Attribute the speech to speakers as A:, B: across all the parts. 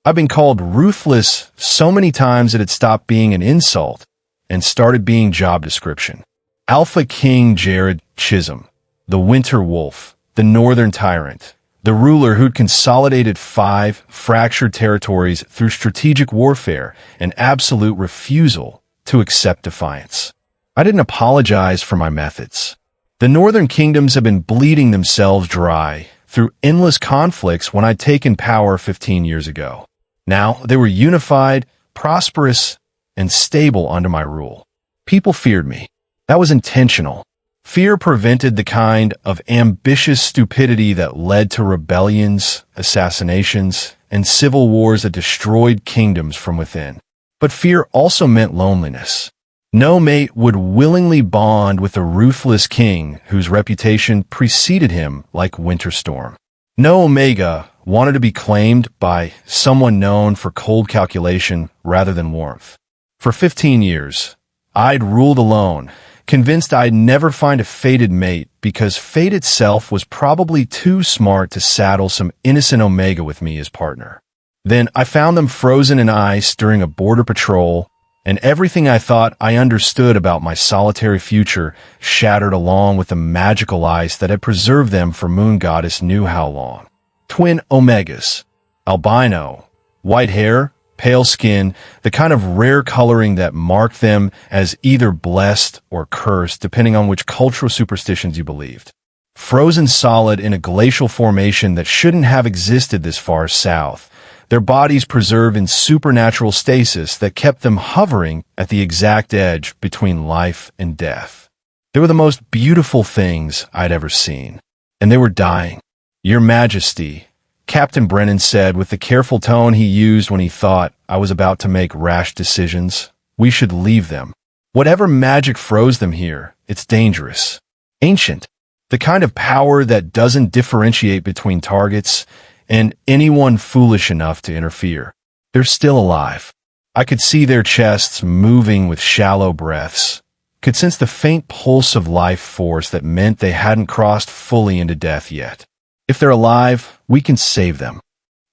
A: I've been called ruthless so many times that it stopped being an insult and started being job description. Alpha King Jared Chisholm, the Winter Wolf, the Northern Tyrant, the ruler who'd consolidated 5 fractured territories through strategic warfare and absolute refusal to accept defiance. I didn't apologize for my methods. The Northern Kingdoms have been bleeding themselves dry through endless conflicts when I'd taken power 15 years ago. Now they were unified, prosperous, and stable under my rule. People feared me. That was intentional. Fear prevented the kind of ambitious stupidity that led to rebellions, assassinations, and civil wars that destroyed kingdoms from within. But fear also meant loneliness. No mate would willingly bond with a ruthless king whose reputation preceded him like winter storm. No Omega wanted to be claimed by someone known for cold calculation rather than warmth. For 15 years, I'd ruled alone, convinced I'd never find a fated mate because fate itself was probably too smart to saddle some innocent Omega with me as partner. Then I found them frozen in ice during a border patrol, and everything I thought I understood about my solitary future shattered along with the magical ice that had preserved them for Moon Goddess knew how long. Twin Omegas, albino, white hair, pale skin, the kind of rare coloring that marked them as either blessed or cursed depending on which cultural superstitions you believed. Frozen solid in a glacial formation that shouldn't have existed this far south, their bodies preserved in supernatural stasis that kept them hovering at the exact edge between life and death. They were the most beautiful things I'd ever seen, and they were dying. Your Majesty, Captain Brennan said with the careful tone he used when he thought I was about to make rash decisions, we should leave them. Whatever magic froze them here, it's dangerous. Ancient. The kind of power that doesn't differentiate between targets and anyone foolish enough to interfere. They're still alive. I could see their chests moving with shallow breaths, could sense the faint pulse of life force that meant they hadn't crossed fully into death yet. If they're alive, we can save them.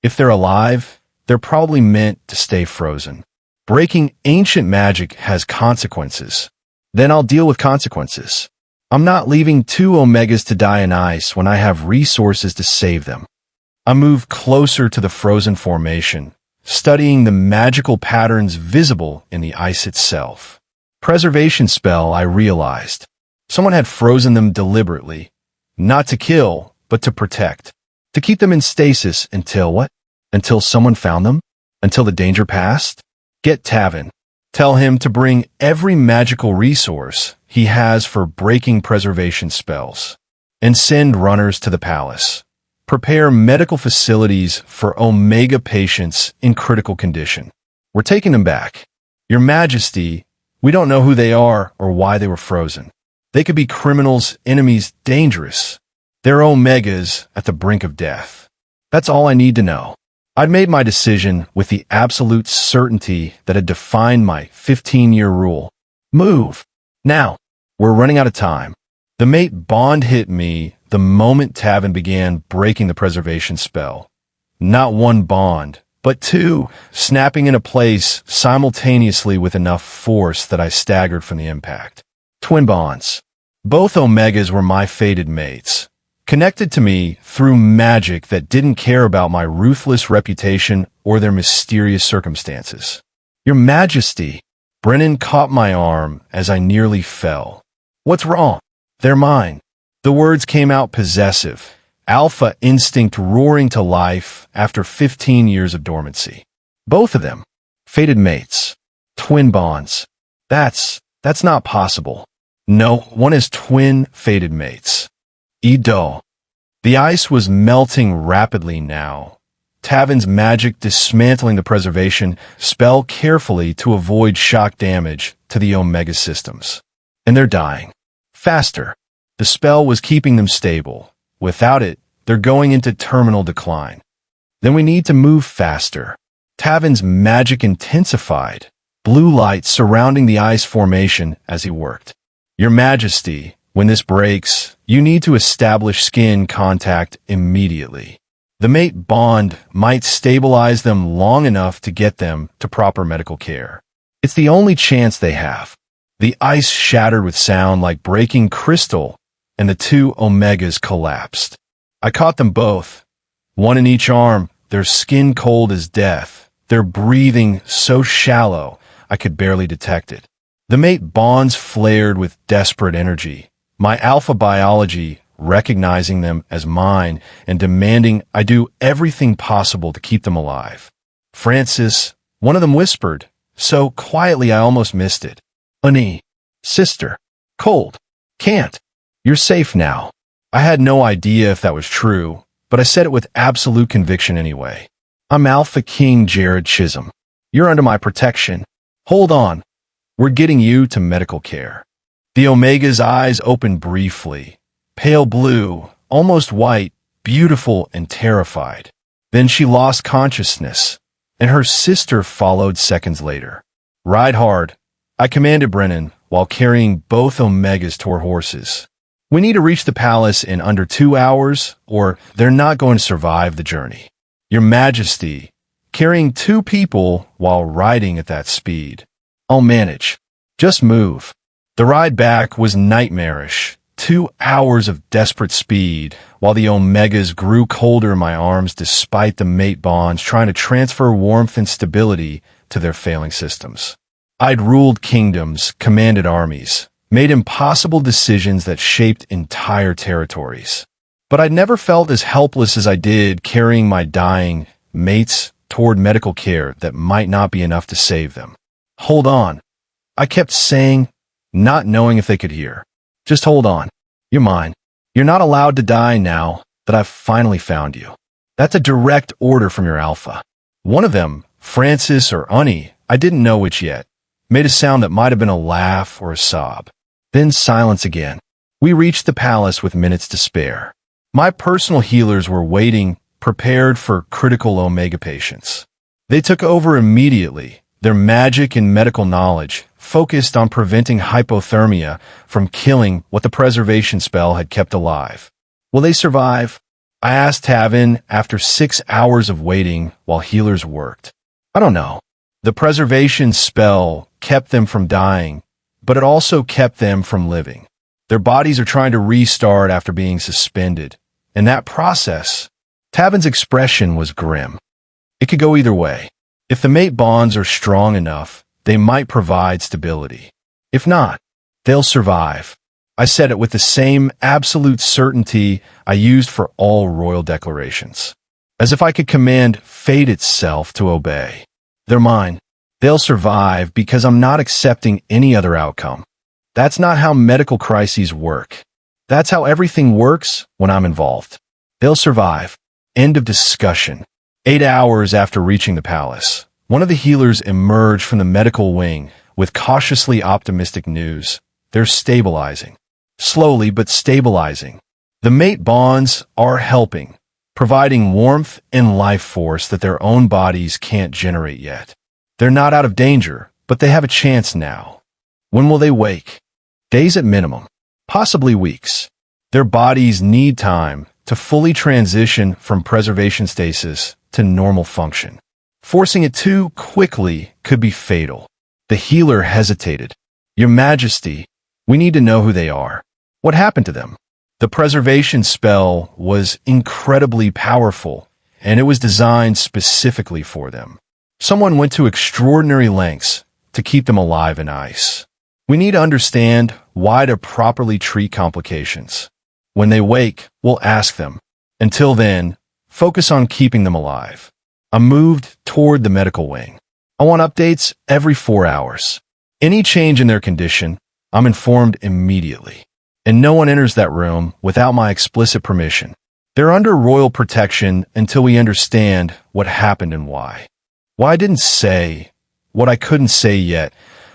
A: If they're alive, they're probably meant to stay frozen. Breaking ancient magic has consequences. Then I'll deal with consequences. I'm not leaving 2 Omegas to die in ice when I have resources to save them. I move closer to the frozen formation, studying the magical patterns visible in the ice itself. Preservation spell, I realized. Someone had frozen them deliberately, not to kill, but to protect. To keep them in stasis until what? Until someone found them? Until the danger passed? Get Tavin. Tell him to bring every magical resource he has for breaking preservation spells. And send runners to the palace. Prepare medical facilities for Omega patients in critical condition. We're taking them back. Your Majesty, we don't know who they are or why they were frozen. They could be criminals, enemies, dangerous. They're Omegas at the brink of death. That's all I need to know. I'd made my decision with the absolute certainty that had defined my 15-year rule. Move. Now. We're running out of time. The mate bond hit me the moment Tavin began breaking the preservation spell. Not 1 bond, but 2, snapping into place simultaneously with enough force that I staggered from the impact. Twin bonds. Both Omegas were my fated mates, connected to me through magic that didn't care about my ruthless reputation or their mysterious circumstances. Your Majesty, Brennan caught my arm as I nearly fell. What's wrong? They're mine. The words came out possessive, alpha instinct roaring to life after 15 years of dormancy. Both of them. Fated mates. Twin bonds. That's not possible. No, one is twin fated mates. Ido. The ice was melting rapidly now. Tavin's magic dismantling the preservation spell carefully to avoid shock damage to the Omega systems. And they're dying. Faster. The spell was keeping them stable. Without it, they're going into terminal decline. Then we need to move faster. Tavin's magic intensified, blue light surrounding the ice formation as he worked. Your Majesty, when this breaks, you need to establish skin contact immediately. The mate bond might stabilize them long enough to get them to proper medical care. It's the only chance they have. The ice shattered with sound like breaking crystal, and the two Omegas collapsed. I caught them both, one in each arm, their skin cold as death, their breathing so shallow I could barely detect it. The mate bonds flared with desperate energy, my alpha biology recognizing them as mine and demanding I do everything possible to keep them alive. Francis, one of them whispered, so quietly I almost missed it. Honey, sister, cold, can't. You're safe now. I had no idea if that was true, but I said it with absolute conviction anyway. I'm Alpha King Jared Chisholm. You're under my protection. Hold on. We're getting you to medical care. The Omega's eyes opened briefly, pale blue, almost white, beautiful and terrified. Then she lost consciousness, and her sister followed seconds later. Ride hard, I commanded Brennan while carrying both Omegas to our horses. We need to reach the palace in under 2 hours, or they're not going to survive the journey. Your Majesty, carrying 2 people while riding at that speed. I'll manage. Just move. The ride back was nightmarish. 2 hours of desperate speed, while the Omegas grew colder in my arms despite the mate bonds trying to transfer warmth and stability to their failing systems. I'd ruled kingdoms, commanded armies, made impossible decisions that shaped entire territories. But I'd never felt as helpless as I did carrying my dying mates toward medical care that might not be enough to save them. Hold on, I kept saying, not knowing if they could hear. Just hold on. You're mine. You're not allowed to die now that I've finally found you. That's a direct order from your alpha. One of them, Francis or Unnie, I didn't know which yet, made a sound that might have been a laugh or a sob. Then silence again. We reached the palace with minutes to spare. My personal healers were waiting, prepared for critical Omega patients. They took over immediately, their magic and medical knowledge focused on preventing hypothermia from killing what the preservation spell had kept alive. Will they survive? I asked Tavin after 6 hours of waiting while healers worked. I don't know. The preservation spell kept them from dying, but it also kept them from living. Their bodies are trying to restart after being suspended. In that process, Tavin's expression was grim. It could go either way. If the mate bonds are strong enough, they might provide stability. If not, they'll survive. I said it with the same absolute certainty I used for all royal declarations, as if I could command fate itself to obey. They're mine. They'll survive because I'm not accepting any other outcome. That's not how medical crises work. That's how everything works when I'm involved. They'll survive. End of discussion. 8 hours after reaching the palace, one of the healers emerged from the medical wing with cautiously optimistic news. They're stabilizing. Slowly but stabilizing. The mate bonds are helping, providing warmth and life force that their own bodies can't generate yet. They're not out of danger, but they have a chance now. When will they wake? Days at minimum, possibly weeks. Their bodies need time to fully transition from preservation stasis to normal function. Forcing it too quickly could be fatal. The healer hesitated. Your Majesty, we need to know who they are. What happened to them? The preservation spell was incredibly powerful, and it was designed specifically for them. Someone went to extraordinary lengths to keep them alive in ice. We need to understand why to properly treat complications. When they wake, we'll ask them. Until then, focus on keeping them alive. I moved toward the medical wing. I want updates every 4 hours. Any change in their condition, I'm informed immediately. And no one enters that room without my explicit permission. They're under royal protection until we understand what happened and why. What I didn't say, what I couldn't say yet,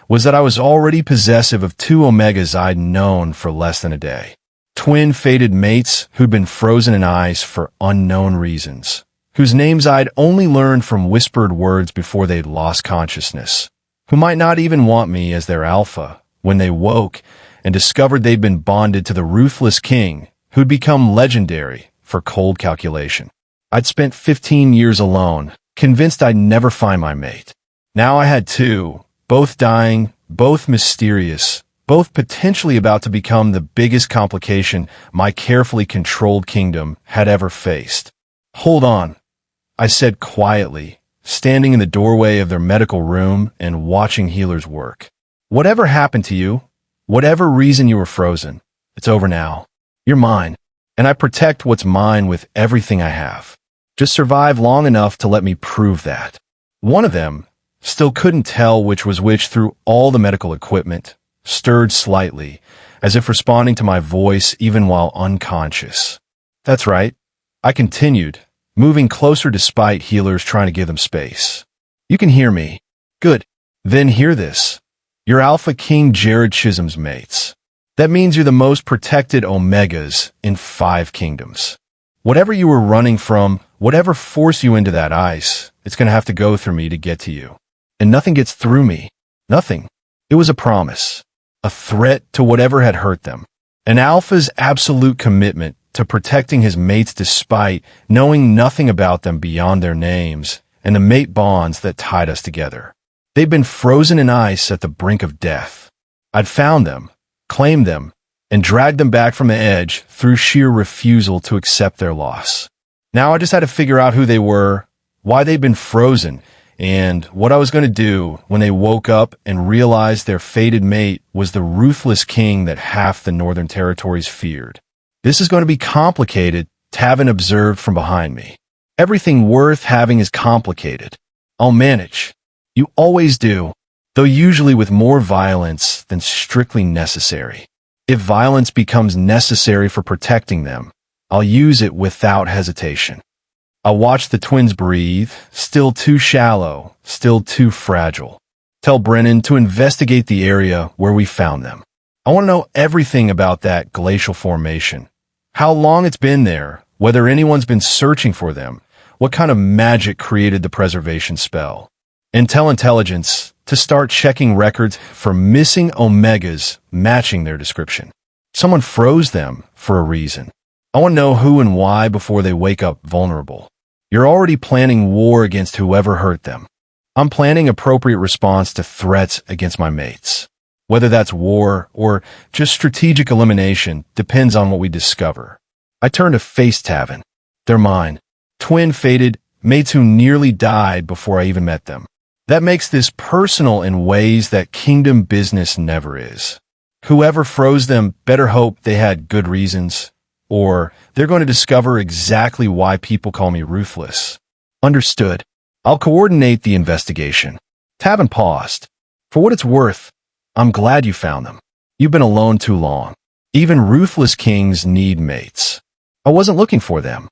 A: was that I was already possessive of 2 Omegas I'd known for less than a day. Twin fated mates who'd been frozen in ice for unknown reasons, whose names I'd only learned from whispered words before they'd lost consciousness, who might not even want me as their alpha when they woke and discovered they'd been bonded to the Ruthless king who'd become legendary for cold calculation. I'd spent 15 years alone, convinced I'd never find my mate. Now I had two, both dying, both mysterious, both potentially about to become the biggest complication my carefully controlled kingdom had ever faced. "Hold on," I said quietly, standing in the doorway of their medical room and watching healers work. "Whatever happened to you, whatever reason you were frozen, it's over now. You're mine, and I protect what's mine with everything I have. Just survive long enough to let me prove that." One of them, still couldn't tell which was which through all the medical equipment, stirred slightly, as if responding to my voice even while unconscious. "That's right," I continued, moving closer despite healers trying to give them space. "You can hear me. Good. Then hear this. You're Alpha King Jared Chisholm's mates. That means you're the most protected Omegas in 5 kingdoms. Whatever you were running from, whatever forced you into that ice, it's going to have to go through me to get to you. And nothing gets through me. Nothing. It was a promise. A threat to whatever had hurt them. An Alpha's absolute commitment to protecting his mates despite knowing nothing about them beyond their names and the mate bonds that tied us together. They'd been frozen in ice at the brink of death. I'd found them, claimed them, and dragged them back from the edge through sheer refusal to accept their loss. Now I just had to figure out who they were, why they'd been frozen, and what I was going to do when they woke up and realized their fated mate was the ruthless king that half the Northern Territories feared. This is going to be complicated, Tavin observed from behind me. Everything worth having is complicated. I'll manage. You always do, though usually with more violence than strictly necessary. If violence becomes necessary for protecting them, I'll use it without hesitation. I watched the twins breathe, still too shallow, still too fragile. Tell Brennan to investigate the area where we found them. I want to know everything about that glacial formation. How long it's been there, whether anyone's been searching for them, what kind of magic created the preservation spell. And tell intelligence to start checking records for missing Omegas matching their description. Someone froze them for a reason. I want to know who and why before they wake up vulnerable. You're already planning war against whoever hurt them. I'm planning appropriate response to threats against my mates. Whether that's war or just strategic elimination depends on what we discover. I turn to face Tavin. They're mine. Twin fated, mates who nearly died before I even met them. That makes this personal in ways that kingdom business never is. Whoever froze them better hope they had good reasons, or they're going to discover exactly why people call me ruthless. Understood. I'll coordinate the investigation. Tavin paused. For what it's worth, I'm glad you found them. You've been alone too long. Even ruthless kings need mates. I wasn't looking for them.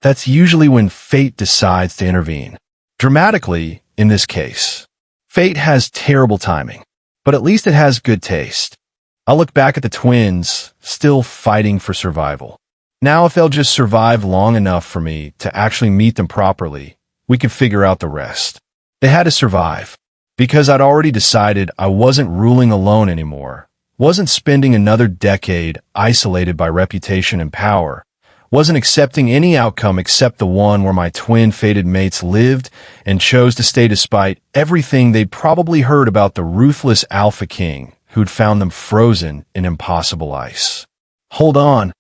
A: That's usually when fate decides to intervene. Dramatically, in this case. Fate has terrible timing, but at least it has good taste. I look back at the twins, still fighting for survival. Now if they'll just survive long enough for me to actually meet them properly, we can figure out the rest. They had to survive, because I'd already decided I wasn't ruling alone anymore, wasn't spending another decade isolated by reputation and power, wasn't accepting any outcome except the one where my twin fated mates lived and chose to stay despite everything they'd probably heard about the ruthless Alpha King who'd found them frozen in impossible ice. Hold on,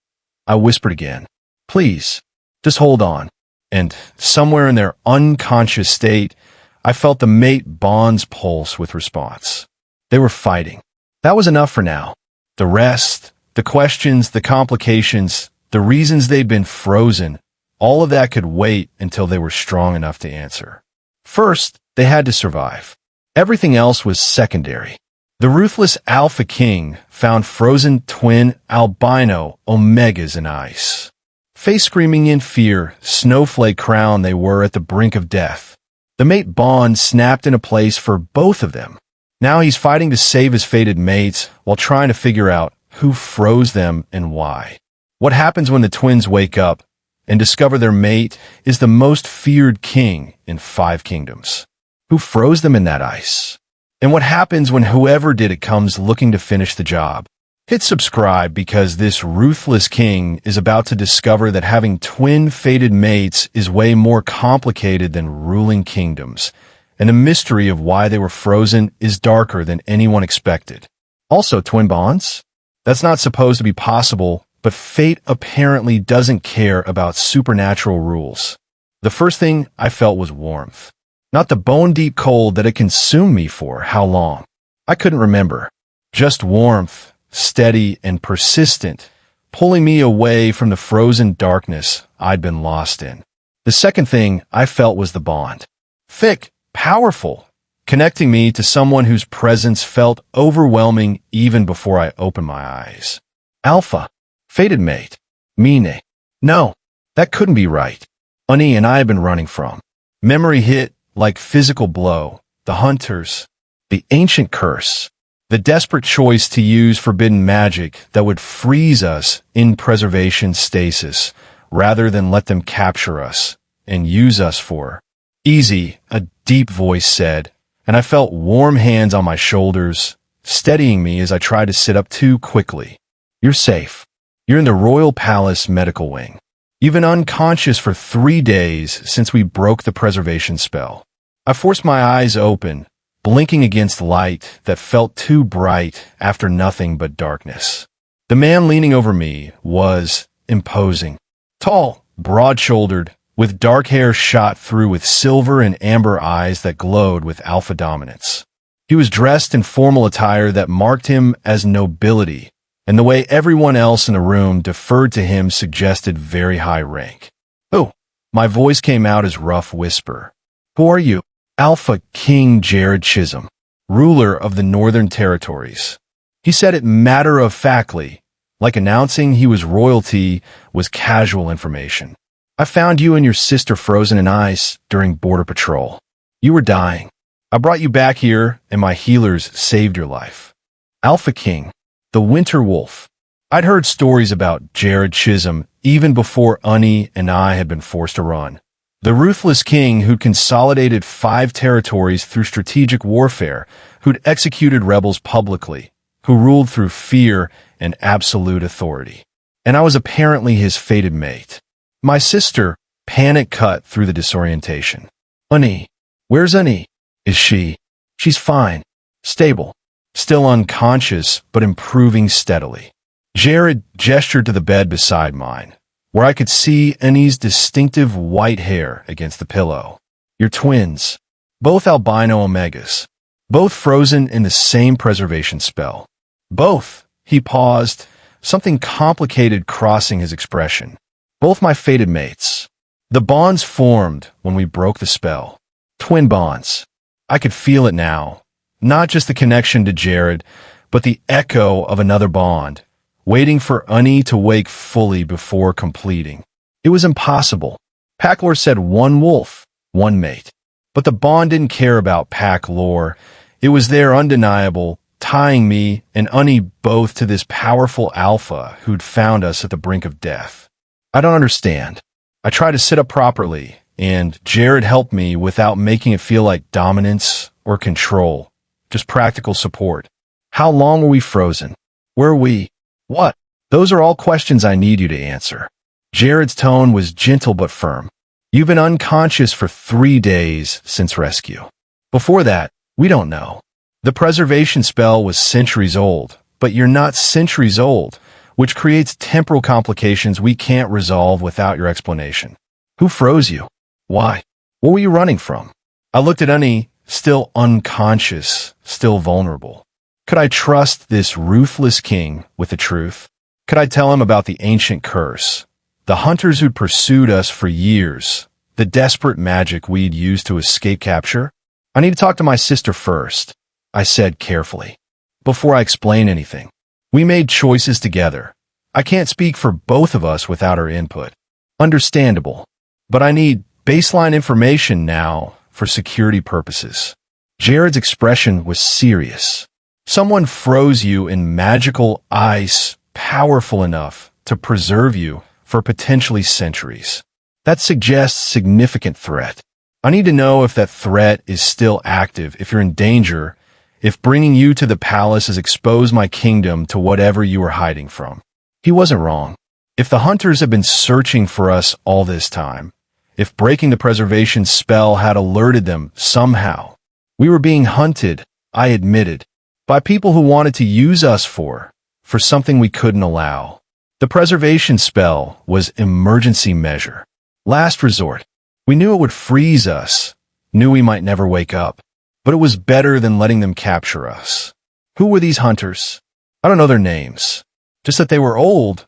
A: I whispered again. Please, just hold on. And somewhere in their unconscious state, I felt the mate bond's pulse with response. They were fighting. That was enough for now. The rest, the questions, the complications, the reasons they'd been frozen, all of that could wait until they were strong enough to answer. First, they had to survive. Everything else was secondary. The ruthless Alpha King found frozen twin Albino Omegas in ice. Face screaming in fear, snowflake crowned they were at the brink of death. The mate bond snapped into place for both of them. Now he's fighting to save his fated mates while trying to figure out who froze them and why. What happens when the twins wake up and discover their mate is the most feared king in 5 kingdoms? Who froze them in that ice? And what happens when whoever did it comes looking to finish the job? Hit subscribe because this ruthless king is about to discover that having twin fated mates is way more complicated than ruling kingdoms, and the mystery of why they were frozen is darker than anyone expected. Also, twin bonds? That's not supposed to be possible, but fate apparently doesn't care about supernatural rules. The first thing I felt was warmth. Not the bone-deep cold that it consumed me for how long. I couldn't remember. Just warmth, steady and persistent, pulling me away from the frozen darkness I'd been lost in. The second thing I felt was the bond. Thick, powerful, connecting me to someone whose presence felt overwhelming even before I opened my eyes. Alpha, fated mate, Mine. No, that couldn't be right. Ani and I have been running from. Memory hit like physical blow, the hunters, the ancient curse, the desperate choice to use forbidden magic that would freeze us in preservation stasis rather than let them capture us and use us for. Easy, a deep voice said, and I felt warm hands on my shoulders, steadying me as I tried to sit up too quickly. You're safe. You're in the Royal Palace medical wing. You've been unconscious for 3 days since we broke the preservation spell. I forced my eyes open, blinking against light that felt too bright after nothing but darkness. The man leaning over me was imposing. Tall, broad-shouldered, with dark hair shot through with silver and amber eyes that glowed with alpha dominance. He was dressed in formal attire that marked him as nobility, and the way everyone else in the room deferred to him suggested very high rank. Oh, my voice came out as rough whisper. Who are you? Alpha King Jared Chisholm, ruler of the Northern Territories. He said it matter-of-factly, like announcing he was royalty was casual information. I found you and your sister frozen in ice during border patrol. You were dying. I brought you back here, and my healers saved your life. Alpha King, the Winter Wolf. I'd heard stories about Jared Chisholm even before Ani and I had been forced to run. The ruthless king who'd consolidated 5 territories through strategic warfare, who'd executed rebels publicly, who ruled through fear and absolute authority. And I was apparently his fated mate. My sister, panic cut through the disorientation. Ani. Where's Ani? Is she? She's fine. Stable. Still unconscious, but improving steadily. Jared gestured to the bed beside mine, where I could see Ani's distinctive white hair against the pillow. You're twins. Both albino omegas. Both frozen in the same preservation spell. Both. He paused, something complicated crossing his expression. Both my fated mates. The bonds formed when we broke the spell. Twin bonds. I could feel it now. Not just the connection to Jared, but the echo of another bond, waiting for Ani to wake fully before completing. It was impossible. Pack lore said one wolf, one mate. But the bond didn't care about pack lore. It was there undeniable, tying me and Ani both to this powerful alpha who'd found us at the brink of death. I don't understand. I tried to sit up properly, and Jared helped me without making it feel like dominance or control, just practical support. How long were we frozen? Where are we? What? Those are all questions I need you to answer. Jared's tone was gentle but firm. You've been unconscious for 3 days since rescue. Before that, we don't know. The preservation spell was centuries old, but you're not centuries old, which creates temporal complications we can't resolve without your explanation. Who froze you? Why? What were you running from? I looked at Ani, still unconscious, still vulnerable. Could I trust this ruthless king with the truth? Could I tell him about the ancient curse, the hunters who'd pursued us for years, the desperate magic we'd used to escape capture? I need to talk to my sister first, I said carefully, before I explain anything. We made choices together. I can't speak for both of us without her input. Understandable. But I need baseline information now for security purposes. Jared's expression was serious. Someone froze you in magical ice powerful enough to preserve you for potentially centuries. That suggests significant threat. I need to know if that threat is still active, if you're in danger, if bringing you to the palace has exposed my kingdom to whatever you were hiding from. He wasn't wrong. If the hunters have been searching for us all this time, if breaking the preservation spell had alerted them somehow, we were being hunted, I admitted, by people who wanted to use us for something we couldn't allow. The preservation spell was emergency measure. Last resort. We knew it would freeze us, knew we might never wake up, but it was better than letting them capture us. Who were these hunters? I don't know their names, just that they were old,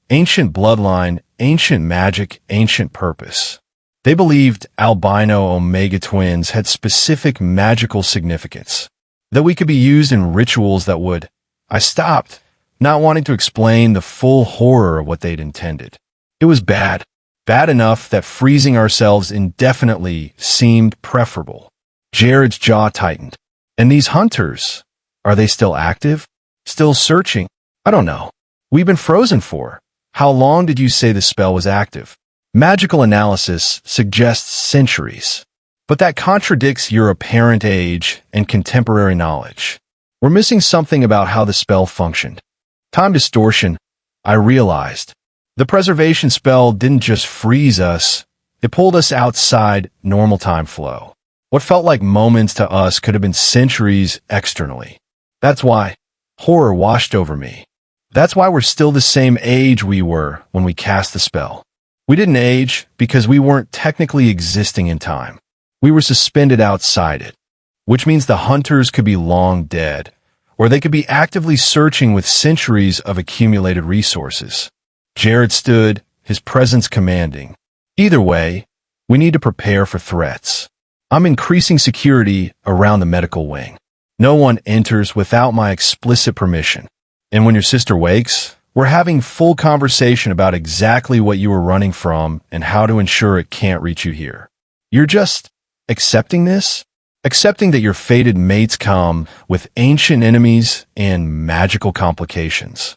A: ancient bloodline, ancient magic, ancient purpose. They believed albino omega twins had specific magical significance, that we could be used in rituals that would. I stopped, not wanting to explain the full horror of what they'd intended. It was bad. Bad enough that freezing ourselves indefinitely seemed preferable. Jared's jaw tightened. And these hunters, are they still active? Still searching? I don't know. We've been frozen for. How long did you say the spell was active? Magical analysis suggests centuries. But that contradicts your apparent age and contemporary knowledge. We're missing something about how the spell functioned. Time distortion, I realized. The preservation spell didn't just freeze us, it pulled us outside normal time flow. What felt like moments to us could have been centuries externally. That's why horror washed over me. That's why we're still the same age we were when we cast the spell. We didn't age because we weren't technically existing in time. We were suspended outside it, which means the hunters could be long dead, or they could be actively searching with centuries of accumulated resources. Jared stood, his presence commanding. Either way, we need to prepare for threats. I'm increasing security around the medical wing. No one enters without my explicit permission. And when your sister wakes, we're having full conversation about exactly what you were running from and how to ensure it can't reach you here. You're just accepting this? Accepting that your fated mates come with ancient enemies and magical complications.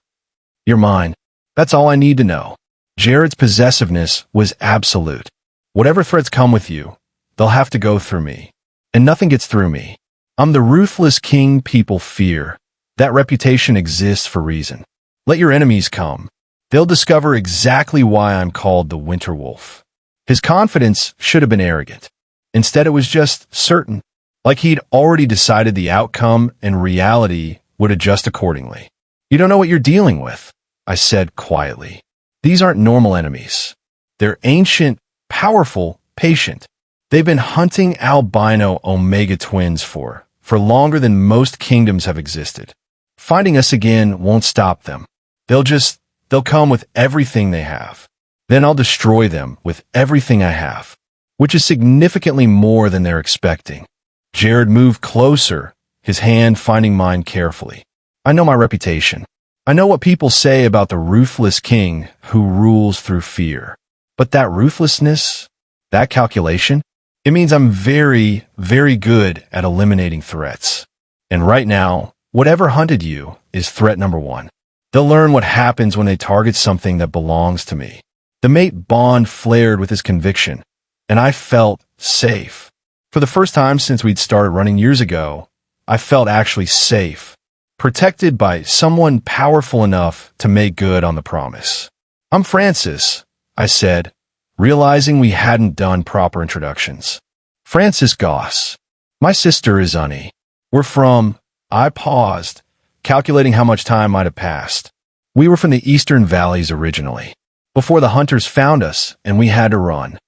A: You're mine. That's all I need to know. Jared's possessiveness was absolute. Whatever threats come with you, they'll have to go through me. And nothing gets through me. I'm the ruthless king people fear. That reputation exists for reason. Let your enemies come. They'll discover exactly why I'm called the Winter Wolf. His confidence should have been arrogant. Instead, it was just certain, like he'd already decided the outcome and reality would adjust accordingly. You don't know what you're dealing with, I said quietly. These aren't normal enemies. They're ancient, powerful, patient. They've been hunting albino omega twins for longer than most kingdoms have existed. Finding us again won't stop them. They'll come with everything they have. Then I'll destroy them with everything I have, which is significantly more than they're expecting. Jared moved closer, his hand finding mine carefully. I know my reputation. I know what people say about the ruthless king who rules through fear. But that ruthlessness, that calculation, it means I'm very, very good at eliminating threats. And right now, whatever hunted you is threat number one. They'll learn what happens when they target something that belongs to me. The mate bond flared with his conviction, and I felt safe. For the first time since we'd started running years ago, I felt actually safe, protected by someone powerful enough to make good on the promise. I'm Francis, I said, realizing we hadn't done proper introductions. Francis Goss. My sister is Unnie. We're from... I paused, calculating how much time might have passed. We were from the Eastern Valleys originally, before the hunters found us and we had to run.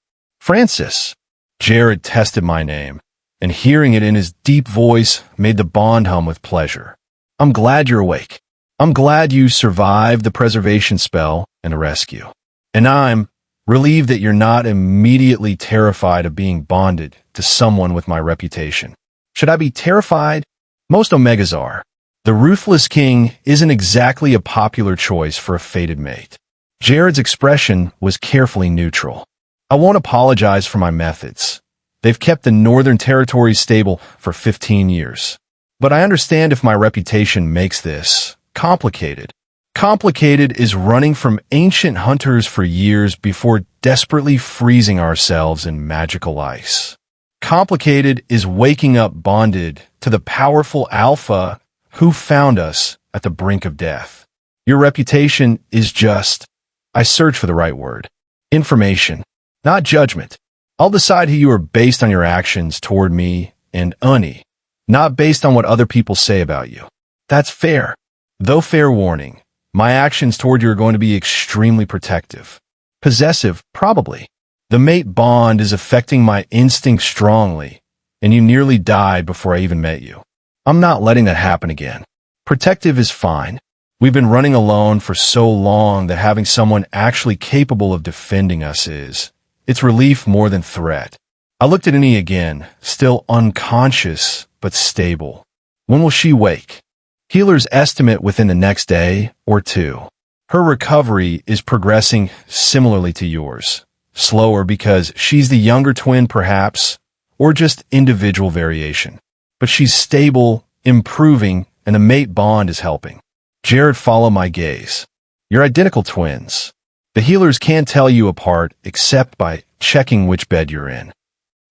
A: Francis. Jared tested my name, and hearing it in his deep voice made the bond hum with pleasure. I'm glad you're awake. I'm glad you survived the preservation spell and the rescue. And I'm relieved that you're not immediately terrified of being bonded to someone with my reputation. Should I be terrified? Most Omegas are. The Ruthless King isn't exactly a popular choice for a fated mate. Jared's expression was carefully neutral. I won't apologize for my methods. They've kept the Northern Territory stable for 15 years. But I understand if my reputation makes this complicated. Complicated is running from ancient hunters for years before desperately freezing ourselves in magical ice. Complicated is waking up bonded to the powerful alpha who found us at the brink of death. Your reputation is just, I search for the right word, information, not judgment. I'll decide who you are based on your actions toward me and Unnie, not based on what other people say about you. That's fair. Though fair warning, my actions toward you are going to be extremely protective. Possessive, probably. The mate bond is affecting my instincts strongly, and you nearly died before I even met you. I'm not letting that happen again. Protective is fine. We've been running alone for so long that having someone actually capable of defending us it's relief more than threat. I looked at Annie again, still unconscious, but stable. When will she wake? Healers estimate within the next day or two. Her recovery is progressing similarly to yours. Slower because she's the younger twin perhaps, or just individual variation. But she's stable, improving, and the mate bond is helping. Jared, follow my gaze. You're identical twins. The healers can't tell you apart except by checking which bed you're in.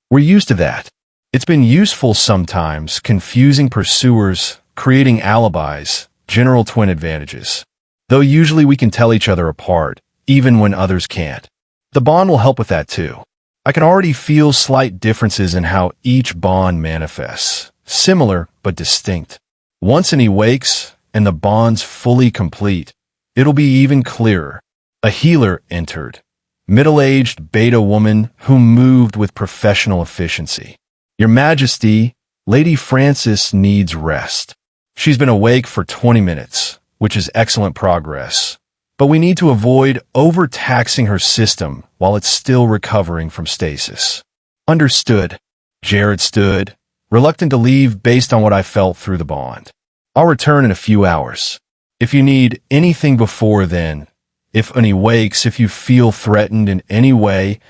A: We're used to that. It's been useful sometimes, confusing pursuers, creating alibis, general twin advantages. Though usually we can tell each other apart, even when others can't. The bond will help with that too. I can already feel slight differences in how each bond manifests, similar but distinct. Once Annie wakes and the bond's fully complete, it'll be even clearer. A healer entered, middle-aged beta woman who moved with professional efficiency. Your Majesty, Lady Frances needs rest. She's been awake for 20 minutes, which is excellent progress. But we need to avoid overtaxing her system while it's still recovering from stasis. Understood. Jared stood, reluctant to leave based on what I felt through the bond. I'll return in a few hours. If you need anything before then, if Annie wakes, if you feel threatened in any way,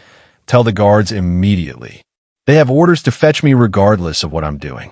A: tell the guards immediately. They have orders to fetch me regardless of what I'm doing.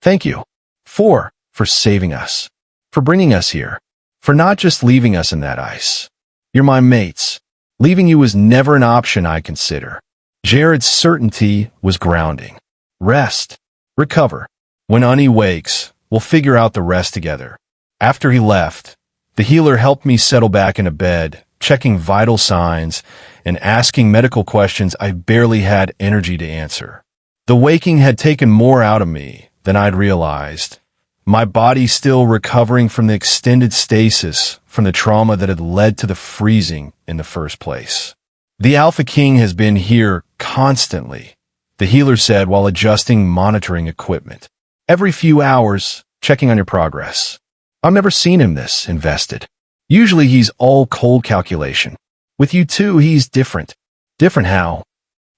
A: Thank you. For saving us. For bringing us here. For not just leaving us in that ice. You're my mates. Leaving you was never an option I consider. Jared's certainty was grounding. Rest. Recover. When Unnie wakes, we'll figure out the rest together. After he left, the healer helped me settle back into bed, checking vital signs and asking medical questions I barely had energy to answer. The waking had taken more out of me than I'd realized. My body still recovering from the extended stasis from the trauma that had led to the freezing in the first place. The Alpha King has been here constantly, the healer said while adjusting monitoring equipment. Every few hours, checking on your progress. I've never seen him this invested. Usually he's all cold calculation. With you two, he's different. Different how?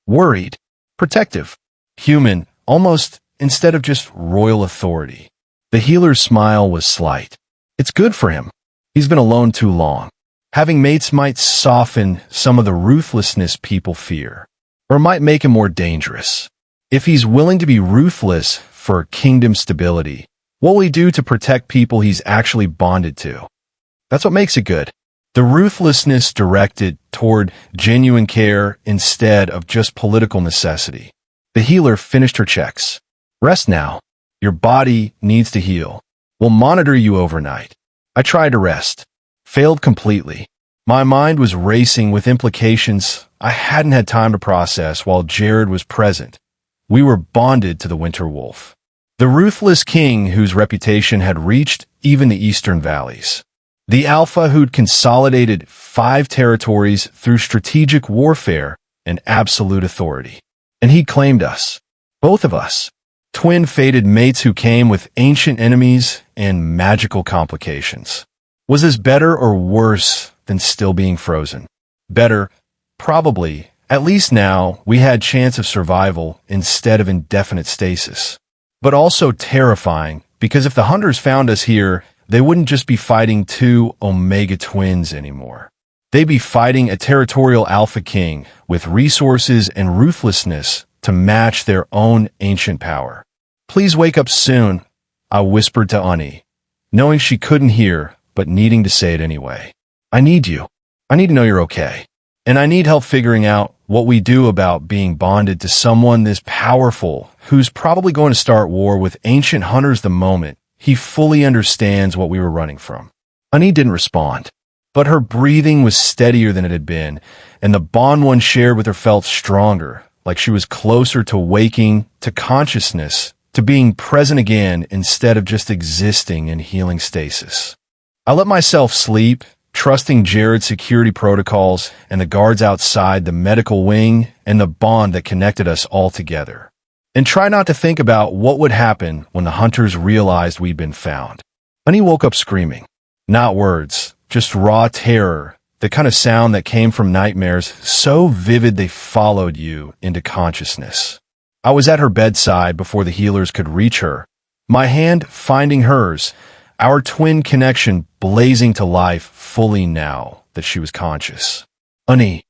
A: Worried. Protective. Human, almost, instead of just royal authority. The healer's smile was slight. It's good for him. He's been alone too long. Having mates might soften some of the ruthlessness people fear, or might make him more dangerous. If he's willing to be ruthless for kingdom stability, what will he do to protect people he's actually bonded to? That's what makes it good. The ruthlessness directed toward genuine care instead of just political necessity. The healer finished her checks. Rest now. Your body needs to heal. We'll monitor you overnight. I tried to rest. Failed completely. My mind was racing with implications I hadn't had time to process while Jared was present. We were bonded to the Winter Wolf. The ruthless king whose reputation had reached even the eastern valleys. The Alpha who'd consolidated 5 territories through strategic warfare and absolute authority. And he claimed us. Both of us. Twin fated mates who came with ancient enemies and magical complications. Was this better or worse than still being frozen? Better, probably. At least now we had chance of survival instead of indefinite stasis. But also terrifying, because if the hunters found us here, they wouldn't just be fighting 2 Omega twins anymore. They'd be fighting a territorial Alpha King with resources and ruthlessness to match their own ancient power. Please wake up soon, I whispered to Unnie, knowing she couldn't hear, but needing to say it anyway. I need you. I need to know you're okay. And I need help figuring out what we do about being bonded to someone this powerful, who's probably going to start war with ancient hunters the moment he fully understands what we were running from. Honey didn't respond, but her breathing was steadier than it had been, and the bond one shared with her felt stronger, like she was closer to waking, to consciousness, to being present again instead of just existing in healing stasis. I let myself sleep, trusting Jared's security protocols and the guards outside the medical wing and the bond that connected us all together. And try not to think about what would happen when the hunters realized we'd been found. Honey woke up screaming. Not words, just raw terror, the kind of sound that came from nightmares so vivid they followed you into consciousness. I was at her bedside before the healers could reach her, my hand finding hers, our twin connection blazing to life fully now that she was conscious. Honey,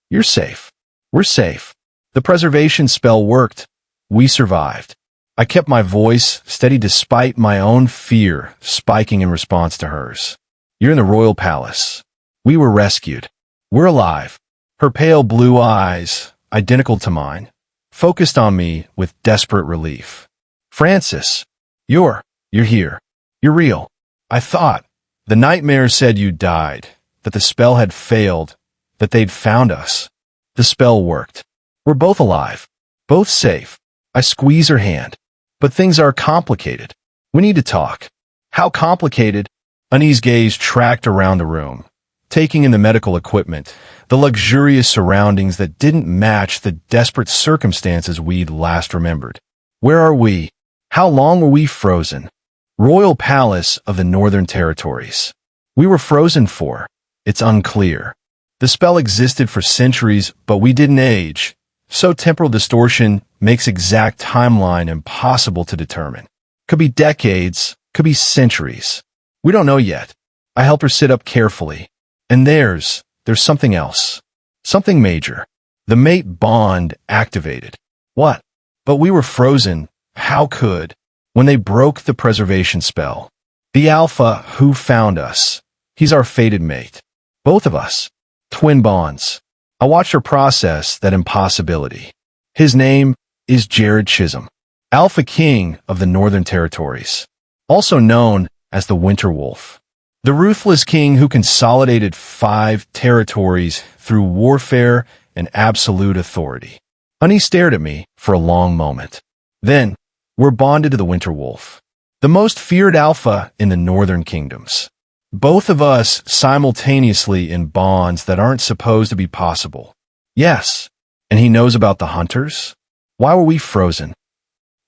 A: you're safe. We're safe. The preservation spell worked. We survived. I kept my voice steady despite my own fear spiking in response to hers. You're in the royal palace. We were rescued. We're alive. Her pale blue eyes, identical to mine, focused on me with desperate relief. Francis, you're here. You're real. I thought. The nightmare said you died, that the spell had failed, that they'd found us. The spell worked. We're both alive. Both safe. I squeeze her hand. But things are complicated. We need to talk. How complicated? Honey's gaze tracked around the room, taking in the medical equipment, the luxurious surroundings that didn't match the desperate circumstances we'd last remembered. Where are we? How long were we frozen? Royal Palace of the Northern Territories. We were frozen for. It's unclear. The spell existed for centuries, but we didn't age, so temporal distortion makes exact timeline impossible to determine. Could be decades, could be centuries. We don't know yet. I help her sit up carefully. And there's something else. Something major. The mate bond activated. What? But we were frozen. How could? When they broke the preservation spell. The alpha who found us. He's our fated mate. Both of us. Twin bonds. I watched her process that impossibility. His name is Jared Chisholm, Alpha King of the Northern Territories, also known as the Winter Wolf. The Ruthless King who consolidated 5 territories through warfare and absolute authority. Honey stared at me for a long moment. Then, we're bonded to the Winter Wolf, the most feared alpha in the Northern Kingdoms. Both of us simultaneously in bonds that aren't supposed to be possible. Yes, and he knows about the hunters? Why were we frozen?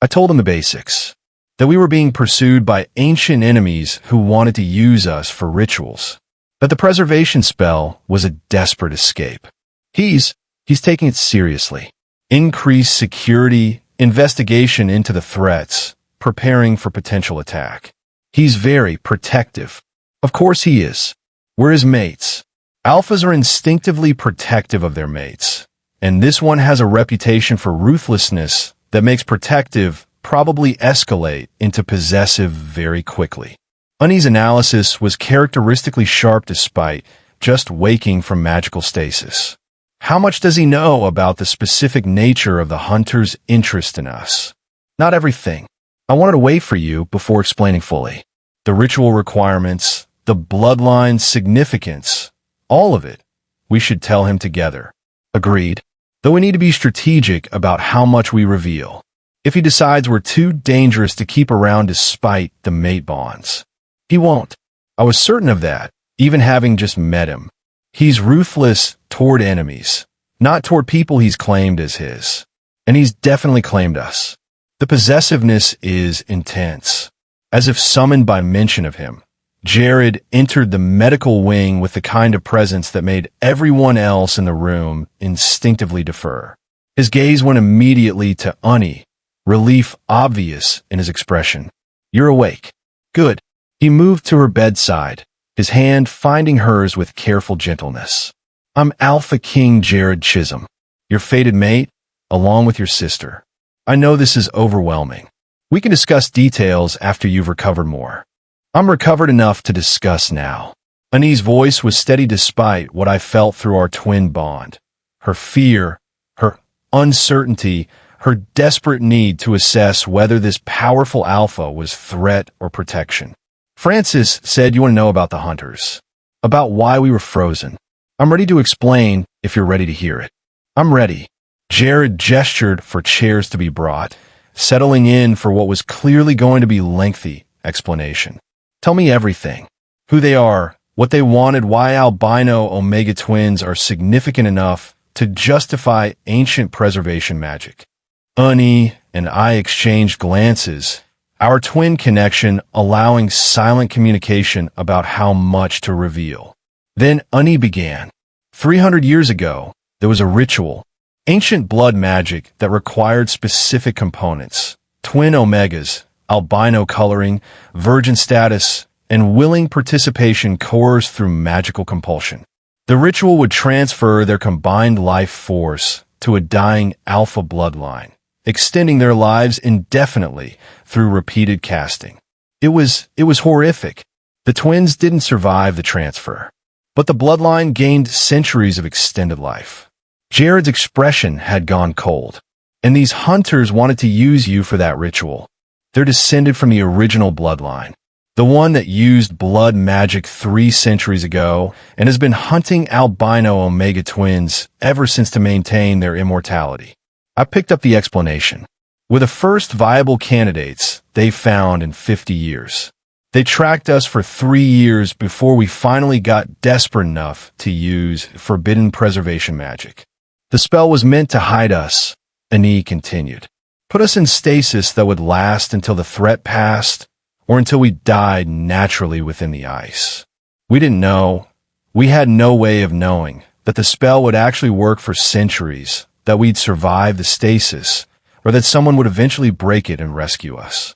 A: I told him the basics. That we were being pursued by ancient enemies who wanted to use us for rituals. That the preservation spell was a desperate escape. He's taking it seriously. Increased security, investigation into the threats, preparing for potential attack. He's very protective. Of course he is. We're his mates. Alphas are instinctively protective of their mates. And this one has a reputation for ruthlessness that makes protective probably escalate into possessive very quickly. Honey's analysis was characteristically sharp despite just waking from magical stasis. How much does he know about the specific nature of the hunter's interest in us? Not everything. I wanted to wait for you before explaining fully. The ritual requirements, the bloodline's significance, all of it. We should tell him together. Agreed. Though we need to be strategic about how much we reveal. If he decides we're too dangerous to keep around despite the mate bonds. He won't. I was certain of that, even having just met him. He's ruthless toward enemies, not toward people he's claimed as his. And he's definitely claimed us. The possessiveness is intense. As if summoned by mention of him, Jared entered the medical wing with the kind of presence that made everyone else in the room instinctively defer. His gaze went immediately to Honey, relief obvious in his expression. You're awake. Good. He moved to her bedside, his hand finding hers with careful gentleness. I'm Alpha King Jared Chisholm, your fated mate, along with your sister. I know this is overwhelming. We can discuss details after you've recovered more. I'm recovered enough to discuss now. Honey's voice was steady despite what I felt through our twin bond. her fear, her uncertainty, her desperate need to assess whether this powerful alpha was threat or protection. Francis said, "You want to know about the hunters, about why we were frozen. I'm ready to explain if you're ready to hear it." "I'm ready." Jared gestured for chairs to be brought, settling in for what was clearly going to be lengthy explanation. "Tell me everything. Who they are, what they wanted, why albino omega twins are significant enough to justify ancient preservation magic." Unnie and I exchanged glances, our twin connection allowing silent communication about how much to reveal. Then Unnie began. 300 years ago, there was a ritual, ancient blood magic that required specific components: twin omegas, albino coloring, virgin status, and willing participation coerced through magical compulsion. The ritual would transfer their combined life force to a dying alpha bloodline, extending their lives indefinitely through repeated casting. It was horrific. The twins didn't survive the transfer, but the bloodline gained centuries of extended life. Jared's expression had gone cold, and these hunters wanted to use you for that ritual. They're descended from the original bloodline, the one that used blood magic 3 centuries ago and has been hunting albino omega twins ever since to maintain their immortality. I picked up the explanation. We're the first viable candidates they found in 50 years. They tracked us for 3 years before we finally got desperate enough to use forbidden preservation magic. The spell was meant to hide us, Annie continued. Put us in stasis that would last until the threat passed, or until we died naturally within the ice. We didn't know. We had no way of knowing that the spell would actually work for centuries, that we'd survive the stasis, or that someone would eventually break it and rescue us.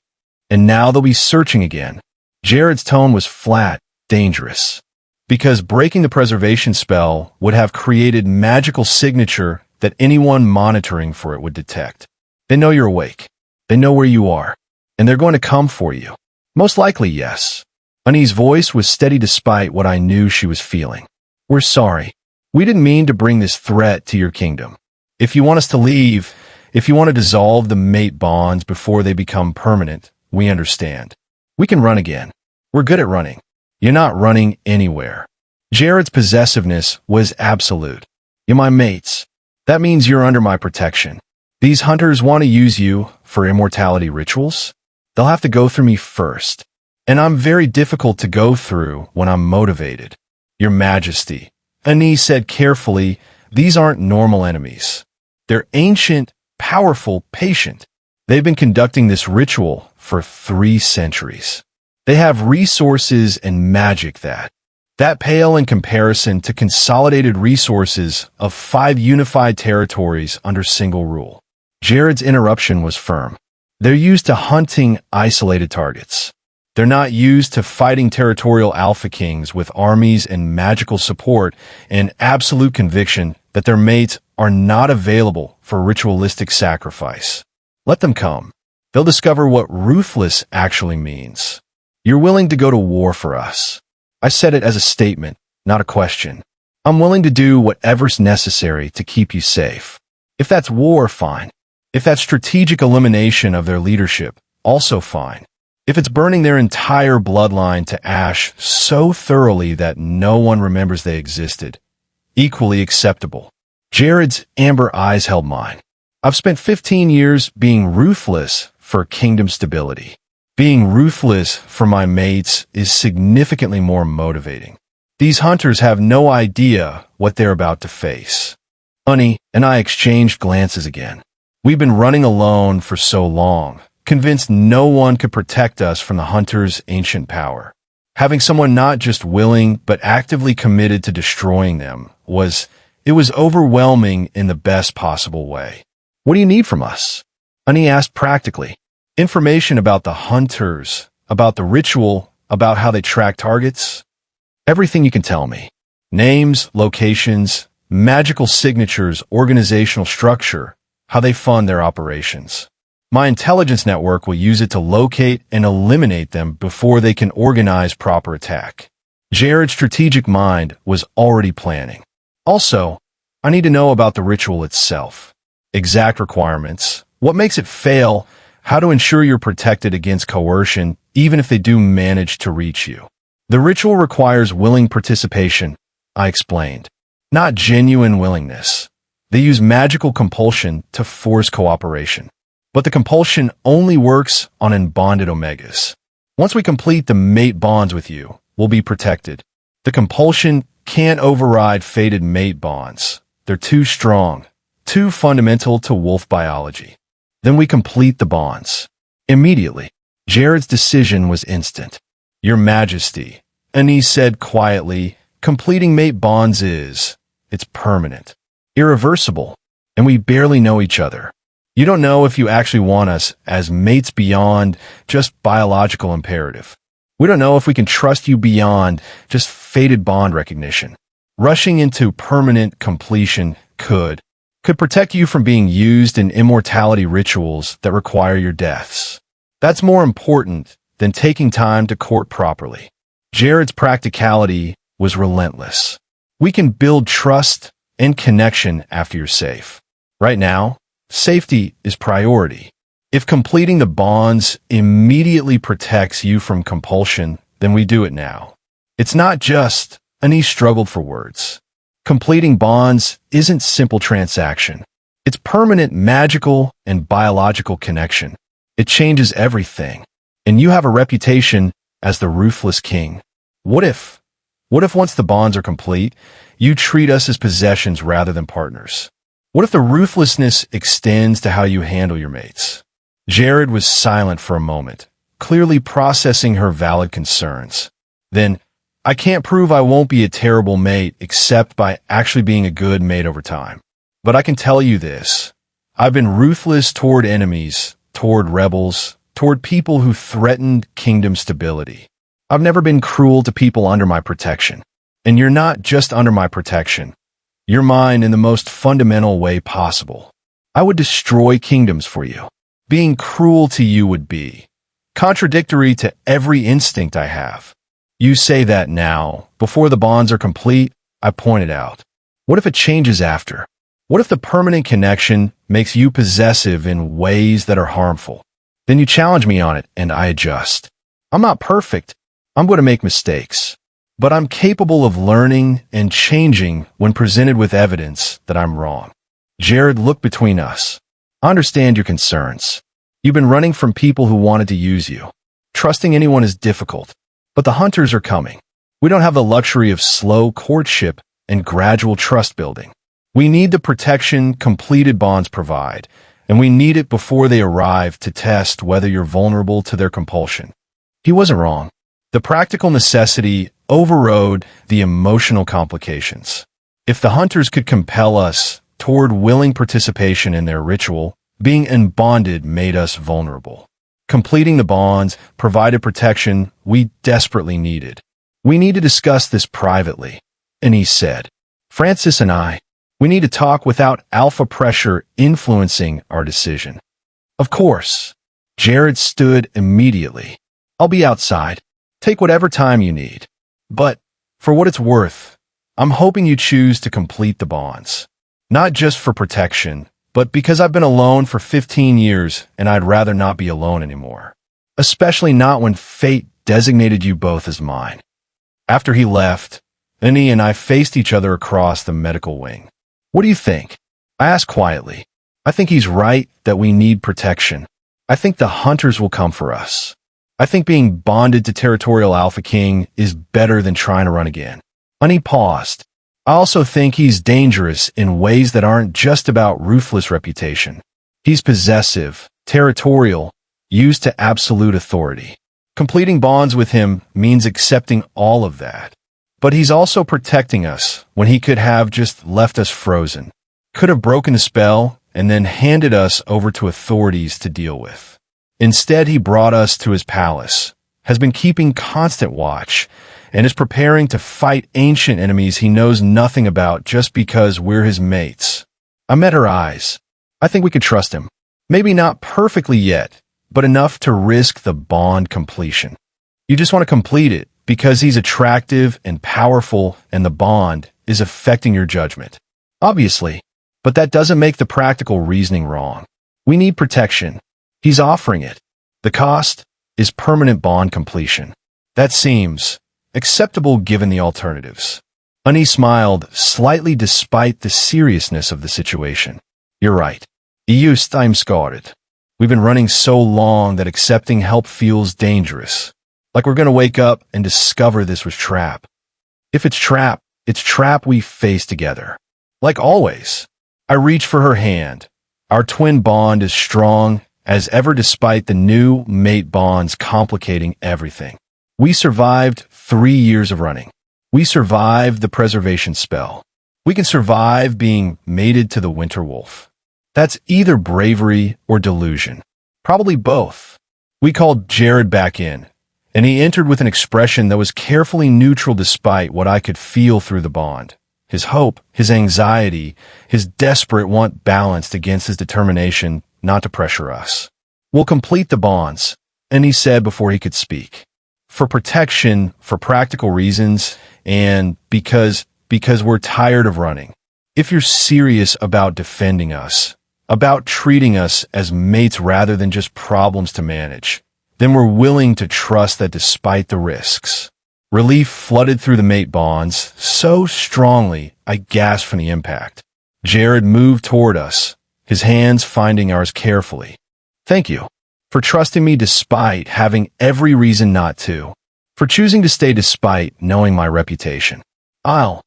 A: And now they'll be searching again. Jared's tone was flat, dangerous, because breaking the preservation spell would have created magical signature that anyone monitoring for it would detect. They know you're awake. They know where you are, and they're going to come for you. Most likely, yes. Annie's voice was steady despite what I knew she was feeling. We're sorry. We didn't mean to bring this threat to your kingdom. If you want us to leave, if you want to dissolve the mate bonds before they become permanent, we understand. We can run again. We're good at running. You're not running anywhere. Jared's possessiveness was absolute. You're my mates. That means you're under my protection. These hunters want to use you for immortality rituals. They'll have to go through me first. And I'm very difficult to go through when I'm motivated. Your Majesty, Annie said carefully, these aren't normal enemies. They're ancient, powerful, patient. They've been conducting this ritual for 3 centuries. They have resources and magic that pale in comparison to consolidated resources of 5 unified territories under single rule. Jared's interruption was firm. They're used to hunting isolated targets. They're not used to fighting territorial alpha kings with armies and magical support and absolute conviction that their mates are not available for ritualistic sacrifice. Let them come. They'll discover what ruthless actually means. You're willing to go to war for us. I said it as a statement, not a question. I'm willing to do whatever's necessary to keep you safe. If that's war, fine. If that's strategic elimination of their leadership, also fine. If it's burning their entire bloodline to ash so thoroughly that no one remembers they existed, equally acceptable. Jared's amber eyes held mine. I've spent 15 years being ruthless for kingdom stability. Being ruthless for my mates is significantly more motivating. These hunters have no idea what they're about to face. Annie and I exchanged glances again. We've been running alone for so long, convinced no one could protect us from the hunters' ancient power. Having someone not just willing but actively committed to destroying them was overwhelming in the best possible way. What do you need from us? Annie asked practically. Information about the hunters, about the ritual, about how they track targets? Everything you can tell me. Names, locations, magical signatures, organizational structure, how they fund their operations. My intelligence network will use it to locate and eliminate them before they can organize proper attack. Jared's strategic mind was already planning. Also, I need to know about the ritual itself. Exact requirements, what makes it fail, how to ensure you're protected against coercion, even if they do manage to reach you. The ritual requires willing participation, I explained, not genuine willingness. They use magical compulsion to force cooperation. But the compulsion only works on unbonded omegas. Once we complete the mate bonds with you, we'll be protected. The compulsion can't override fated mate bonds. They're too strong, too fundamental to wolf biology. Then we complete the bonds. Immediately, Jared's decision was instant. Your Majesty, Anise said quietly, completing mate bonds it's permanent, irreversible, and we barely know each other. You don't know if you actually want us as mates beyond just biological imperative. We don't know if we can trust you beyond just fated bond recognition. Rushing into permanent completion could protect you from being used in immortality rituals that require your deaths. That's more important than taking time to court properly. Jared's practicality was relentless. We can build trust and connection after you're safe. Right now, safety is priority. If completing the bonds immediately protects you from compulsion, then we do it now. It's not just, Anise struggled for words. Completing bonds isn't simple transaction. It's permanent magical and biological connection. It changes everything. And you have a reputation as the Ruthless King. What if once the bonds are complete, you treat us as possessions rather than partners? What if the ruthlessness extends to how you handle your mates? Jared was silent for a moment, clearly processing her valid concerns. Then, I can't prove I won't be a terrible mate except by actually being a good mate over time. But I can tell you this. I've been ruthless toward enemies, toward rebels, toward people who threatened kingdom stability. I've never been cruel to people under my protection. And you're not just under my protection. You're mine in the most fundamental way possible. I would destroy kingdoms for you. Being cruel to you would be contradictory to every instinct I have. You say that now, before the bonds are complete, I pointed out. What if it changes after? What if the permanent connection makes you possessive in ways that are harmful? Then you challenge me on it, and I adjust. I'm not perfect. I'm going to make mistakes. But I'm capable of learning and changing when presented with evidence that I'm wrong. Jared looked between us. I understand your concerns. You've been running from people who wanted to use you. Trusting anyone is difficult. But the hunters are coming. We don't have the luxury of slow courtship and gradual trust building. We need the protection completed bonds provide, and we need it before they arrive to test whether you're vulnerable to their compulsion. He wasn't wrong. The practical necessity overrode the emotional complications. If the hunters could compel us toward willing participation in their ritual, being unbonded made us vulnerable. Completing the bonds provided protection we desperately needed. We need to discuss this privately, Anise said. Francis and I, we need to talk without alpha pressure influencing our decision. Of course. Jared stood immediately. I'll be outside. Take whatever time you need. But, for what it's worth, I'm hoping you choose to complete the bonds. Not just for protection, but because I've been alone for 15 years and I'd rather not be alone anymore. Especially not when fate designated you both as mine. After he left, Annie and I faced each other across the medical wing. What do you think? I asked quietly. I think he's right that we need protection. I think the hunters will come for us. I think being bonded to Territorial Alpha King is better than trying to run again. Annie paused. I also think he's dangerous in ways that aren't just about ruthless reputation. He's possessive, territorial, used to absolute authority. Completing bonds with him means accepting all of that. But he's also protecting us when he could have just left us frozen. Could have broken the spell and then handed us over to authorities to deal with. Instead, he brought us to his palace, has been keeping constant watch, and is preparing to fight ancient enemies he knows nothing about just because we're his mates. I met her eyes. I think we could trust him. Maybe not perfectly yet, but enough to risk the bond completion. You just want to complete it because he's attractive and powerful and the bond is affecting your judgment. Obviously. But that doesn't make the practical reasoning wrong. We need protection. He's offering it. The cost is permanent bond completion. That seems acceptable given the alternatives. Ani smiled slightly despite the seriousness of the situation. You're right. I'm scarred. We've been running so long that accepting help feels dangerous. Like we're going to wake up and discover this was trap. If it's trap we face together. Like always. I reach for her hand. Our twin bond is strong as ever despite the new mate bonds complicating everything. We survived 3 years of running. We survived the preservation spell. We can survive being mated to the winter wolf. That's either bravery or delusion. Probably both. We called Jared back in, and he entered with an expression that was carefully neutral despite what I could feel through the bond. His hope, his anxiety, his desperate want balanced against his determination not to pressure us. We'll complete the bonds, and he said before he could speak. For protection, for practical reasons, and because we're tired of running. If you're serious about defending us, about treating us as mates rather than just problems to manage, then we're willing to trust that despite the risks. Relief flooded through the mate bonds so strongly I gasped from the impact. Jared moved toward us, his hands finding ours carefully. Thank you for trusting me despite having every reason not to, for choosing to stay despite knowing my reputation. I'll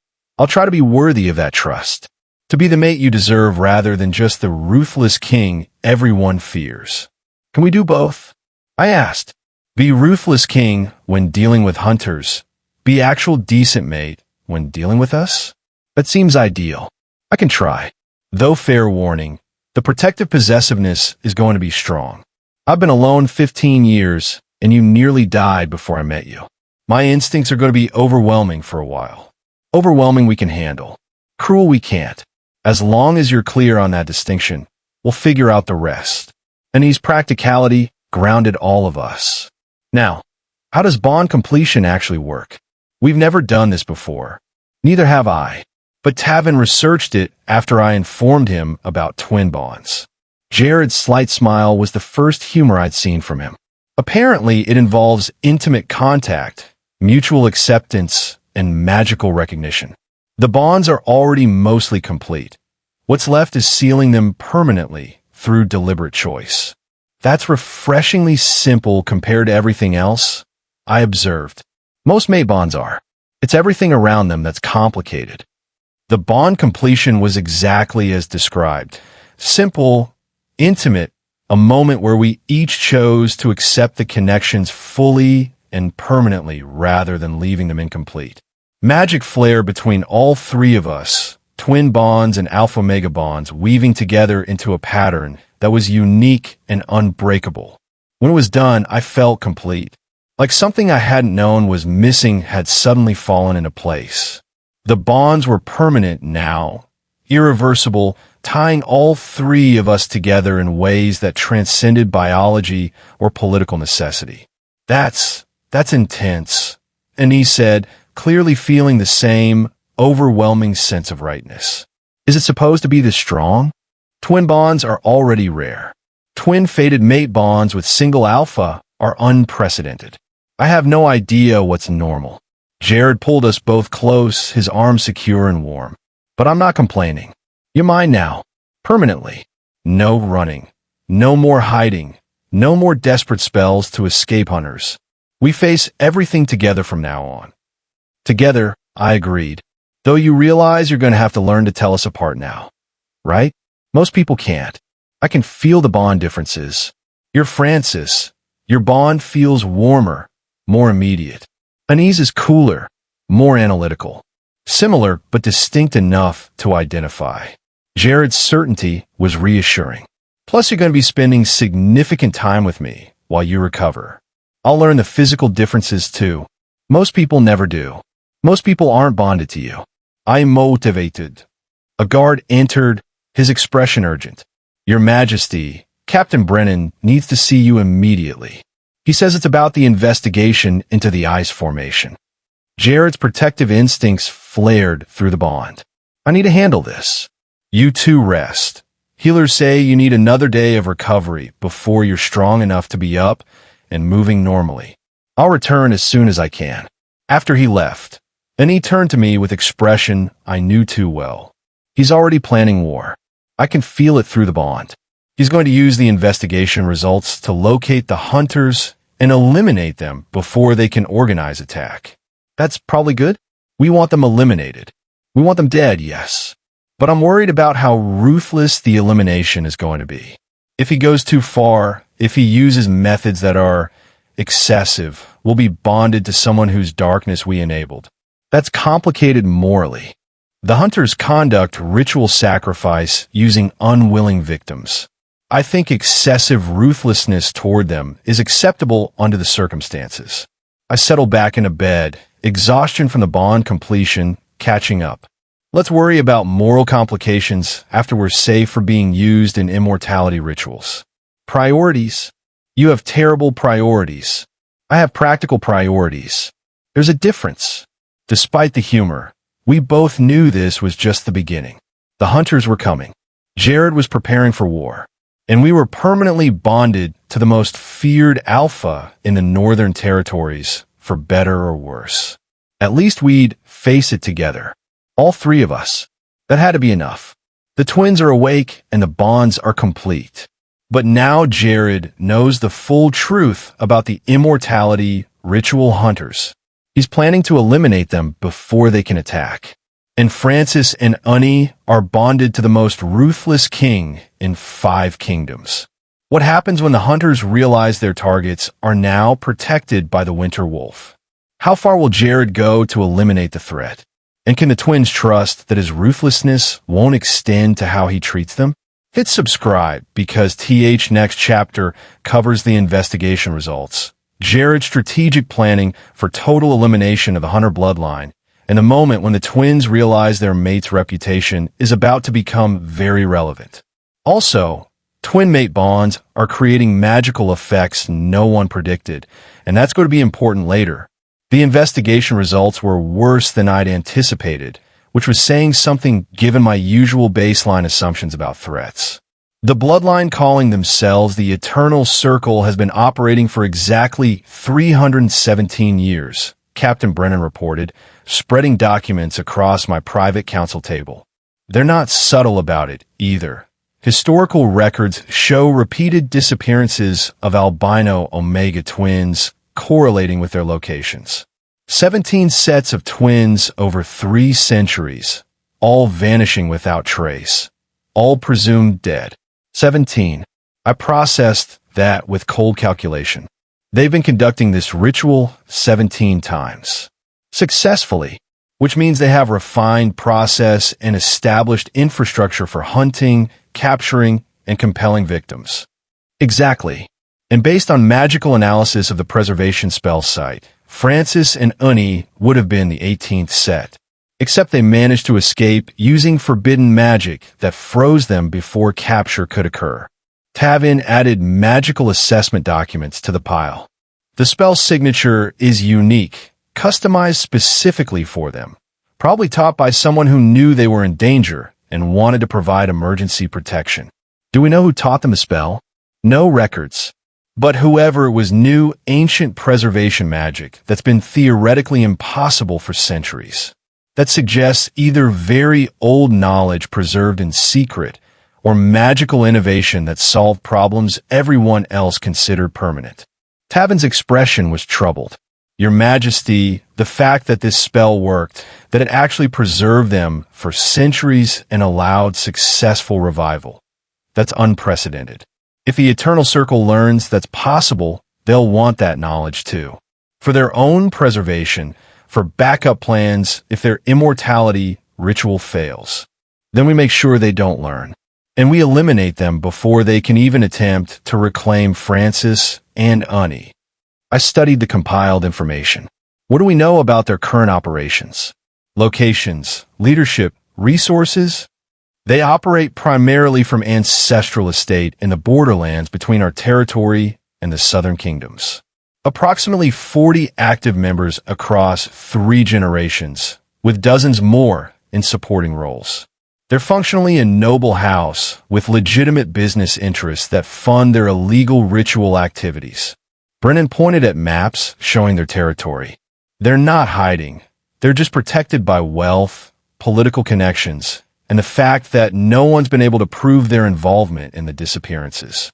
A: try to be worthy of that trust, to be the mate you deserve rather than just the ruthless king everyone fears. Can we do both? I asked. Be ruthless king when dealing with hunters. Be actual decent mate when dealing with us? That seems ideal. I can try. Though fair warning, the protective possessiveness is going to be strong. I've been alone 15 years, and you nearly died before I met you. My instincts are going to be overwhelming for a while. Overwhelming we can handle. Cruel we can't. As long as you're clear on that distinction, we'll figure out the rest. Ani's practicality grounded all of us. Now, how does bond completion actually work? We've never done this before. Neither have I. But Tavin researched it after I informed him about twin bonds. Jared's slight smile was the first humor I'd seen from him. Apparently, it involves intimate contact, mutual acceptance, and magical recognition. The bonds are already mostly complete. What's left is sealing them permanently through deliberate choice. That's refreshingly simple compared to everything else, I observed. Most mate bonds are. It's everything around them that's complicated. The bond completion was exactly as described. Simple, intimate, a moment where we each chose to accept the connections fully and permanently rather than leaving them incomplete. Magic flare between all three of us, twin bonds and alpha-mega bonds weaving together into a pattern that was unique and unbreakable. When it was done, I felt complete. Like something I hadn't known was missing had suddenly fallen into place. The bonds were permanent now, irreversible, tying all three of us together in ways that transcended biology or political necessity. That's intense, Anise said, clearly feeling the same overwhelming sense of rightness. Is it supposed to be this strong? Twin bonds are already rare. Twin fated mate bonds with single alpha are unprecedented. I have no idea what's normal. Jared pulled us both close, his arms secure and warm. But I'm not complaining. You're mine now. Permanently. No running. No more hiding. No more desperate spells to escape hunters. We face everything together from now on. Together, I agreed. Though you realize you're going to have to learn to tell us apart now. Right? Most people can't. I can feel the bond differences. You're Francis. Your bond feels warmer, more immediate. Anise is cooler, more analytical. Similar, but distinct enough to identify. Jared's certainty was reassuring. Plus, you're going to be spending significant time with me while you recover. I'll learn the physical differences too. Most people never do. Most people aren't bonded to you. I'm motivated. A guard entered, his expression urgent. Your Majesty, Captain Brennan needs to see you immediately. He says it's about the investigation into the ice formation. Jared's protective instincts flared through the bond. I need to handle this. You too rest. Healers say you need another day of recovery before you're strong enough to be up and moving normally. I'll return as soon as I can." After he left, and he turned to me with expression I knew too well. He's already planning war. I can feel it through the bond. He's going to use the investigation results to locate the hunters and eliminate them before they can organize attack. That's probably good. We want them eliminated. We want them dead, yes. But I'm worried about how ruthless the elimination is going to be. If he goes too far, if he uses methods that are excessive, we'll be bonded to someone whose darkness we enabled. That's complicated morally. The hunters conduct ritual sacrifice using unwilling victims. I think excessive ruthlessness toward them is acceptable under the circumstances. I settle back into bed, exhaustion from the bond completion catching up. Let's worry about moral complications after we're safe for being used in immortality rituals. Priorities. You have terrible priorities. I have practical priorities. There's a difference. Despite the humor, we both knew this was just the beginning. The hunters were coming. Jared was preparing for war. And we were permanently bonded to the most feared alpha in the Northern Territories, for better or worse. At least we'd face it together. All three of us. That had to be enough. The twins are awake and the bonds are complete. But now Jared knows the full truth about the immortality ritual hunters. He's planning to eliminate them before they can attack. And Francis and Unnie are bonded to the most ruthless king in 5 kingdoms. What happens when the hunters realize their targets are now protected by the winter wolf? How far will Jared go to eliminate the threat? And can the twins trust that his ruthlessness won't extend to how he treats them? Hit subscribe because next chapter covers the investigation results, Jared's strategic planning for total elimination of the hunter bloodline, and the moment when the twins realize their mate's reputation is about to become very relevant. Also, twin mate bonds are creating magical effects no one predicted, and that's going to be important later. The investigation results were worse than I'd anticipated, which was saying something given my usual baseline assumptions about threats. The bloodline calling themselves the Eternal Circle has been operating for exactly 317 years, Captain Brennan reported, spreading documents across my private council table. They're not subtle about it, either. Historical records show repeated disappearances of albino omega twins correlating with their locations. 17 sets of twins over 3 centuries, all vanishing without trace, all presumed dead. 17. I processed that with cold calculation. They've been conducting this ritual 17 times. Successfully, which means they have refined process and established infrastructure for hunting, capturing, and compelling victims. Exactly. And based on magical analysis of the preservation spell site, Francis and Unnie would have been the 18th set, except they managed to escape using forbidden magic that froze them before capture could occur. Tavin added magical assessment documents to the pile. The spell signature is unique, customized specifically for them, probably taught by someone who knew they were in danger and wanted to provide emergency protection. Do we know who taught them the spell? No records. But whoever was knew ancient preservation magic that's been theoretically impossible for centuries. That suggests either very old knowledge preserved in secret or magical innovation that solved problems everyone else considered permanent. Tavin's expression was troubled. Your Majesty, the fact that this spell worked, that it actually preserved them for centuries and allowed successful revival. That's unprecedented. If the Eternal Circle learns that's possible, they'll want that knowledge too. For their own preservation, for backup plans if their immortality ritual fails. Then we make sure they don't learn. And we eliminate them before they can even attempt to reclaim Francis and Unnie. I studied the compiled information. What do we know about their current operations? Locations, leadership, resources? They operate primarily from ancestral estate in the borderlands between our territory and the southern kingdoms. Approximately 40 active members across 3 generations, with dozens more in supporting roles. They're functionally a noble house with legitimate business interests that fund their illegal ritual activities. Brennan pointed at maps showing their territory. They're not hiding. They're just protected by wealth, political connections, and the fact that no one's been able to prove their involvement in the disappearances.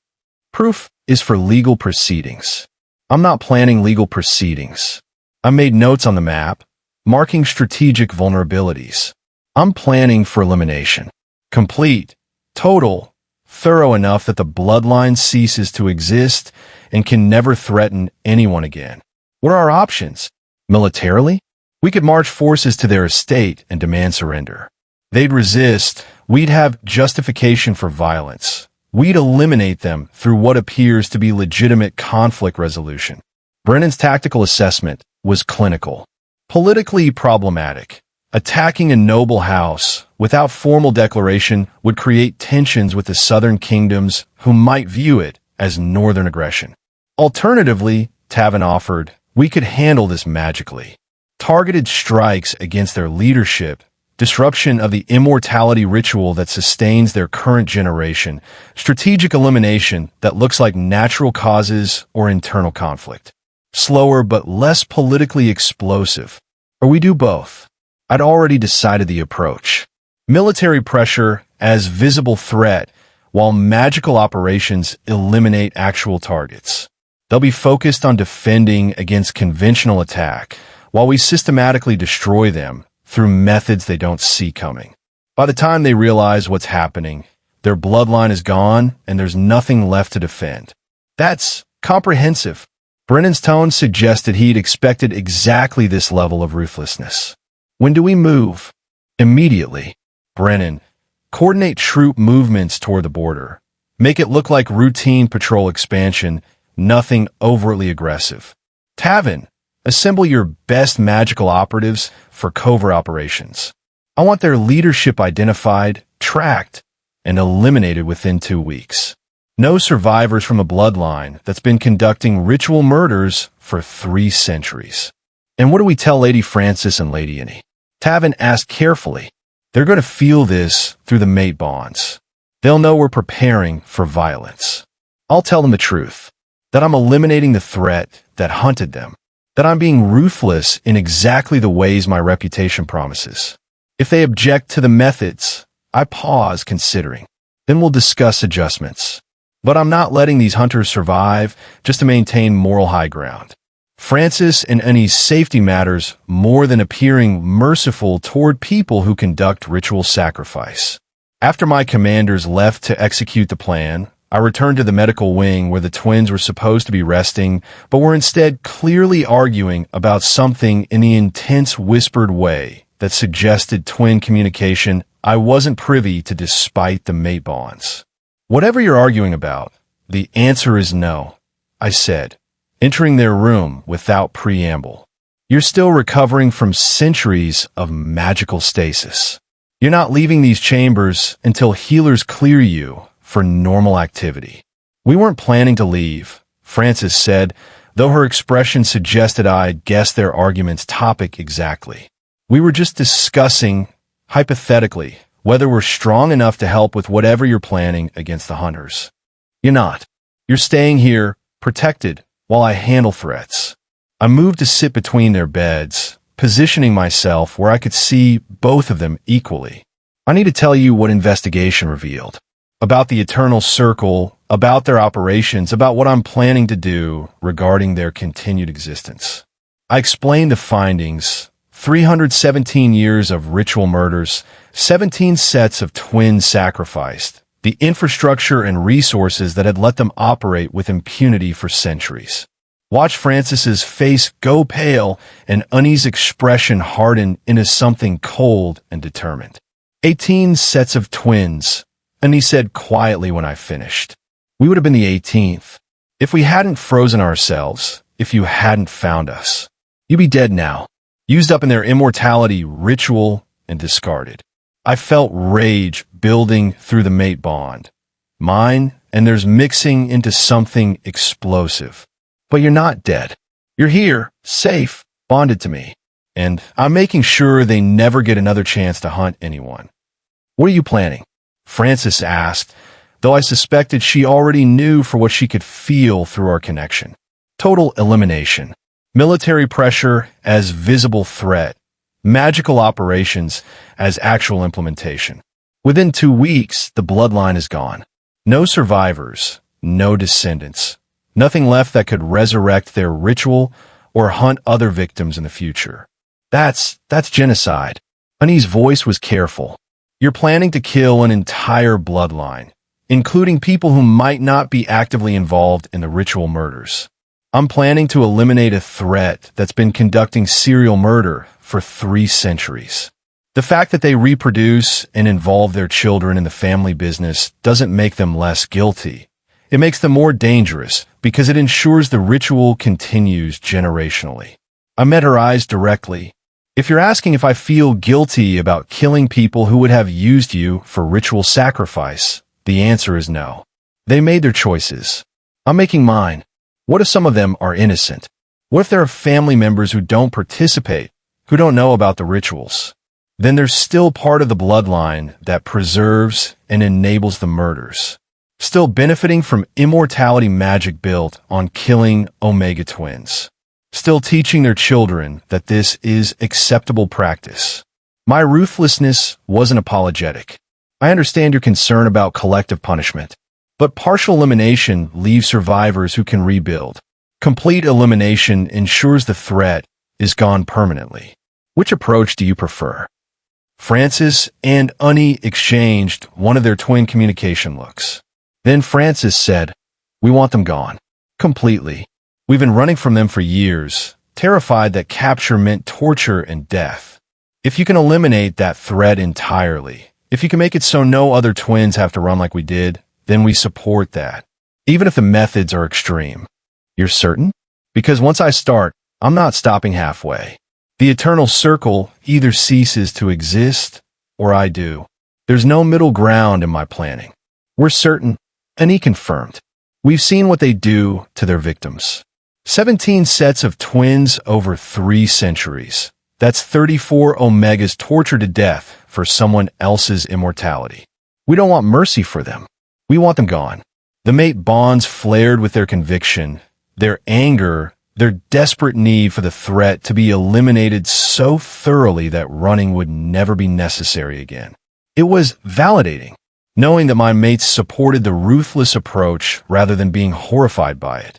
A: Proof is for legal proceedings. I'm not planning legal proceedings. I made notes on the map, marking strategic vulnerabilities. I'm planning for elimination. Complete, total, thorough enough that the bloodline ceases to exist and can never threaten anyone again. What are our options? Militarily? We could march forces to their estate and demand surrender. They'd resist. We'd have justification for violence. We'd eliminate them through what appears to be legitimate conflict resolution. Brennan's tactical assessment was clinical. Politically problematic. Attacking a noble house without formal declaration would create tensions with the southern kingdoms who might view it as northern aggression. Alternatively, Tavin offered, we could handle this magically. Targeted strikes against their leadership, disruption of the immortality ritual that sustains their current generation, strategic elimination that looks like natural causes or internal conflict. Slower but less politically explosive. Or we do both. I'd already decided the approach. Military pressure as visible threat, while magical operations eliminate actual targets. They'll be focused on defending against conventional attack, while we systematically destroy them through methods they don't see coming. By the time they realize what's happening, their bloodline is gone and there's nothing left to defend. That's comprehensive. Brennan's tone suggested he'd expected exactly this level of ruthlessness. When do we move? Immediately. Brennan, coordinate troop movements toward the border. Make it look like routine patrol expansion, nothing overtly aggressive. Tavin, assemble your best magical operatives for covert operations. I want their leadership identified, tracked, and eliminated within 2 weeks. No survivors from a bloodline that's been conducting ritual murders for 3 centuries. And what do we tell Lady Francis and Lady Annie? Tavin asked carefully. They're going to feel this through the mate bonds. They'll know we're preparing for violence. I'll tell them the truth, that I'm eliminating the threat that hunted them, that I'm being ruthless in exactly the ways my reputation promises. If they object to the methods, I pause considering. Then we'll discuss adjustments. But I'm not letting these hunters survive just to maintain moral high ground. Francis and Annie's safety matters more than appearing merciful toward people who conduct ritual sacrifice. After my commanders left to execute the plan, I returned to the medical wing where the twins were supposed to be resting, but were instead clearly arguing about something in the intense whispered way that suggested twin communication I wasn't privy to despite the mate bonds. Whatever you're arguing about, the answer is no, I said, entering their room without preamble. You're still recovering from centuries of magical stasis. You're not leaving these chambers until healers clear you for normal activity. We weren't planning to leave, Francis said, though her expression suggested I'd guessed their argument's topic exactly. We were just discussing, hypothetically, whether we're strong enough to help with whatever you're planning against the hunters. You're not. You're staying here, protected, while I handle threats. I moved to sit between their beds, positioning myself where I could see both of them equally. I need to tell you what investigation revealed. About the Eternal Circle, about their operations, about what I'm planning to do regarding their continued existence. I explained the findings: 317 years of ritual murders, 17 sets of twins sacrificed, the infrastructure and resources that had let them operate with impunity for centuries. Watch Francis's face go pale and Annie's expression harden into something cold and determined. 18 sets of twins, Annie said quietly when I finished. We would have been the 18th. If we hadn't frozen ourselves, if you hadn't found us, you'd be dead now, used up in their immortality ritual and discarded. I felt rage building through the mate bond. Mine and theirs mixing into something explosive. But you're not dead. You're here, safe, bonded to me. and I'm making sure they never get another chance to hunt anyone. What are you planning? Francis asked, though I suspected she already knew for what she could feel through our connection. Total elimination. Military pressure as visible threat. Magical operations as actual implementation. Within 2 weeks, the bloodline is gone. No survivors, no descendants. Nothing left that could resurrect their ritual or hunt other victims in the future. That's genocide. Honey's voice was careful. You're planning to kill an entire bloodline, including people who might not be actively involved in the ritual murders. I'm planning to eliminate a threat that's been conducting serial murder for 3 centuries. The fact that they reproduce and involve their children in the family business doesn't make them less guilty. It makes them more dangerous because it ensures the ritual continues generationally. I met her eyes directly. If you're asking if I feel guilty about killing people who would have used you for ritual sacrifice, the answer is no. They made their choices. I'm making mine. What if some of them are innocent? What if there are family members who don't participate, who don't know about the rituals? Then there's still part of the bloodline that preserves and enables the murders, still benefiting from immortality magic built on killing Omega twins, still teaching their children that this is acceptable practice. My ruthlessness wasn't apologetic. I understand your concern about collective punishment, but partial elimination leaves survivors who can rebuild. Complete elimination ensures the threat is gone permanently. Which approach do you prefer? Francis and Honey exchanged one of their twin communication looks. Then Francis said, "We want them gone. Completely. We've been running from them for years, terrified that capture meant torture and death. If you can eliminate that threat entirely, if you can make it so no other twins have to run like we did, then we support that, even if the methods are extreme." You're certain? Because once I start, I'm not stopping halfway. The eternal circle either ceases to exist, or I do. There's no middle ground in my planning. We're certain, and he confirmed. We've seen what they do to their victims. 17 sets of twins over 3 centuries. That's 34 Omegas tortured to death for someone else's immortality. We don't want mercy for them. We want them gone. The mate bonds flared with their conviction, their anger, their desperate need for the threat to be eliminated so thoroughly that running would never be necessary again. It was validating, knowing that my mates supported the ruthless approach rather than being horrified by it.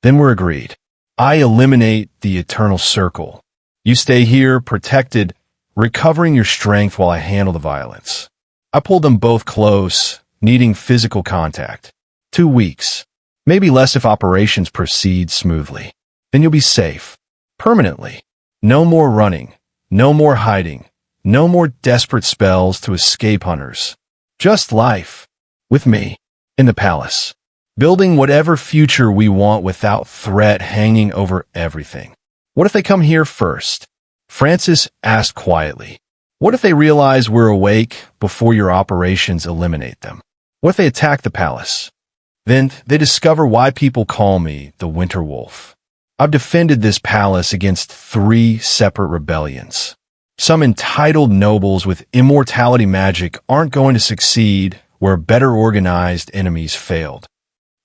A: Then we're agreed. I eliminate the eternal circle. You stay here, protected, recovering your strength while I handle the violence. I pulled them both close, needing physical contact. 2 weeks. Maybe less if operations proceed smoothly. Then you'll be safe. Permanently. No more running. No more hiding. No more desperate spells to escape hunters. Just life. With me. In the palace. Building whatever future we want without threat hanging over everything. What if they come here first? Francis asked quietly. What if they realize we're awake before your operations eliminate them? What if they attack the palace? Then they discover why people call me the Winter Wolf. I've defended this palace against 3 separate rebellions. Some entitled nobles with immortality magic aren't going to succeed where better organized enemies failed.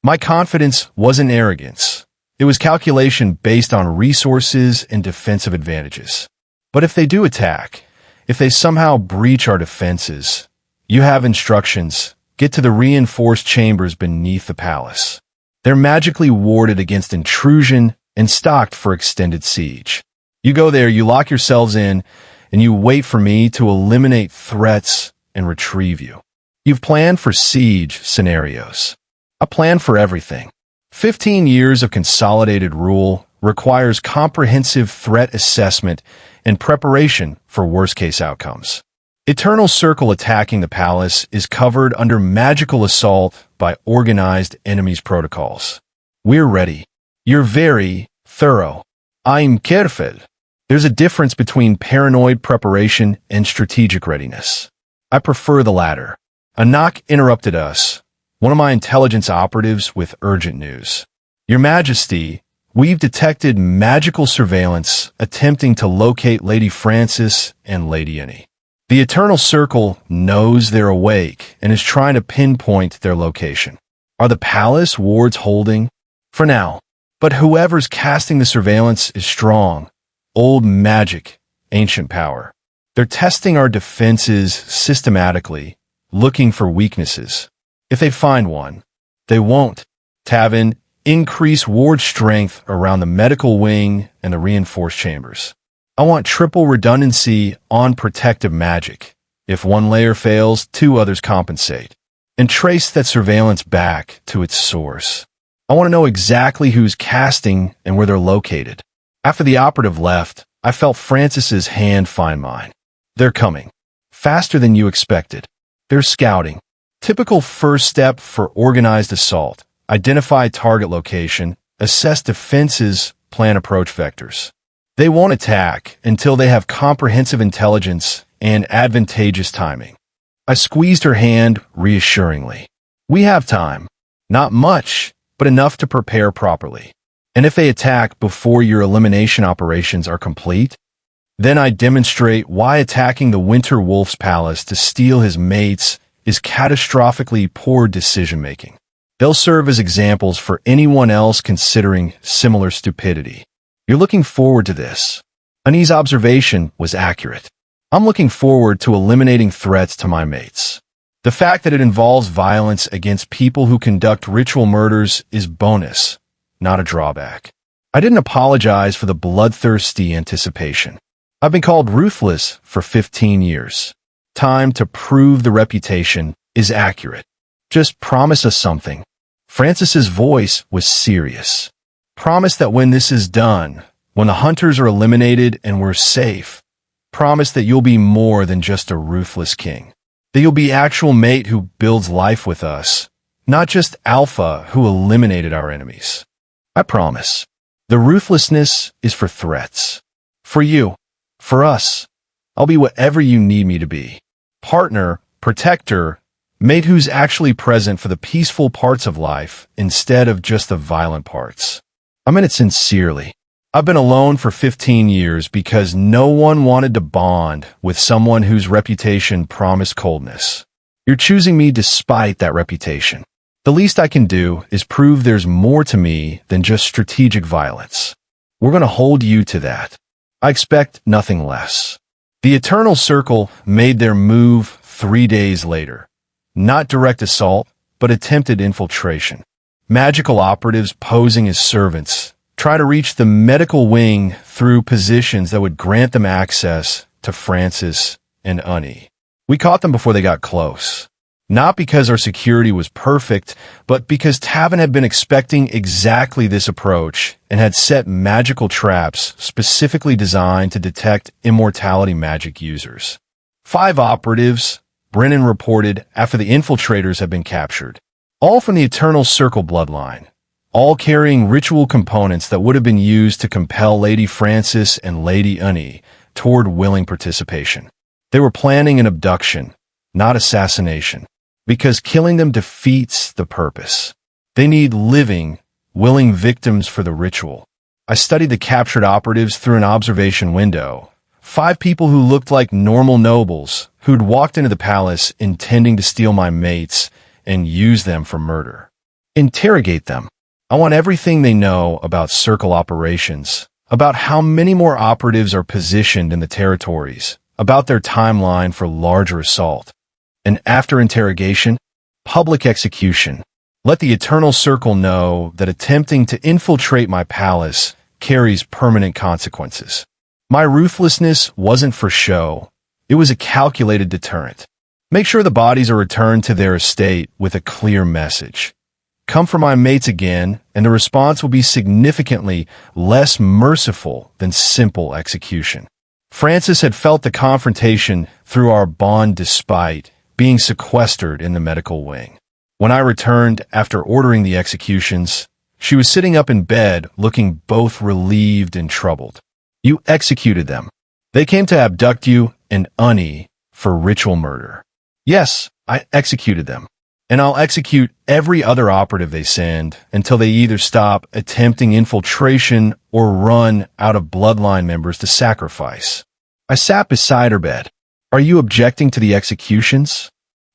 A: My confidence wasn't arrogance. It was calculation based on resources and defensive advantages. But if they do attack, if they somehow breach our defenses, you have instructions. Get to the reinforced chambers beneath the palace. They're magically warded against intrusion and stocked for extended siege. You go there, you lock yourselves in, and you wait for me to eliminate threats and retrieve you. You've planned for siege scenarios. I plan for everything. 15 years of consolidated rule requires comprehensive threat assessment and preparation for worst-case outcomes. Eternal Circle attacking the palace is covered under magical assault by organized enemies protocols. We're ready. You're very thorough. I'm careful. There's a difference between paranoid preparation and strategic readiness. I prefer the latter. A knock interrupted us, one of my intelligence operatives with urgent news. Your Majesty, We've detected magical surveillance attempting to locate Lady Francis and Lady Annie. The Eternal Circle knows they're awake and is trying to pinpoint their location. Are the palace wards holding? For now. But whoever's casting the surveillance is strong. Old magic, ancient power. They're testing our defenses systematically, looking for weaknesses. If they find one, they won't. Tavin, increase ward strength around the medical wing and the reinforced chambers. I want triple redundancy on protective magic. If one layer fails, 2 others compensate. And trace that surveillance back to its source. I want to know exactly who's casting and where they're located. After the operative left, I felt Francis's hand find mine. They're coming. Faster than you expected. They're scouting. Typical first step for organized assault. Identify target location, assess defenses, plan approach vectors. They won't attack until they have comprehensive intelligence and advantageous timing. I squeezed her hand reassuringly. We have time. Not much, but enough to prepare properly. And if they attack before your elimination operations are complete, then I demonstrate why attacking the Winter Wolf's palace to steal his mates is catastrophically poor decision-making. They'll serve as examples for anyone else considering similar stupidity. You're looking forward to this. Annie's observation was accurate. I'm looking forward to eliminating threats to my mates. The fact that it involves violence against people who conduct ritual murders is bonus, not a drawback. I didn't apologize for the bloodthirsty anticipation. I've been called Ruthless for 15 years. Time to prove the reputation is accurate. Just promise us something. Francis's voice was serious. Promise that when this is done, when the hunters are eliminated and we're safe, promise that you'll be more than just a ruthless king. That you'll be actual mate who builds life with us, not just alpha who eliminated our enemies. I promise. The ruthlessness is for threats. For you. For us. I'll be whatever you need me to be. Partner, protector, mate who's actually present for the peaceful parts of life instead of just the violent parts. I meant it sincerely. I've been alone for 15 years because no one wanted to bond with someone whose reputation promised coldness. You're choosing me despite that reputation. The least I can do is prove there's more to me than just strategic violence. We're going to hold you to that. I expect nothing less. The Eternal Circle made their move 3 days later. Not direct assault, but attempted infiltration. Magical operatives posing as servants try to reach the medical wing through positions that would grant them access to Francis and Annie. We caught them before they got close. Not because our security was perfect, but because Tavin had been expecting exactly this approach and had set magical traps specifically designed to detect immortality magic users. 5 operatives, Brennan reported after the infiltrators had been captured. All from the Eternal Circle bloodline. All carrying ritual components that would have been used to compel Lady Francis and Lady Annie toward willing participation. They were planning an abduction, not assassination, because killing them defeats the purpose. They need living, willing victims for the ritual. I studied the captured operatives through an observation window. 5 people who looked like normal nobles who'd walked into the palace intending to steal my mates and use them for murder. Interrogate them. I want everything they know about circle operations, about how many more operatives are positioned in the territories, about their timeline for larger assault. And after interrogation, public execution. Let the Eternal Circle know that attempting to infiltrate my palace carries permanent consequences. My ruthlessness wasn't for show. It was a calculated deterrent. Make sure the bodies are returned to their estate with a clear message. Come for my mates again, and the response will be significantly less merciful than simple execution. Francis had felt the confrontation through our bond despite being sequestered in the medical wing. When I returned after ordering the executions, she was sitting up in bed looking both relieved and troubled. You executed them. They came to abduct you and Annie for ritual murder. Yes, I executed them. and I'll execute every other operative they send until they either stop attempting infiltration or run out of bloodline members to sacrifice. I sat beside her bed. Are you objecting to the executions?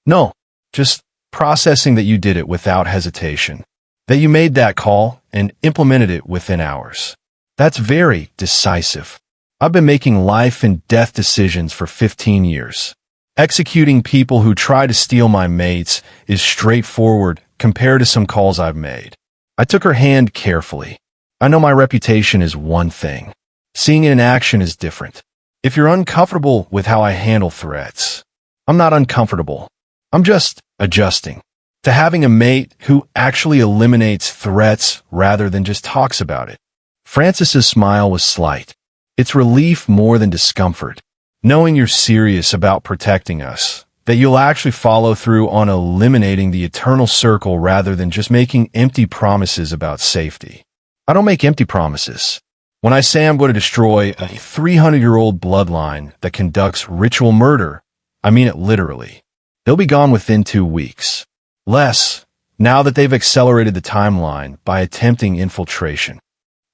A: No, just processing that you did it without hesitation. That you made that call and implemented it within hours. That's very decisive. I've been making life and death decisions for 15 years. Executing people who try to steal my mates is straightforward compared to some calls I've made. I took her hand carefully. I know my reputation is one thing. Seeing it in action is different. If you're uncomfortable with how I handle threats, I'm not uncomfortable. I'm just adjusting to having a mate who actually eliminates threats rather than just talks about it. Francis's smile was slight. It's relief more than discomfort. Knowing you're serious about protecting us, that you'll actually follow through on eliminating the eternal circle rather than just making empty promises about safety. I don't make empty promises. When I say I'm going to destroy a 300-year-old bloodline that conducts ritual murder, I mean it literally. They'll be gone within 2 weeks. Less, now that they've accelerated the timeline by attempting infiltration.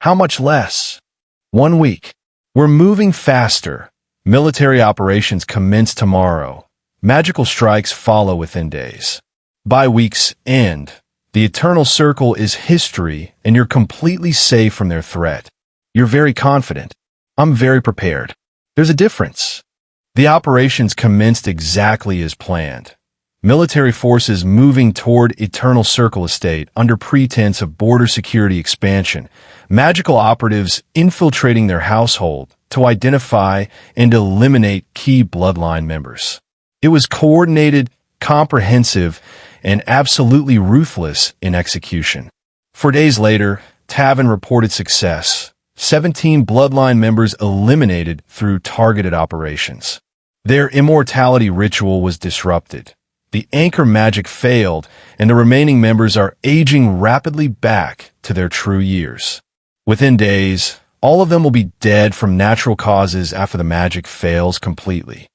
A: How much less? 1 week. We're moving faster. Military operations commence tomorrow. Magical strikes follow within days. By week's end, the Eternal Circle is history and you're completely safe from their threat. You're very confident. I'm very prepared. There's a difference. The operations commenced exactly as planned. Military forces moving toward Eternal Circle Estate under pretense of border security expansion. Magical operatives infiltrating their household to identify and eliminate key bloodline members. It was coordinated, comprehensive, and absolutely ruthless in execution. 4 days later, Tavin reported success. 17 bloodline members eliminated through targeted operations. Their immortality ritual was disrupted. The anchor magic failed, and the remaining members are aging rapidly back to their true years. Within days, all of them will be dead from natural causes after the magic fails completely.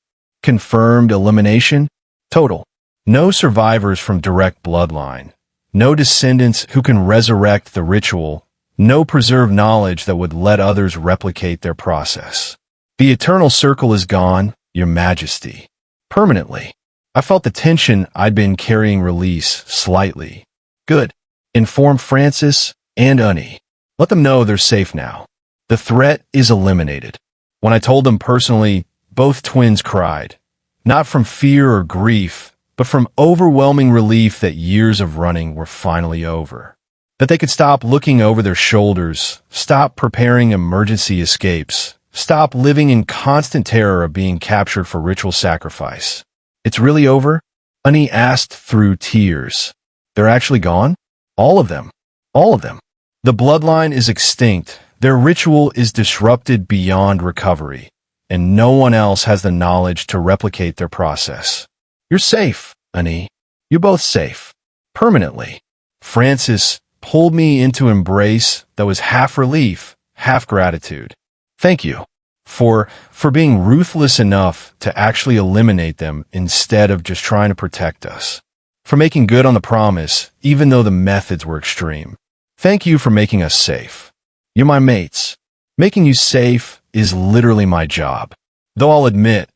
A: Confirmed elimination? Total. No survivors from direct bloodline. No descendants who can resurrect the ritual. No preserved knowledge that would let others replicate their process. The Eternal Circle is gone, Your Majesty. Permanently. I felt the tension I'd been carrying release slightly. Good. Inform Francis and Unnie. Let them know they're safe now. The threat is eliminated. When I told them personally, both twins cried. Not from fear or grief, but from overwhelming relief that years of running were finally over. That they could stop looking over their shoulders, stop preparing emergency escapes, stop living in constant terror of being captured for ritual sacrifice. It's really over? Unnie asked through tears. They're actually gone? All of them. All of them. The bloodline is extinct. Their ritual is disrupted beyond recovery, and no one else has the knowledge to replicate their process. You're safe, Unnie. You're both safe. Permanently. Francis pulled me into an embrace that was half relief, half gratitude. Thank you. For being ruthless enough to actually eliminate them instead of just trying to protect us. For making good on the promise, even though the methods were extreme. Thank you for making us safe. You're my mates. Making you safe is literally my job. Though I'll admit,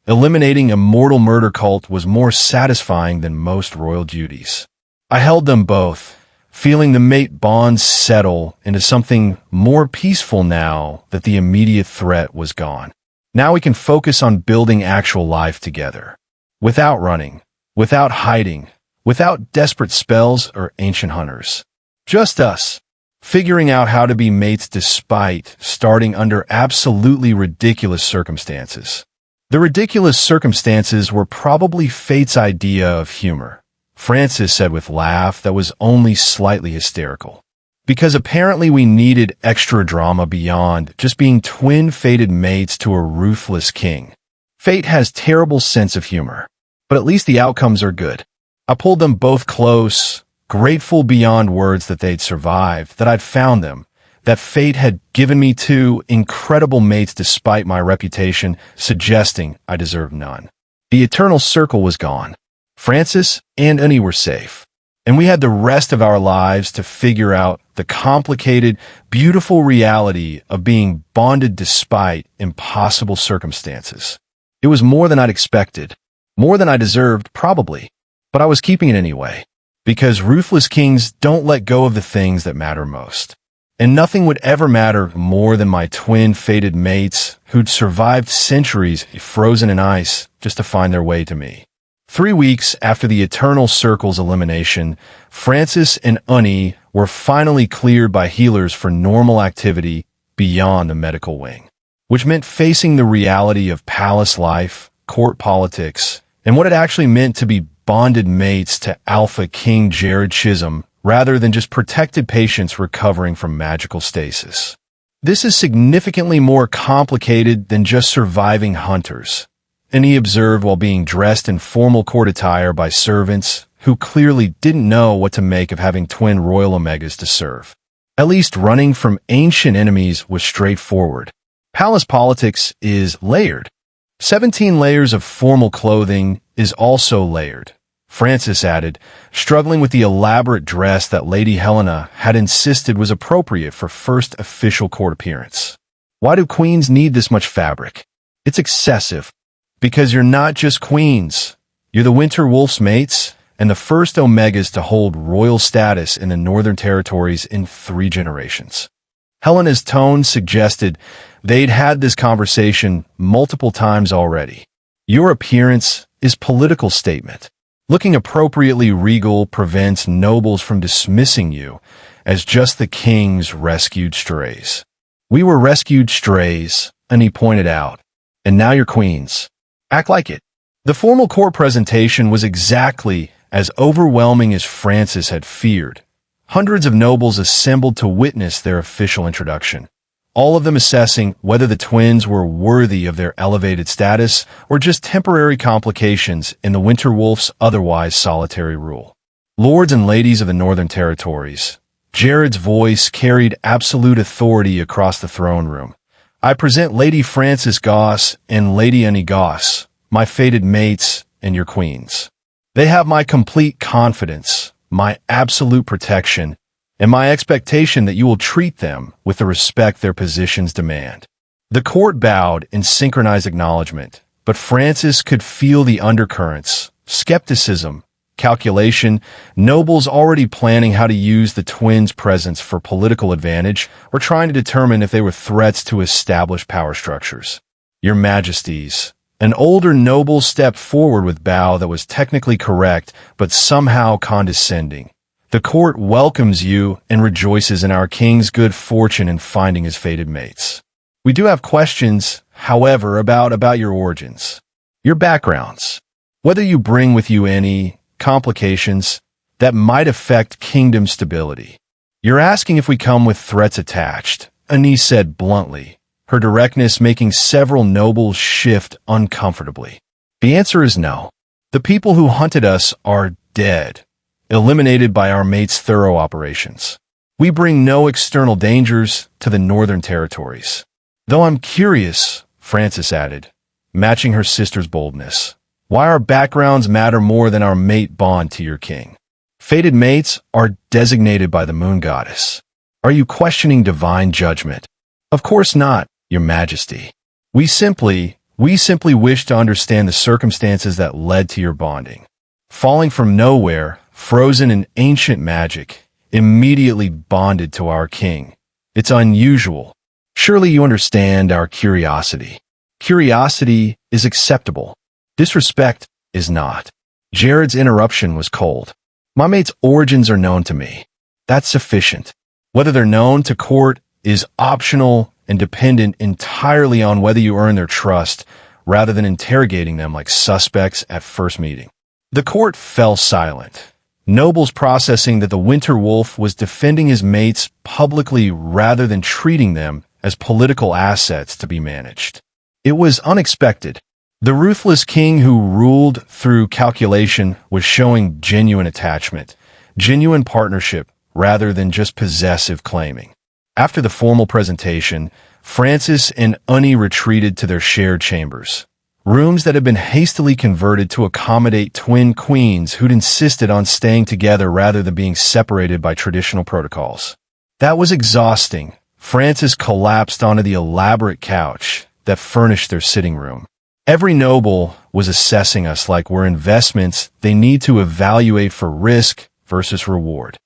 A: eliminating a mortal murder cult was more satisfying than most royal duties. I held them both, feeling the mate bonds settle into something more peaceful now that the immediate threat was gone. Now we can focus on building actual life together. Without running, without hiding, without desperate spells or ancient hunters. Just us, figuring out how to be mates despite starting under absolutely ridiculous circumstances. The ridiculous circumstances were probably fate's idea of humor, Francis said with a laugh that was only slightly hysterical. Because apparently we needed extra drama beyond just being twin-fated mates to a ruthless king. Fate has terrible sense of humor, but at least the outcomes are good. I pulled them both close, grateful beyond words that they'd survived, that I'd found them, that fate had given me two incredible mates despite my reputation suggesting I deserved none. The Eternal Circle was gone. Francis and Annie were safe, and we had the rest of our lives to figure out the complicated, beautiful reality of being bonded despite impossible circumstances. It was more than I'd expected, more than I deserved, probably, but I was keeping it anyway, because ruthless kings don't let go of the things that matter most. And nothing would ever matter more than my twin fated mates who'd survived centuries frozen in ice just to find their way to me. 3 weeks after the Eternal Circle's elimination, Francis and Annie were finally cleared by healers for normal activity beyond the medical wing, which meant facing the reality of palace life, court politics, and what it actually meant to be bonded mates to Alpha King Jared Chisholm rather than just protected patients recovering from magical stasis. This is significantly more complicated than just surviving hunters, and he observed while being dressed in formal court attire by servants who clearly didn't know what to make of having twin royal omegas to serve. At least running from ancient enemies was straightforward. Palace politics is layered. 17 layers of formal clothing is also layered, Francis added, struggling with the elaborate dress that Lady Helena had insisted was appropriate for first official court appearance. Why do queens need this much fabric? It's excessive. Because you're not just queens. You're the Winter Wolf's mates and the first Omegas to hold royal status in the Northern Territories in 3 generations. Helena's tone suggested they'd had this conversation multiple times already. Your appearance is political statement. Looking appropriately regal prevents nobles from dismissing you as just the king's rescued strays. We were rescued strays, and he pointed out, and now you're queens. Act like it. The formal court presentation was exactly as overwhelming as Francis had feared. Hundreds of nobles assembled to witness their official introduction, all of them assessing whether the twins were worthy of their elevated status or just temporary complications in the Winter Wolf's otherwise solitary rule. Lords and ladies of the Northern Territories, Jared's voice carried absolute authority across the throne room. I present Lady Frances Goss and Lady Annie Goss, my fated mates and your queens. They have my complete confidence, my absolute protection, and my expectation that you will treat them with the respect their positions demand. The court bowed in synchronized acknowledgement, but Francis could feel the undercurrents, skepticism, calculation, nobles already planning how to use the twins' presence for political advantage or trying to determine if they were threats to established power structures. Your Majesties, an older noble stepped forward with bow that was technically correct but somehow condescending. The court welcomes you and rejoices in our king's good fortune in finding his fated mates. We do have questions, however, about your origins, your backgrounds, whether you bring with you any complications that might affect kingdom stability. You're asking if we come with threats attached, Annie said bluntly, her directness making several nobles shift uncomfortably. The answer is no. The people who hunted us are dead, eliminated by our mates' thorough operations. We bring no external dangers to the Northern Territories. Though I'm curious, Francis added, matching her sister's boldness, why our backgrounds matter more than our mate bond to your king. Fated mates are designated by the moon goddess. Are you questioning divine judgment? Of course not, your majesty. We simply wish to understand the circumstances that led to your bonding. Falling from nowhere, frozen in ancient magic, immediately bonded to our king. It's unusual. Surely you understand our curiosity. Curiosity is acceptable. Disrespect is not. Jared's interruption was cold. My mate's origins are known to me. That's sufficient. Whether they're known to court is optional and dependent entirely on whether you earn their trust rather than interrogating them like suspects at first meeting. The court fell silent. Nobles processing that the Winter Wolf was defending his mates publicly rather than treating them as political assets to be managed. It was unexpected. The ruthless king who ruled through calculation was showing genuine attachment, genuine partnership, rather than just possessive claiming. After the formal presentation, Francis and Annie retreated to their shared chambers, rooms that had been hastily converted to accommodate twin queens who'd insisted on staying together rather than being separated by traditional protocols. That was exhausting. Frances collapsed onto the elaborate couch that furnished their sitting room. Every noble was assessing us like we're investments they need to evaluate for risk versus reward.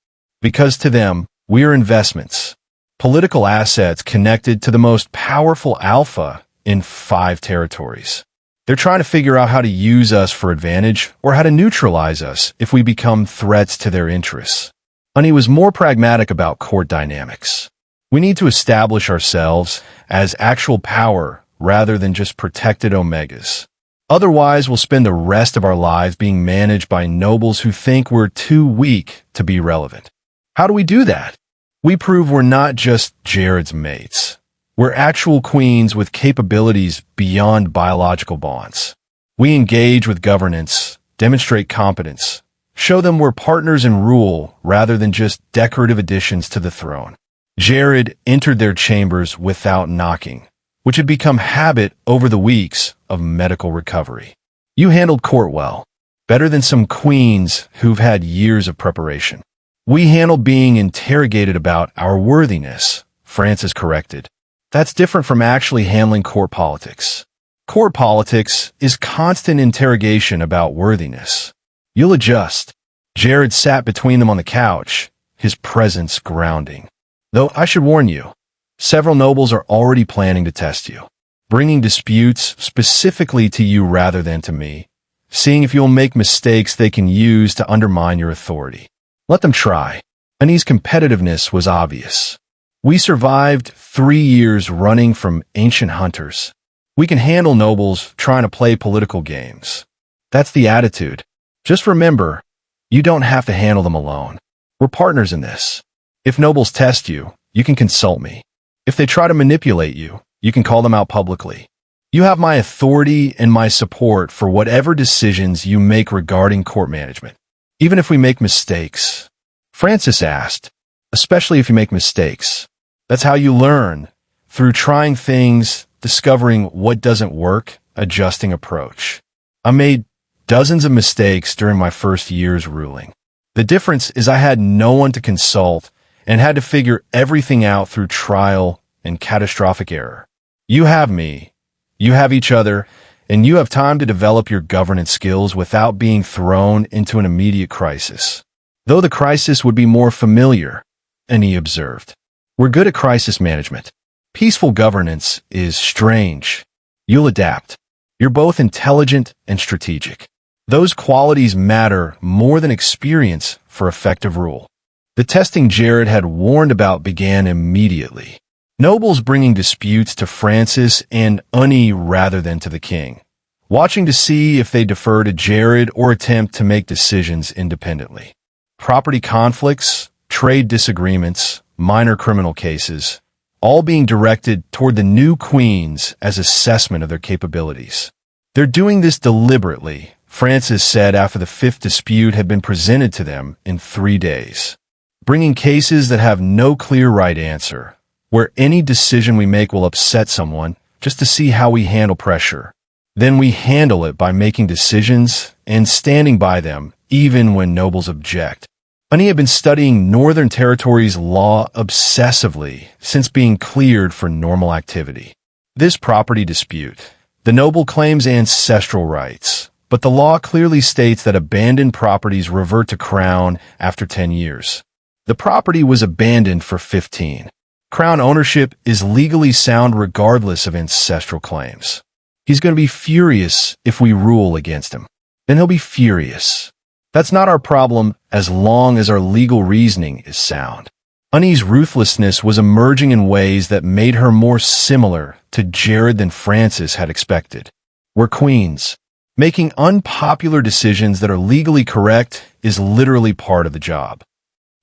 A: Because to them, we are investments, political assets connected to the most powerful alpha in 5 territories. They're trying to figure out how to use us for advantage or how to neutralize us if we become threats to their interests. And he was more pragmatic about court dynamics. We need to establish ourselves as actual power rather than just protected omegas. Otherwise, we'll spend the rest of our lives being managed by nobles who think we're too weak to be relevant. How do we do that? We prove we're not just Jared's mates. We're actual queens with capabilities beyond biological bonds. We engage with governance, demonstrate competence, show them we're partners in rule rather than just decorative additions to the throne. Jared entered their chambers without knocking, which had become habit over the weeks of medical recovery. You handled court well, better than some queens who've had years of preparation. We handled being interrogated about our worthiness, Frances corrected. That's different from actually handling court politics. Court politics is constant interrogation about worthiness. You'll adjust. Jared sat between them on the couch, his presence grounding. Though I should warn you, several nobles are already planning to test you, bringing disputes specifically to you rather than to me, seeing if you'll make mistakes they can use to undermine your authority. Let them try. Annie's competitiveness was obvious. We survived 3 years running from ancient hunters. We can handle nobles trying to play political games. That's the attitude. Just remember, you don't have to handle them alone. We're partners in this. If nobles test you, you can consult me. If they try to manipulate you, you can call them out publicly. You have my authority and my support for whatever decisions you make regarding court management. Even if we make mistakes. Frances asked, especially if you make mistakes. That's how you learn, through trying things, discovering what doesn't work, adjusting approach. I made dozens of mistakes during my first year's ruling. The difference is I had no one to consult and had to figure everything out through trial and catastrophic error. You have me, you have each other, and you have time to develop your governance skills without being thrown into an immediate crisis. Though the crisis would be more familiar, and he observed. We're good at crisis management. Peaceful governance is strange. You'll adapt. You're both intelligent and strategic. Those qualities matter more than experience for effective rule. The testing Jared had warned about began immediately. Nobles bringing disputes to Frances and Unnie rather than to the king, watching to see if they defer to Jared or attempt to make decisions independently. Property conflicts, trade disagreements, minor criminal cases, all being directed toward the new queens as assessment of their capabilities. They're doing this deliberately, Frances said after the 5th dispute had been presented to them in 3 days. Bringing cases that have no clear right answer, where any decision we make will upset someone, just to see how we handle pressure. Then we handle it by making decisions and standing by them, even when nobles object. Unnie had been studying Northern Territory's law obsessively since being cleared for normal activity. This property dispute, the noble claims ancestral rights, but the law clearly states that abandoned properties revert to Crown after 10 years. The property was abandoned for 15. Crown ownership is legally sound regardless of ancestral claims. He's going to be furious if we rule against him. Then he'll be furious. That's not our problem as long as our legal reasoning is sound. Unnie's ruthlessness was emerging in ways that made her more similar to Jared than Frances had expected. We're queens. Making unpopular decisions that are legally correct is literally part of the job.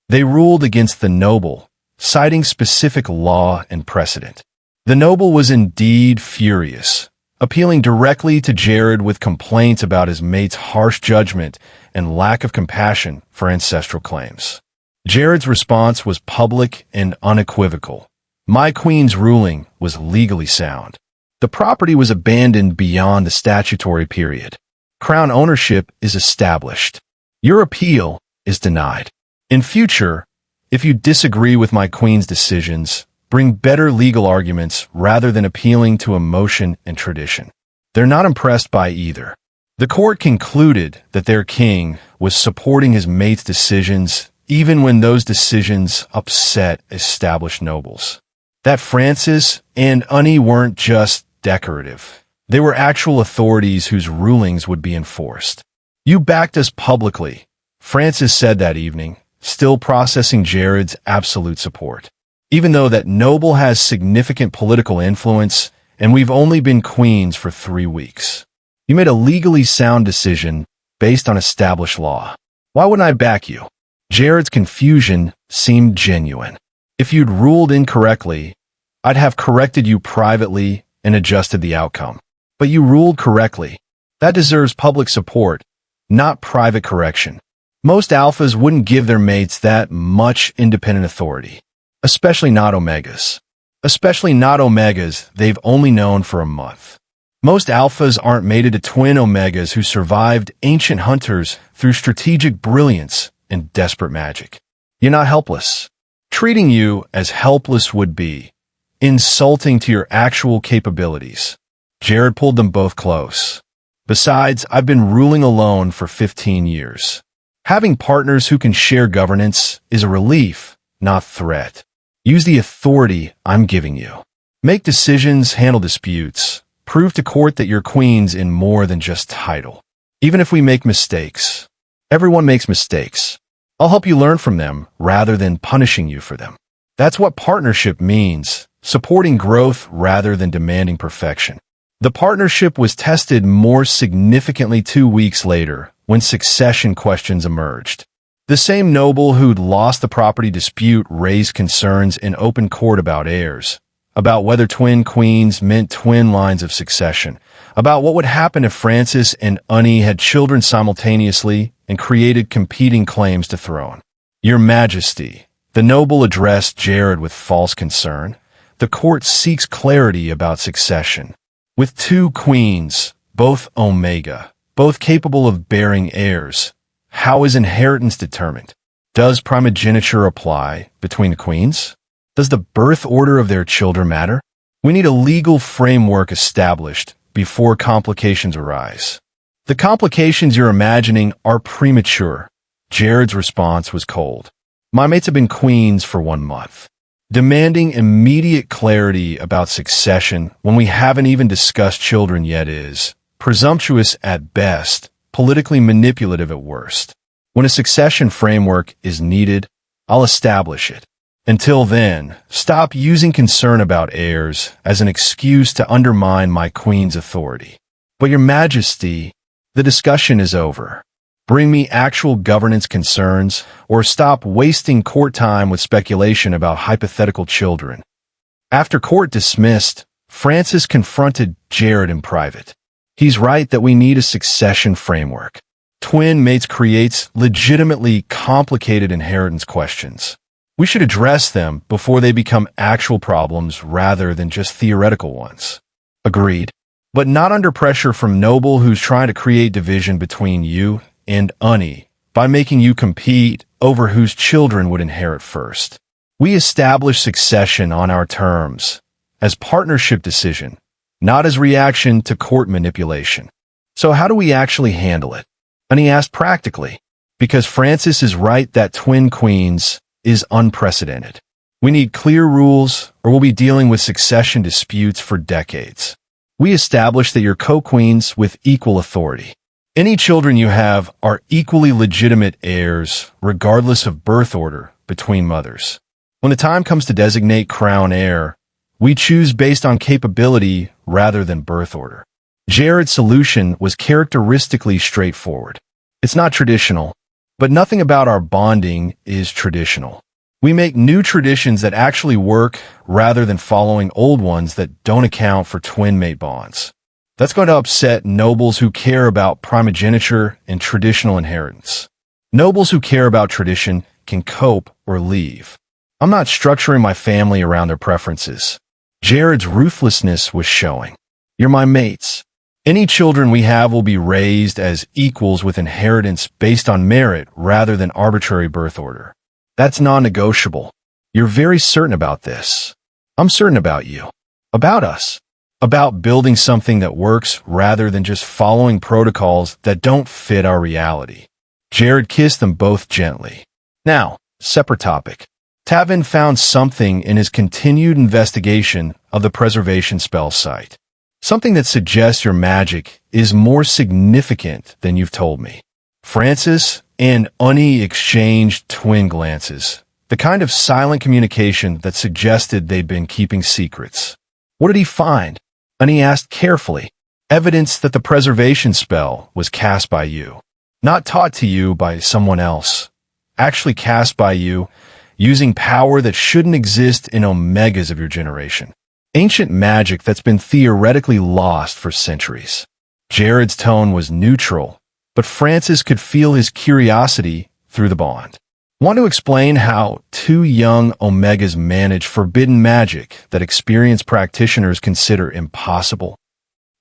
A: They ruled against the noble, citing specific law and precedent. The noble was indeed furious, appealing directly to Jared with complaints about his mate's harsh judgment and lack of compassion for ancestral claims. Jared's response was public and unequivocal. My queen's ruling was legally sound. The property was abandoned beyond the statutory period. Crown ownership is established. Your appeal is denied. In future, if you disagree with my queen's decisions, bring better legal arguments rather than appealing to emotion and tradition. They're not impressed by either. The court concluded that their king was supporting his mate's decisions even when those decisions upset established nobles. That Francis and Unny weren't just decorative. They were actual authorities whose rulings would be enforced. You backed us publicly, Francis said that evening, still processing Jared's absolute support. Even though that noble has significant political influence, and we've only been queens for 3 weeks. You made a legally sound decision based on established law. Why wouldn't I back you? Jared's confusion seemed genuine. If you'd ruled incorrectly, I'd have corrected you privately and adjusted the outcome. But you ruled correctly. That deserves public support, not private correction. Most alphas wouldn't give their mates that much independent authority. Especially not omegas. Especially not omegas they've only known for a month. Most alphas aren't mated to twin omegas who survived ancient hunters through strategic brilliance and desperate magic. You're not helpless. Treating you as helpless would be insulting to your actual capabilities. Jared pulled them both close. Besides, I've been ruling alone for 15 years. Having partners who can share governance is a relief, not threat. Use the authority I'm giving you. Make decisions, handle disputes. Prove to court that you're queens in more than just title. Even if we make mistakes. Everyone makes mistakes. I'll help you learn from them rather than punishing you for them. That's what partnership means, supporting growth rather than demanding perfection. The partnership was tested more significantly 2 weeks later when succession questions emerged. The same noble who'd lost the property dispute raised concerns in open court about heirs, about whether twin queens meant twin lines of succession, about what would happen if Francis and Unny had children simultaneously and created competing claims to throne. Your Majesty, the noble addressed Jared with false concern. The court seeks clarity about succession. With 2 queens, both omega, both capable of bearing heirs, how is inheritance determined? Does primogeniture apply between the queens? Does the birth order of their children matter? We need a legal framework established before complications arise. The complications you're imagining are premature. Jared's response was cold. My mates have been queens for 1 month. Demanding immediate clarity about succession when we haven't even discussed children yet is presumptuous at best, politically manipulative at worst. When a succession framework is needed, I'll establish it. Until then, stop using concern about heirs as an excuse to undermine my queen's authority. But Your Majesty, the discussion is over. Bring me actual governance concerns, or stop wasting court time with speculation about hypothetical children. After court dismissed, Francis confronted Jared in private. He's right that we need a succession framework. Twin mates creates legitimately complicated inheritance questions. We should address them before they become actual problems rather than just theoretical ones. Agreed. But not under pressure from Noble, who's trying to create division between you and Unny by making you compete over whose children would inherit first. We establish succession on our terms, as partnership decision, not as reaction to court manipulation. So how do we actually handle it? Unny asked practically, because Francis is right that twin queens is unprecedented. We need clear rules or we'll be dealing with succession disputes for decades. We establish that you're co-queens with equal authority. Any children you have are equally legitimate heirs, regardless of birth order between mothers. When the time comes to designate crown heir, we choose based on capability rather than birth order. Jared's solution was characteristically straightforward. It's not traditional, but nothing about our bonding is traditional. We make new traditions that actually work rather than following old ones that don't account for twin mate bonds. That's going to upset nobles who care about primogeniture and traditional inheritance. Nobles who care about tradition can cope or leave. I'm not structuring my family around their preferences. Jared's ruthlessness was showing. You're my mates. Any children we have will be raised as equals with inheritance based on merit rather than arbitrary birth order. That's non-negotiable. You're very certain about this. I'm certain about you. About us. About building something that works rather than just following protocols that don't fit our reality. Jared kissed them both gently. Now, separate topic. Tavin found something in his continued investigation of the preservation spell site. Something that suggests your magic is more significant than you've told me. Francis and Unnie exchanged twin glances, the kind of silent communication that suggested they'd been keeping secrets. What did he find? Unnie asked carefully. Evidence that the preservation spell was cast by you. Not taught to you by someone else. Actually cast by you, using power that shouldn't exist in omegas of your generation. Ancient magic that's been theoretically lost for centuries. Jared's tone was neutral, but Francis could feel his curiosity through the bond. Want to explain how two young omegas manage forbidden magic that experienced practitioners consider impossible?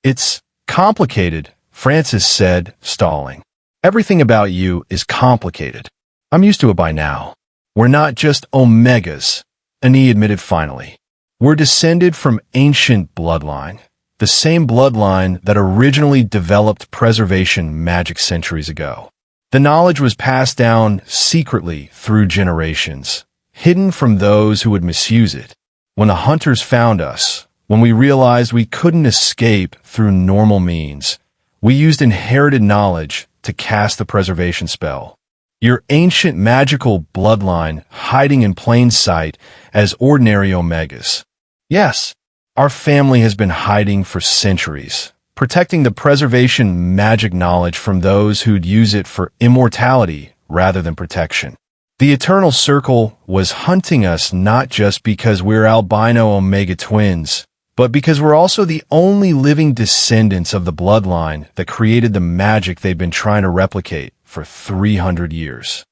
A: It's complicated, Francis said, stalling. Everything about you is complicated. I'm used to it by now. We're not just omegas, Unnie admitted finally. We're descended from ancient bloodline, the same bloodline that originally developed preservation magic centuries ago. The knowledge was passed down secretly through generations, hidden from those who would misuse it. When the hunters found us, when we realized we couldn't escape through normal means, we used inherited knowledge to cast the preservation spell. Your ancient magical bloodline hiding in plain sight as ordinary omegas. Yes, our family has been hiding for centuries, protecting the preservation magic knowledge from those who'd use it for immortality rather than protection. The Eternal Circle was hunting us not just because we're albino omega twins, but because we're also the only living descendants of the bloodline that created the magic they've been trying to replicate for 300 years.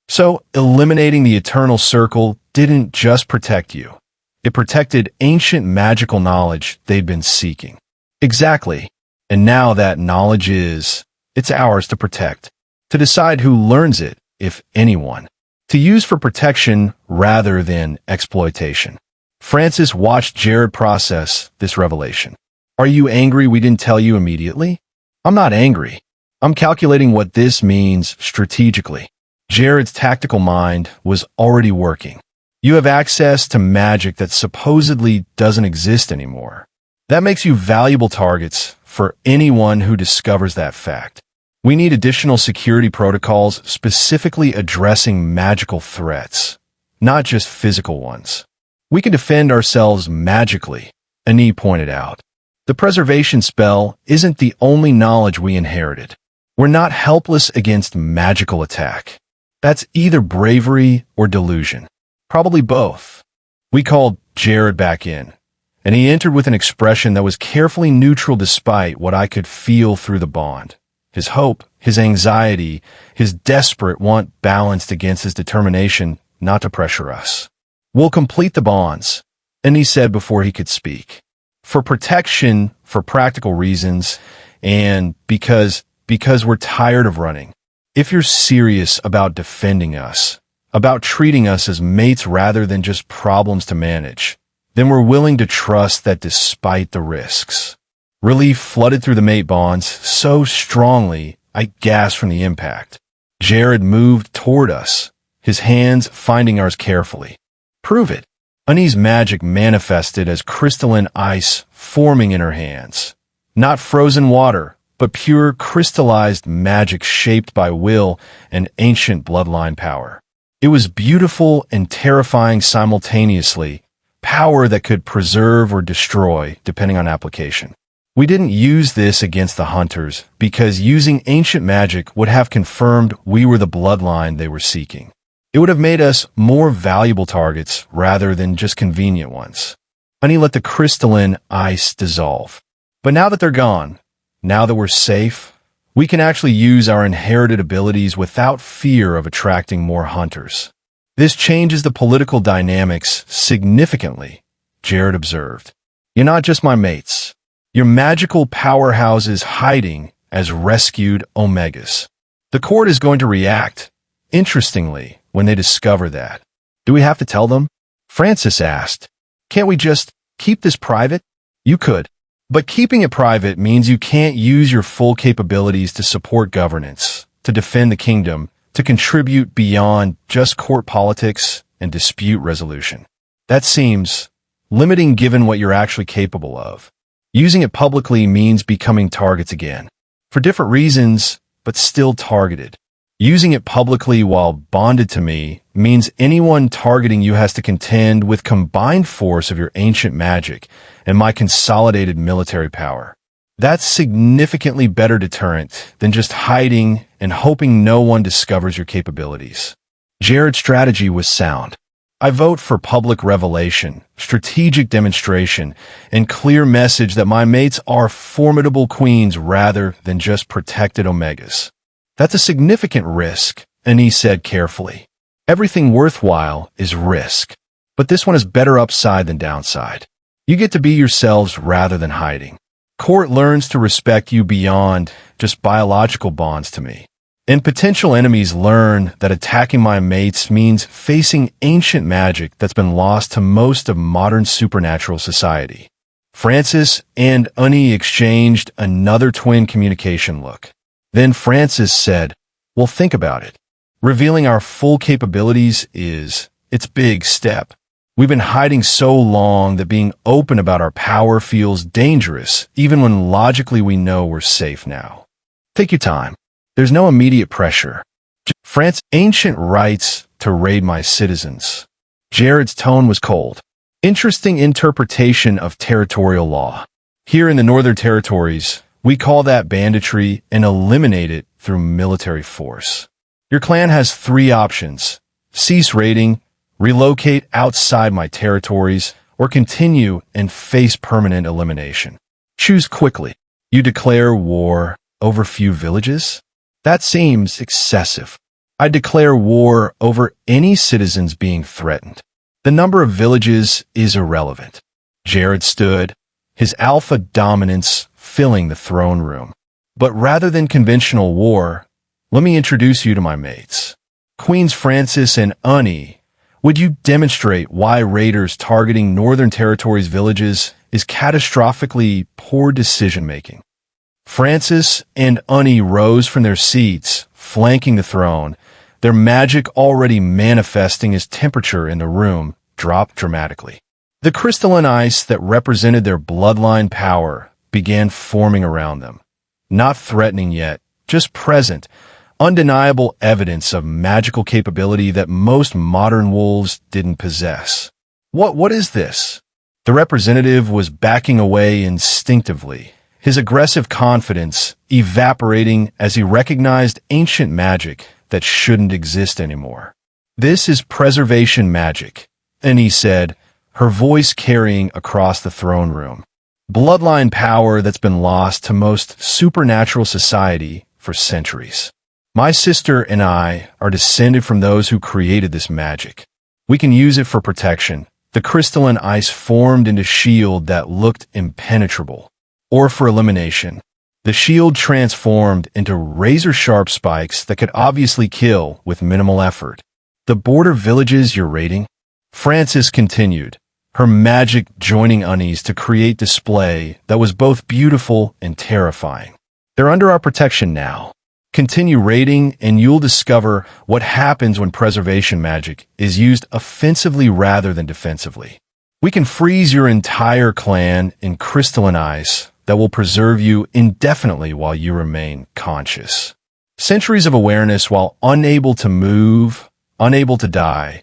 A: So, eliminating the Eternal Circle didn't just protect you. It protected ancient magical knowledge they'd been seeking. Exactly. And now that knowledge it's ours to protect. To decide who learns it, if anyone. To use for protection rather than exploitation. Francis watched Jared process this revelation. Are you angry we didn't tell you immediately? I'm not angry. I'm calculating what this means strategically. Jared's tactical mind was already working. You have access to magic that supposedly doesn't exist anymore. That makes you valuable targets for anyone who discovers that fact. We need additional security protocols specifically addressing magical threats, not just physical ones. We can defend ourselves magically, Unnie pointed out. The preservation spell isn't the only knowledge we inherited. We're not helpless against magical attack. That's either bravery or delusion. Probably both. We called Jared back in, and he entered with an expression that was carefully neutral despite what I could feel through the bond. His hope, his anxiety, his desperate want balanced against his determination not to pressure us. We'll complete the bonds, Unnie said before he could speak. For protection, for practical reasons, and because we're tired of running. If you're serious about defending us, about treating us as mates rather than just problems to manage, then we're willing to trust that despite the risks. Relief flooded through the mate bonds so strongly I gasped from the impact. Jared moved toward us, his hands finding ours carefully. Prove it. Unnie's magic manifested as crystalline ice forming in her hands. Not frozen water, but pure crystallized magic shaped by will and ancient bloodline power. It was beautiful and terrifying simultaneously, power that could preserve or destroy depending on application. We didn't use this against the hunters because using ancient magic would have confirmed we were the bloodline they were seeking. It would have made us more valuable targets rather than just convenient ones. Unnie let the crystalline ice dissolve. But now that they're gone, now that we're safe, we can actually use our inherited abilities without fear of attracting more hunters. This changes the political dynamics significantly, Jared observed. You're not just my mates. Your magical powerhouse is hiding as rescued Omegas. The court is going to react, interestingly, when they discover that. Do we have to tell them? Francis asked. Can't we just keep this private? You could. But keeping it private means you can't use your full capabilities to support governance, to defend the kingdom, to contribute beyond just court politics and dispute resolution. That seems limiting given what you're actually capable of. Using it publicly means becoming targets again. For different reasons, but still targeted. Using it publicly while bonded to me means anyone targeting you has to contend with combined force of your ancient magic and my consolidated military power. That's significantly better deterrent than just hiding and hoping no one discovers your capabilities. Jared's strategy was sound. I vote for public revelation, strategic demonstration, and clear message that my mates are formidable queens rather than just protected Omegas. That's a significant risk, Annie said carefully. Everything worthwhile is risk, but this one is better upside than downside. You get to be yourselves rather than hiding. Court learns to respect you beyond just biological bonds to me. And potential enemies learn that attacking my mates means facing ancient magic that's been lost to most of modern supernatural society. Francis and Annie exchanged another twin communication look. Then Francis said, well, think about it. Revealing our full capabilities it's big step. We've been hiding so long that being open about our power feels dangerous, even when logically we know we're safe now. Take your time. There's no immediate pressure. France ancient rights to raid my citizens. Jared's tone was cold. Interesting interpretation of territorial law. Here in the Northern Territories, we call that banditry and eliminate it through military force. Your clan has 3 options. Cease raiding, relocate outside my territories, or continue and face permanent elimination. Choose quickly. You declare war over few villages? That seems excessive. I declare war over any citizens being threatened. The number of villages is irrelevant. Jared stood, his alpha dominance filling the throne room. But rather than conventional war, let me introduce you to my mates. Queens Francis and Annie, would you demonstrate why raiders targeting Northern Territories villages is catastrophically poor decision-making? Francis and Annie rose from their seats, flanking the throne, their magic already manifesting as temperature in the room dropped dramatically. The crystalline ice that represented their bloodline power began forming around them. Not threatening yet, just present, undeniable evidence of magical capability that most modern wolves didn't possess. What is this? The representative was backing away instinctively, his aggressive confidence evaporating as he recognized ancient magic that shouldn't exist anymore. This is preservation magic, Annie said, her voice carrying across the throne room. Bloodline power that's been lost to most supernatural society for centuries. My sister and I are descended from those who created this magic. We can use it for protection. The crystalline ice formed into shield that looked impenetrable. Or for elimination. The shield transformed into razor-sharp spikes that could obviously kill with minimal effort. The border villages you're raiding? Francis continued, her magic joining Annie's to create display that was both beautiful and terrifying. They're under our protection now. Continue raiding and you'll discover what happens when preservation magic is used offensively rather than defensively. We can freeze your entire clan in crystalline ice that will preserve you indefinitely while you remain conscious. Centuries of awareness while unable to move, unable to die,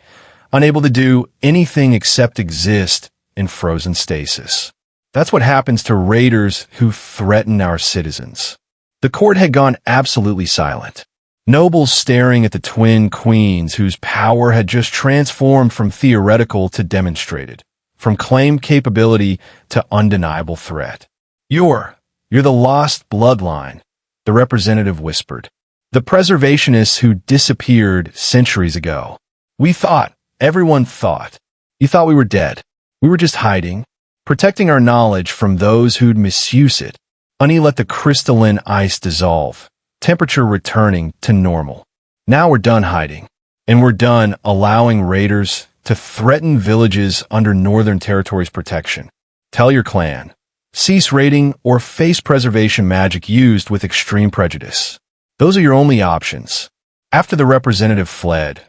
A: unable to do anything except exist in frozen stasis. That's what happens to raiders who threaten our citizens. The court had gone absolutely silent. Nobles staring at the twin queens whose power had just transformed from theoretical to demonstrated, from claimed capability to undeniable threat. You're the lost bloodline, the representative whispered. The preservationists who disappeared centuries ago. We thought, everyone thought. You thought we were dead. We were just hiding, protecting our knowledge from those who'd misuse it. Ani let the crystalline ice dissolve, temperature returning to normal. Now we're done hiding, and we're done allowing raiders to threaten villages under Northern Territory's protection. Tell your clan. Cease raiding or face preservation magic used with extreme prejudice. Those are your only options. After the representative fled,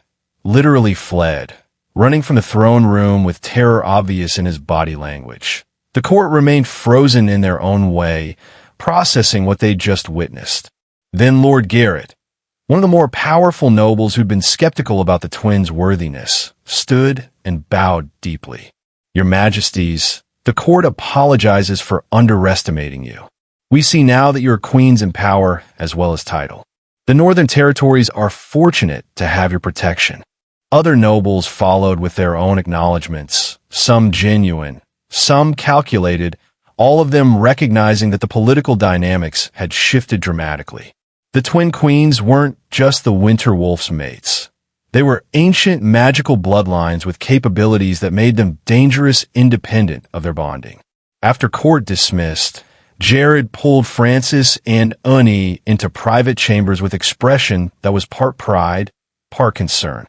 A: literally fled, running from the throne room with terror obvious in his body language, the court remained frozen in their own way, processing what they'd just witnessed. Then Lord Garrett, one of the more powerful nobles who'd been skeptical about the twins' worthiness, stood and bowed deeply. Your Majesties, the court apologizes for underestimating you. We see now that you are queens in power as well as title. The Northern Territories are fortunate to have your protection. Other nobles followed with their own acknowledgments, some genuine, some calculated, all of them recognizing that the political dynamics had shifted dramatically. The twin queens weren't just the Winter Wolf's mates. They were ancient magical bloodlines with capabilities that made them dangerous independent of their bonding. After court dismissed, Jared pulled Francis and Ani into private chambers with expression that was part pride, part concern.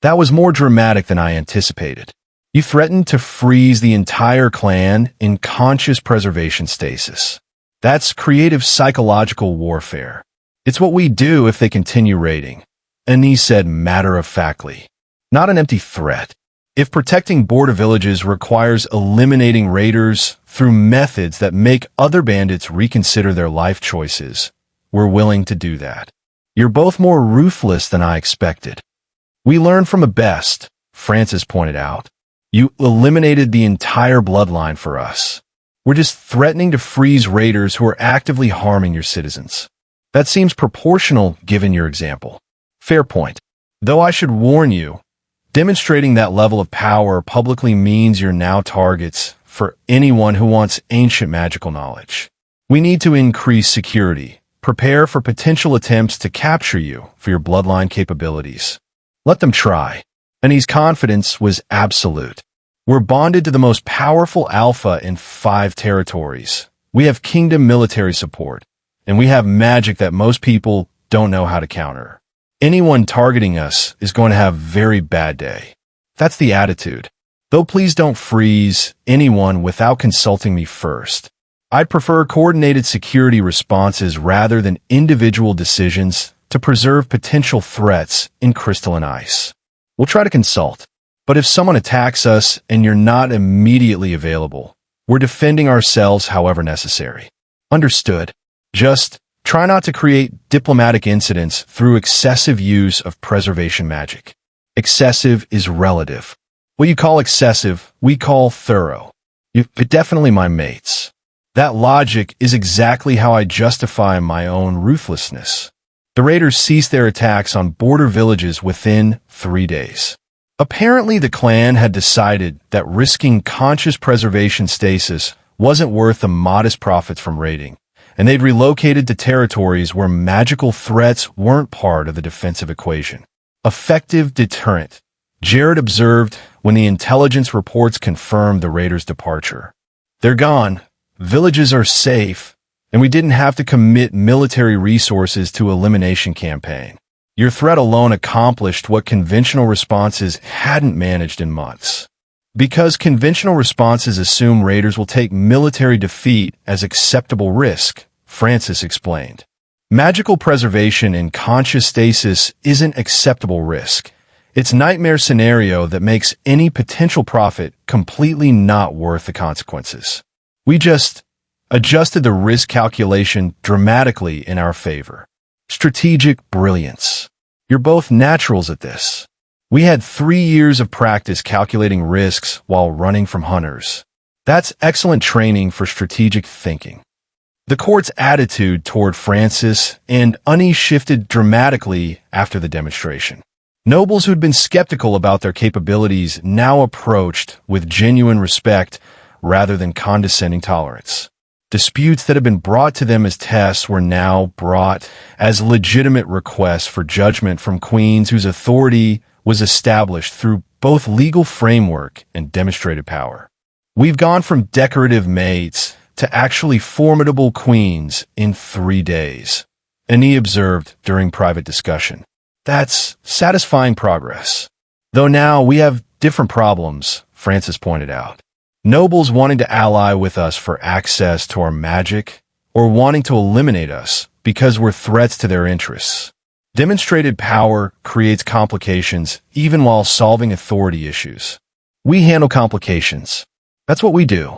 A: That was more dramatic than I anticipated. You threatened to freeze the entire clan in conscious preservation stasis. That's creative psychological warfare. It's what we do if they continue raiding. Ani said matter-of-factly. Not an empty threat. If protecting border villages requires eliminating raiders through methods that make other bandits reconsider their life choices, we're willing to do that. You're both more ruthless than I expected. We learn from the best, Francis pointed out. You eliminated the entire bloodline for us. We're just threatening to freeze raiders who are actively harming your citizens. That seems proportional given your example. Fair point. Though I should warn you, demonstrating that level of power publicly means you're now targets for anyone who wants ancient magical knowledge. We need to increase security, prepare for potential attempts to capture you for your bloodline capabilities. Let them try. Ani's confidence was absolute. We're bonded to the most powerful alpha in 5 territories. We have kingdom military support, and we have magic that most people don't know how to counter. Anyone targeting us is going to have a very bad day. That's the attitude. Though please don't freeze anyone without consulting me first. I'd prefer coordinated security responses rather than individual decisions to preserve potential threats in crystalline ice. We'll try to consult, but if someone attacks us and you're not immediately available, we're defending ourselves however necessary. Understood. Just try not to create diplomatic incidents through excessive use of preservation magic. Excessive is relative. What you call excessive, we call thorough. You're definitely my mates. That logic is exactly how I justify my own ruthlessness. The raiders ceased their attacks on border villages within 3 days. Apparently, the clan had decided that risking conscious preservation stasis wasn't worth the modest profits from raiding, and they'd relocated to territories where magical threats weren't part of the defensive equation. Effective deterrent, Jared observed when the intelligence reports confirmed the raiders' departure. They're gone, villages are safe, and we didn't have to commit military resources to elimination campaign. Your threat alone accomplished what conventional responses hadn't managed in months. Because conventional responses assume raiders will take military defeat as acceptable risk, Francis explained. Magical preservation in conscious stasis isn't acceptable risk. It's a nightmare scenario that makes any potential profit completely not worth the consequences. We just adjusted the risk calculation dramatically in our favor. Strategic brilliance. You're both naturals at this. We had 3 years of practice calculating risks while running from hunters. That's excellent training for strategic thinking. The court's attitude toward Francis and Ani shifted dramatically after the demonstration. Nobles who'd been skeptical about their capabilities now approached with genuine respect rather than condescending tolerance. Disputes that had been brought to them as tests were now brought as legitimate requests for judgment from queens whose authority was established through both legal framework and demonstrated power. We've gone from decorative mates to actually formidable queens in 3 days, Annie observed during private discussion. That's satisfying progress. Though now we have different problems, Francis pointed out. Nobles wanting to ally with us for access to our magic, or wanting to eliminate us because we're threats to their interests. Demonstrated power creates complications even while solving authority issues. We handle complications. That's what we do.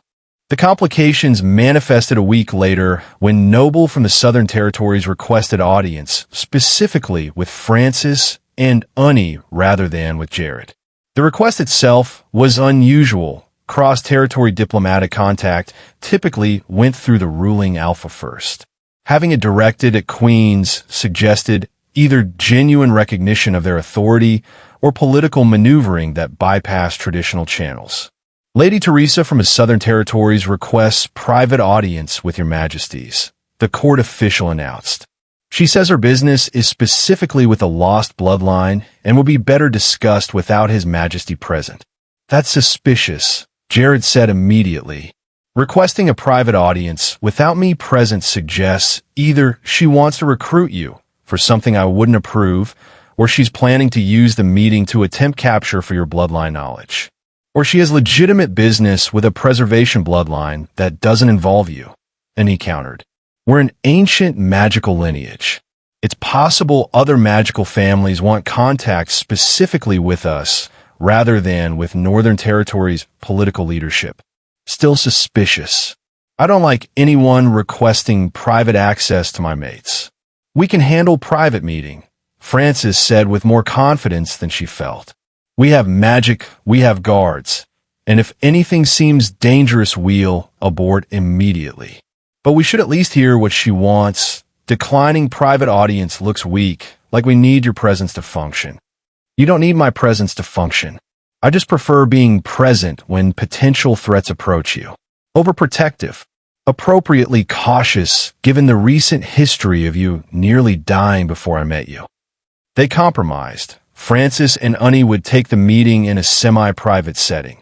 A: The complications manifested a week later when Noble from the Southern Territories requested audience, specifically with Francis and Annie rather than with Jared. The request itself was unusual. Cross-territory diplomatic contact typically went through the ruling alpha first. Having it directed at queens suggested either genuine recognition of their authority or political maneuvering that bypassed traditional channels. Lady Teresa from the Southern Territories requests private audience with your majesties, the court official announced. She says her business is specifically with a lost bloodline and will be better discussed without His Majesty present. That's suspicious, Jared said immediately. Requesting a private audience without me present suggests either she wants to recruit you for something I wouldn't approve, or she's planning to use the meeting to attempt capture for your bloodline knowledge. Or she has legitimate business with a preservation bloodline that doesn't involve you, and he countered. We're an ancient magical lineage. It's possible other magical families want contact specifically with us rather than with Northern Territories' political leadership. Still suspicious. I don't like anyone requesting private access to my mates. We can handle private meeting, Francis said with more confidence than she felt. We have magic, we have guards, and if anything seems dangerous, we'll abort immediately. But we should at least hear what she wants. Declining private audience looks weak, like we need your presence to function. You don't need my presence to function. I just prefer being present when potential threats approach you. Overprotective. Appropriately cautious, given the recent history of you nearly dying before I met you. They compromised. Francis and Annie would take the meeting in a semi-private setting.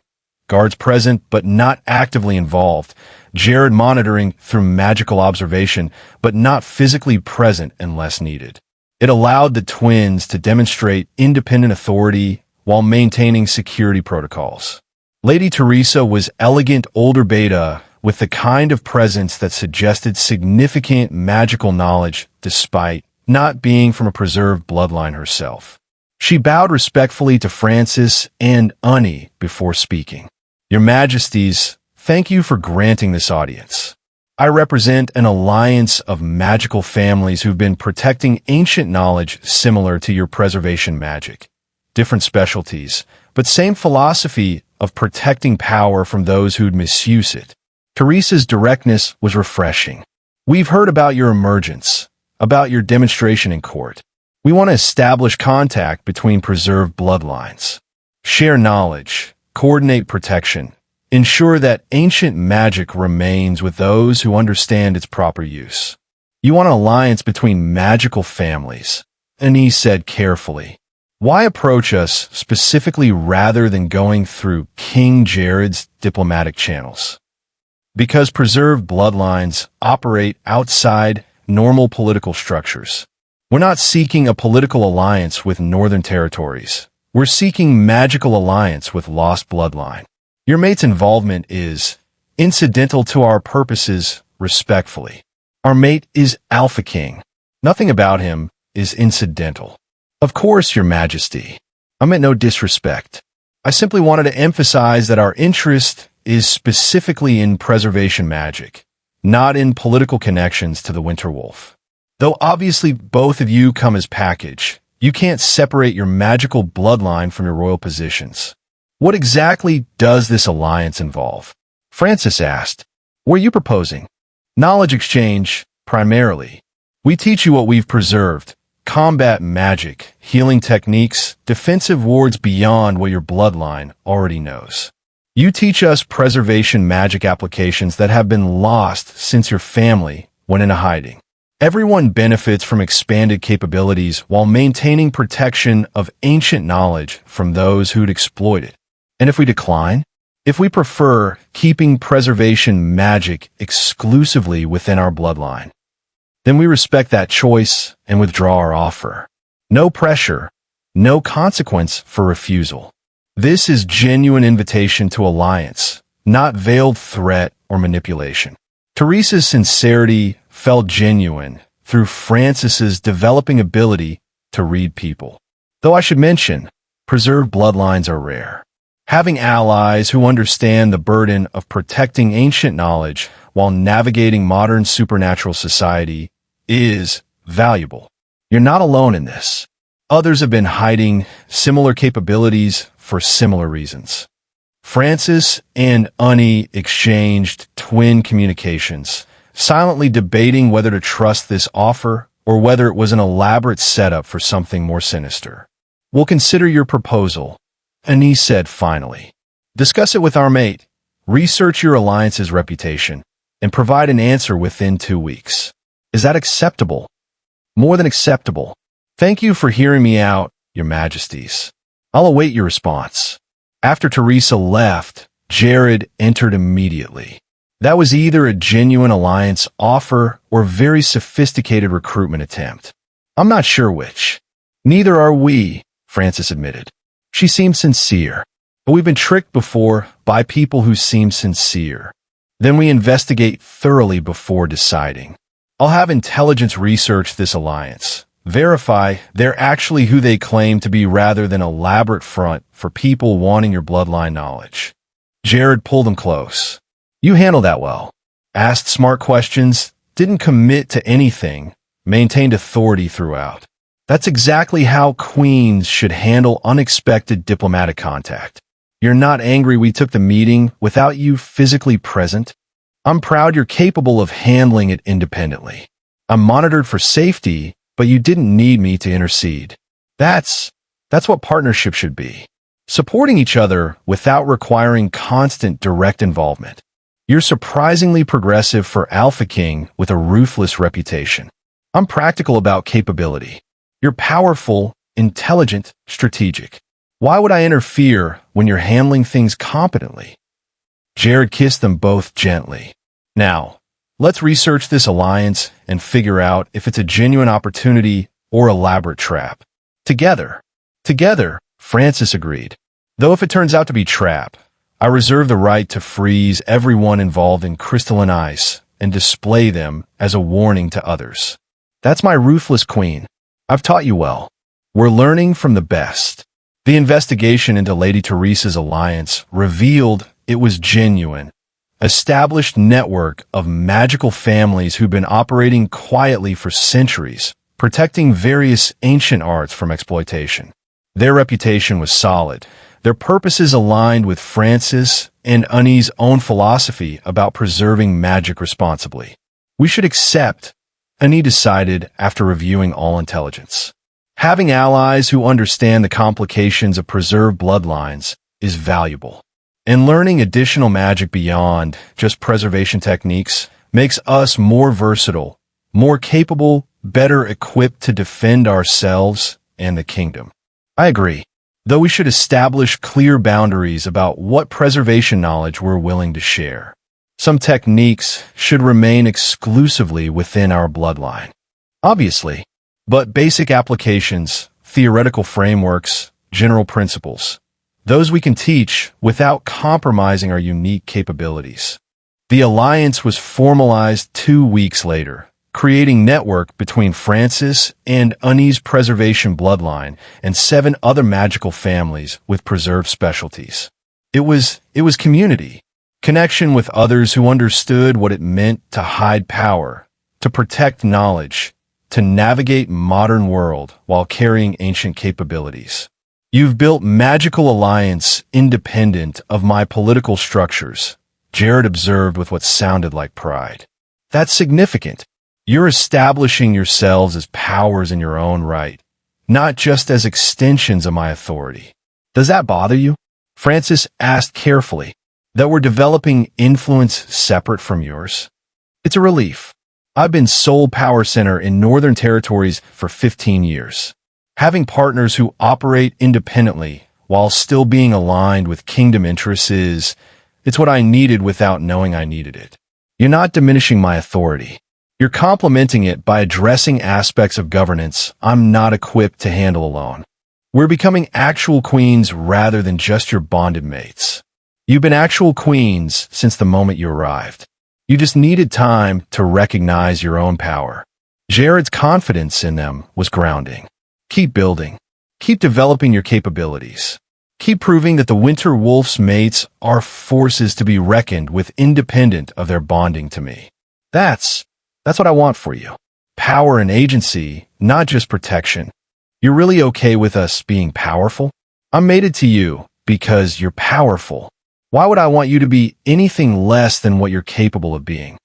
A: Guards present but not actively involved. Jared monitoring through magical observation but not physically present unless needed. It allowed the twins to demonstrate independent authority while maintaining security protocols. Lady Teresa was elegant older beta with the kind of presence that suggested significant magical knowledge despite not being from a preserved bloodline herself. She bowed respectfully to Francis and Annie before speaking. Your Majesties, thank you for granting this audience. I represent an alliance of magical families who've been protecting ancient knowledge similar to your preservation magic. Different specialties, but same philosophy of protecting power from those who'd misuse it. Teresa's directness was refreshing. We've heard about your emergence, about your demonstration in court. We want to establish contact between preserved bloodlines, share knowledge, coordinate protection, ensure that ancient magic remains with those who understand its proper use. You want an alliance between magical families, Annie said carefully. Why approach us specifically rather than going through King Jared's diplomatic channels? Because preserved bloodlines operate outside normal political structures. We're not seeking a political alliance with Northern Territories. We're seeking magical alliance with Lost Bloodline. Your mate's involvement is incidental to our purposes, respectfully. Our mate is Alpha King. Nothing about him is incidental. Of course, Your Majesty. I meant no disrespect. I simply wanted to emphasize that our interest is specifically in preservation magic, not in political connections to the Winter Wolf. Though obviously both of you come as package, you can't separate your magical bloodline from your royal positions. What exactly does this alliance involve? Francis asked. What are you proposing? Knowledge exchange, primarily. We teach you what we've preserved. Combat magic, healing techniques, defensive wards beyond what your bloodline already knows. You teach us preservation magic applications that have been lost since your family went into hiding. Everyone benefits from expanded capabilities while maintaining protection of ancient knowledge from those who'd exploit it. And if we decline, If we prefer keeping preservation magic exclusively within our bloodline, then we respect that choice and withdraw our offer. No pressure, no consequence for refusal. This is genuine invitation to alliance, not veiled threat or manipulation. Teresa's sincerity felt genuine through Francis's developing ability to read people. Though I should mention, preserved bloodlines are rare. Having allies who understand the burden of protecting ancient knowledge while navigating modern supernatural society is valuable. You're not alone in this. Others have been hiding similar capabilities for similar reasons. Francis and Unnie exchanged twin communications, silently debating whether to trust this offer or whether it was an elaborate setup for something more sinister. "We'll consider your proposal," Unnie said finally. "Discuss it with our mate, research your alliance's reputation, and provide an answer within 2 weeks. Is that acceptable?" "More than acceptable. Thank you for hearing me out, Your Majesties. I'll await your response." After Teresa left, Jared entered immediately. That was either a genuine alliance offer or very sophisticated recruitment attempt. "I'm not sure which." "Neither are we," Francis admitted. She seemed sincere. But we've been tricked before by people who seem sincere. Then we investigate thoroughly before deciding. I'll have intelligence research this alliance. Verify they're actually who they claim to be rather than elaborate front for people wanting your bloodline knowledge. Jared pulled him close. "You handled that well. Asked smart questions, didn't commit to anything, maintained authority throughout. That's exactly how queens should handle unexpected diplomatic contact. You're not angry we took the meeting without you physically present? I'm proud you're capable of handling it independently. I'm monitored for safety, but you didn't need me to intercede. That's what partnership should be. Supporting each other without requiring constant direct involvement. You're surprisingly progressive for Alpha King with a ruthless reputation. I'm practical about capability. You're powerful, intelligent, strategic. Why would I interfere when you're handling things competently?" Jared kissed them both gently. "Now, let's research this alliance and figure out if it's a genuine opportunity or elaborate trap. Together, Francis agreed. Though if it turns out to be trap, I reserve the right to freeze everyone involved in crystalline ice and display them as a warning to others. That's my ruthless queen. I've taught you well. We're learning from the best." The investigation into Lady Teresa's alliance revealed it was genuine. Established network of magical families who've been operating quietly for centuries, protecting various ancient arts from exploitation. Their reputation was solid. Their purposes aligned with Francis and Unnie's own philosophy about preserving magic responsibly. "We should accept," Unnie decided after reviewing all intelligence. Having allies who understand the complications of preserved bloodlines is valuable. And learning additional magic beyond just preservation techniques makes us more versatile, more capable, better equipped to defend ourselves and the kingdom. I agree, though we should establish clear boundaries about what preservation knowledge we're willing to share. Some techniques should remain exclusively within our bloodline. Obviously, but basic applications, theoretical frameworks, general principles, those we can teach without compromising our unique capabilities. The alliance was formalized 2 weeks later, creating network between Francis and Unnie's preservation bloodline and 7 other magical families with preserved specialties. It was community. Connection with others who understood what it meant to hide power, to protect knowledge, to navigate modern world while carrying ancient capabilities. You've built magical alliance independent of my political structures, Jared observed with what sounded like pride. That's significant. You're establishing yourselves as powers in your own right, not just as extensions of my authority. Does that bother you? Francis asked carefully. That we're developing influence separate from yours? It's a relief. I've been sole power center in Northern Territories for 15 years. Having partners who operate independently while still being aligned with kingdom interests is It's what I needed without knowing I needed it. You're not diminishing my authority. You're complementing it by addressing aspects of governance I'm not equipped to handle alone. We're becoming actual queens rather than just your bonded mates. You've been actual queens since the moment you arrived. You just needed time to recognize your own power. Jared's confidence in them was grounding. Keep building. Keep developing your capabilities. Keep proving that the Winter Wolf's mates are forces to be reckoned with independent of their bonding to me. That's what I want for you. Power and agency, not just protection. You're really okay with us being powerful? I'm mated to you because you're powerful. Why would I want you to be anything less than what you're capable of being?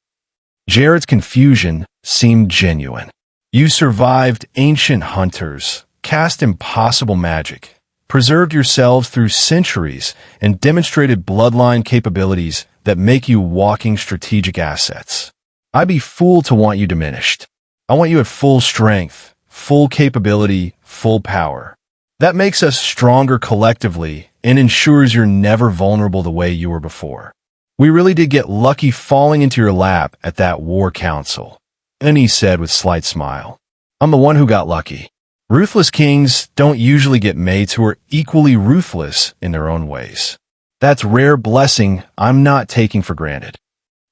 A: Jared's confusion seemed genuine. You survived ancient hunters, cast impossible magic, preserved yourselves through centuries, and demonstrated bloodline capabilities that make you walking strategic assets. I'd be fooled to want you diminished. I want you at full strength, full capability, full power. That makes us stronger collectively and ensures you're never vulnerable the way you were before. We really did get lucky falling into your lap at that war council. And he said with a slight smile, I'm the one who got lucky. Ruthless kings don't usually get mates who are equally ruthless in their own ways. That's rare blessing I'm not taking for granted.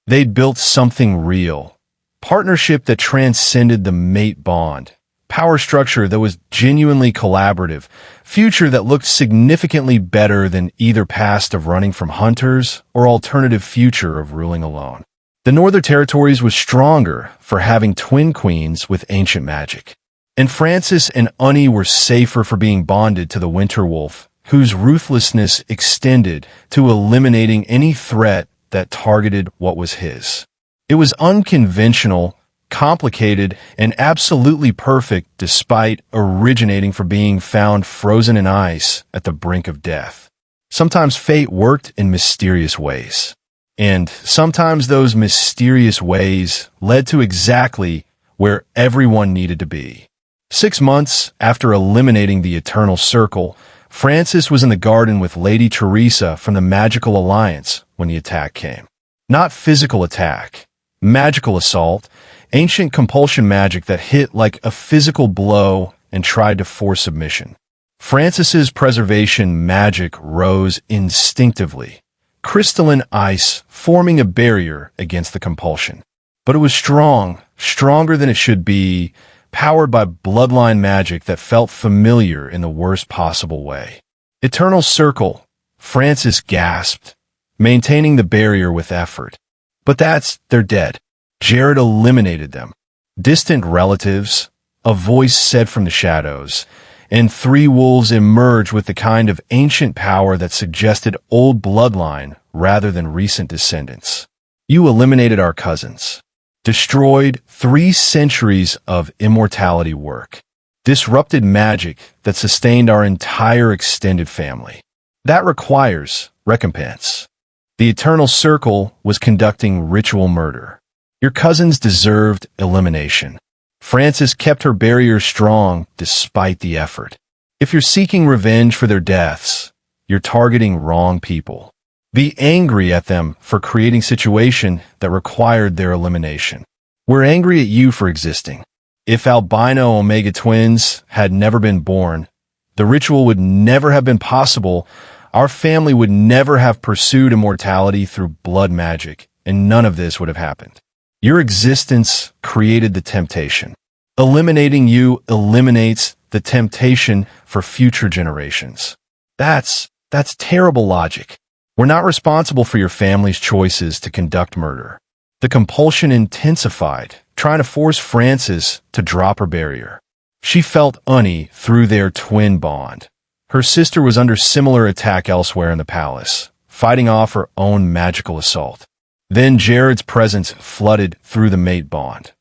A: They'd built something real. Partnership that transcended the mate bond. Power structure that was genuinely collaborative. Future that looked significantly better than either past of running from hunters or alternative future of ruling alone. The Northern Territories was stronger for having twin queens with ancient magic. And Francis and Unnie were safer for being bonded to the Winter Wolf, whose ruthlessness extended to eliminating any threat that targeted what was his. It was unconventional, complicated, and absolutely perfect despite originating from being found frozen in ice at the brink of death. Sometimes fate worked in mysterious ways. And sometimes those mysterious ways led to exactly where everyone needed to be. 6 months after eliminating the Eternal Circle, Francis was in the garden with Lady Teresa from the Magical Alliance when the attack came. Not physical attack, magical assault, ancient compulsion magic that hit like a physical blow and tried to force submission. Francis's preservation magic rose instinctively, crystalline ice forming a barrier against the compulsion. But it was strong, stronger than it should be, powered by bloodline magic that felt familiar in the worst possible way. Eternal Circle, Francis gasped, maintaining the barrier with effort. But they're dead. Jared eliminated them. Distant relatives, a voice said from the shadows, and 3 wolves emerged with the kind of ancient power that suggested old bloodline rather than recent descendants. You eliminated our cousins. Destroyed 3 centuries of immortality work. Disrupted magic that sustained our entire extended family. That requires recompense. The Eternal Circle was conducting ritual murder. Your cousins deserved elimination. Francis kept her barrier strong despite the effort. If you're seeking revenge for their deaths, you're targeting wrong people. Be angry at them for creating situation that required their elimination. We're angry at you for existing. If Albino Omega twins had never been born, the ritual would never have been possible. Our family would never have pursued immortality through blood magic, and none of this would have happened. Your existence created the temptation. Eliminating you eliminates the temptation for future generations. That's terrible logic. We're not responsible for your family's choices to conduct murder. The compulsion intensified, trying to force Francis to drop her barrier. She felt Unnie through their twin bond. Her sister was under similar attack elsewhere in the palace, fighting off her own magical assault. Then Jared's presence flooded through the mate bond.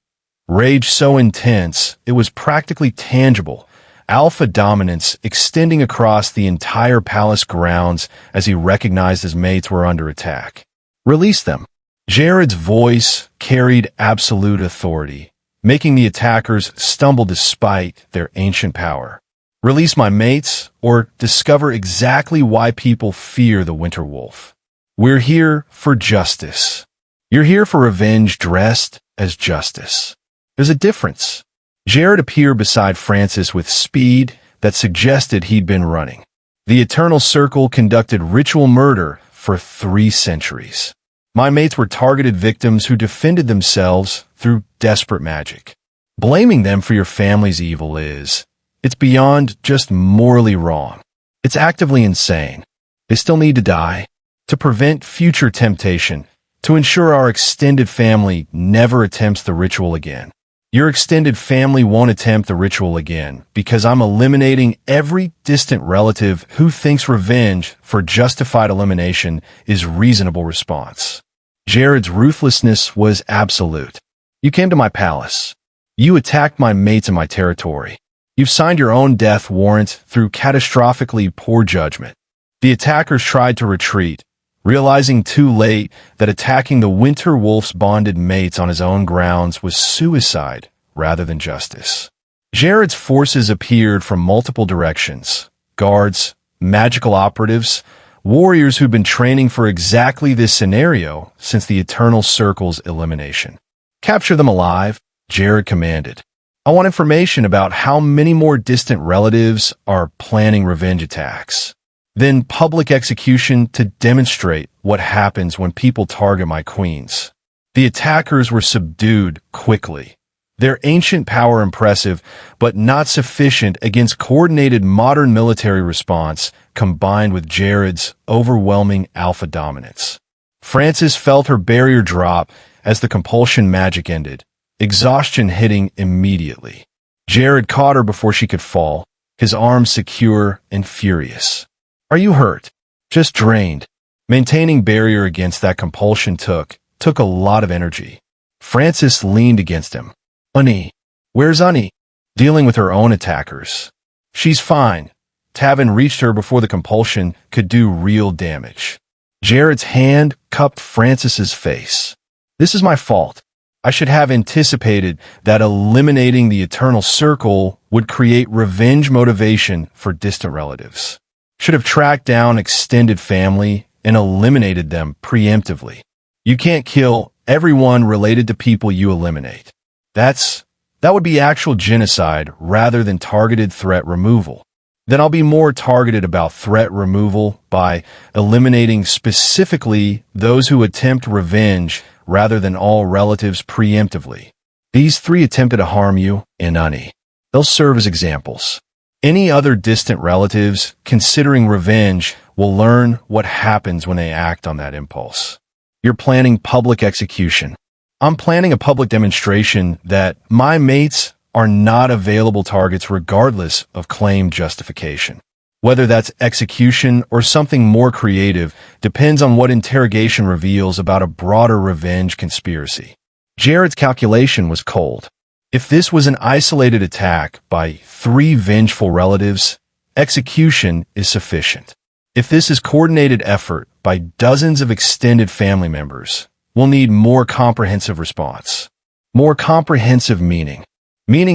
A: Rage so intense, it was practically tangible. Alpha dominance extending across the entire palace grounds as he recognized his mates were under attack. Release them. Jared's voice carried absolute authority, making the attackers stumble despite their ancient power. Release my mates, or discover exactly why people fear the Winter Wolf. We're here for justice. You're here for revenge dressed as justice. There's a difference. Jared appeared beside Francis with speed that suggested he'd been running. The Eternal Circle conducted ritual murder for 3 centuries. My mates were targeted victims who defended themselves through desperate magic. Blaming them for your family's evil it's beyond just morally wrong. It's actively insane. They still need to die to prevent future temptation, to ensure our extended family never attempts the ritual again. Your extended family won't attempt the ritual again because I'm eliminating every distant relative who thinks revenge for justified elimination is reasonable response. Jared's ruthlessness was absolute. You came to my palace. You attacked my mates in my territory. You've signed your own death warrant through catastrophically poor judgment. The attackers tried to retreat, realizing too late that attacking the Winter Wolf's bonded mates on his own grounds was suicide rather than justice. Jared's forces appeared from multiple directions: guards, magical operatives, warriors who'd been training for exactly this scenario since the Eternal Circle's elimination. Capture them alive, Jared commanded. I want information about how many more distant relatives are planning revenge attacks. Then public execution to demonstrate what happens when people target my queens. The attackers were subdued quickly. Their ancient power impressive, but not sufficient against coordinated modern military response combined with Jared's overwhelming alpha dominance. Francis felt her barrier drop as the compulsion magic ended, exhaustion hitting immediately. Jared caught her before she could fall, his arms secure and furious. Are you hurt? Just drained. Maintaining barrier against that compulsion took a lot of energy. Francis leaned against him. Unnie. Where's Unnie? Dealing with her own attackers. She's fine. Tavin reached her before the compulsion could do real damage. Jared's hand cupped Francis's face. This is my fault. I should have anticipated that eliminating the Eternal Circle would create revenge motivation for distant relatives. Should have tracked down extended family and eliminated them preemptively. You can't kill everyone related to people you eliminate. That would be actual genocide rather than targeted threat removal. Then I'll be more targeted about threat removal by eliminating specifically those who attempt revenge rather than all relatives preemptively. These 3 attempted to harm you and Unnie. They'll serve as examples. Any other distant relatives considering revenge will learn what happens when they act on that impulse. You're planning public execution. I'm planning a public demonstration that my mates are not available targets regardless of claimed justification. Whether that's execution or something more creative depends on what interrogation reveals about a broader revenge conspiracy. Jared's calculation was cold. If this was an isolated attack by 3 vengeful relatives, execution is sufficient. If this is coordinated effort by dozens of extended family members, we'll need more comprehensive response. More comprehensive meaning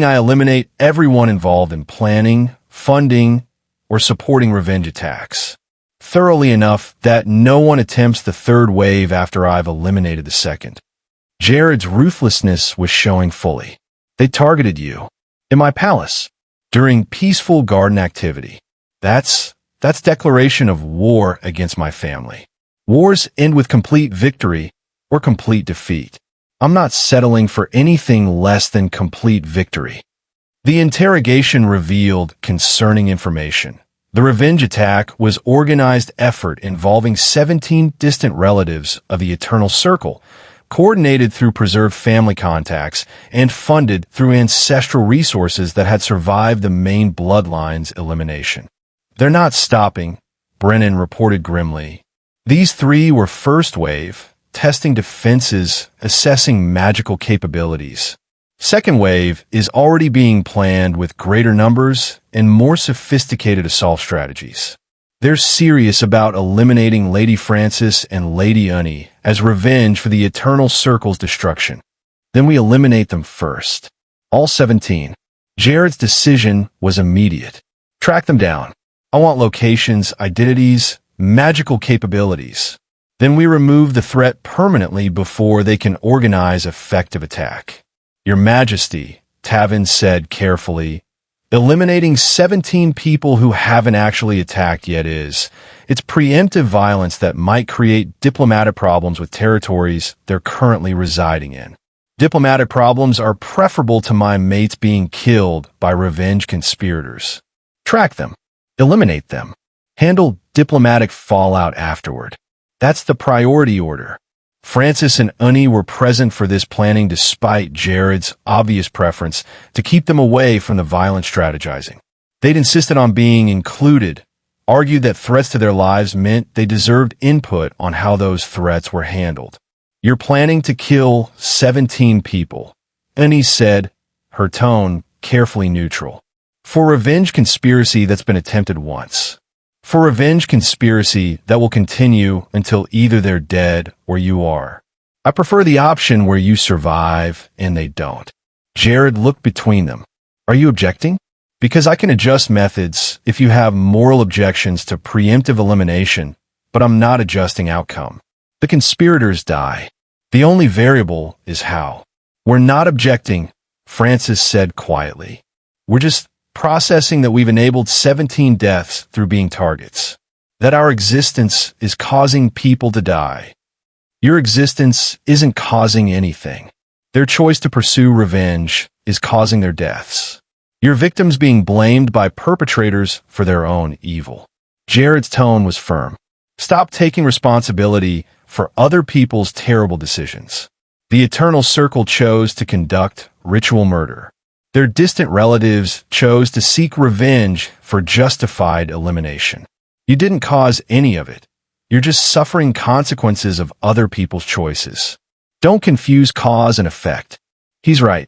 A: I eliminate everyone involved in planning, funding, or supporting revenge attacks. Thoroughly enough that no one attempts the 3rd wave after I've eliminated the 2nd. Jared's ruthlessness was showing fully. They targeted you. In my palace. During peaceful garden activity. That's declaration of war against my family. Wars end with complete victory or complete defeat. I'm not settling for anything less than complete victory. The interrogation revealed concerning information. The revenge attack was organized effort involving 17 distant relatives of the Eternal Circle, coordinated through preserved family contacts and funded through ancestral resources that had survived the main bloodline's elimination. They're not stopping, Brennan reported grimly. These 3 were first wave, testing defenses, assessing magical capabilities. Second wave is already being planned with greater numbers and more sophisticated assault strategies. They're serious about eliminating Lady Francis and Lady Unnie as revenge for the Eternal Circle's destruction. Then we eliminate them first. All 17. Jared's decision was immediate. Track them down. I want locations, identities, magical capabilities. Then we remove the threat permanently before they can organize effective attack. Your Majesty, Tavin said carefully, eliminating 17 people who haven't actually attacked yet it's preemptive violence that might create diplomatic problems with territories they're currently residing in. Diplomatic problems are preferable to my mates being killed by revenge conspirators. Track them. Eliminate them. Handle diplomatic fallout afterward. That's the priority order. Francis and Unni were present for this planning despite Jared's obvious preference to keep them away from the violent strategizing. They'd insisted on being included, argued that threats to their lives meant they deserved input on how those threats were handled. You're planning to kill 17 people, Unni said, her tone carefully neutral. For revenge conspiracy that's been attempted once. For revenge conspiracy that will continue until either they're dead or you are. I prefer the option where you survive and they don't. Jared looked between them. Are you objecting? Because I can adjust methods if you have moral objections to preemptive elimination, but I'm not adjusting outcome. The conspirators die. The only variable is how. We're not objecting, Francis said quietly. We're just processing that we've enabled 17 deaths through being targets. That our existence is causing people to die. Your existence isn't causing anything. Their choice to pursue revenge is causing their deaths. Your victims being blamed by perpetrators for their own evil. Jared's tone was firm. Stop taking responsibility for other people's terrible decisions. The Eternal Circle chose to conduct ritual murder. Their distant relatives chose to seek revenge for justified elimination. You didn't cause any of it. You're just suffering consequences of other people's choices. Don't confuse cause and effect. He's right,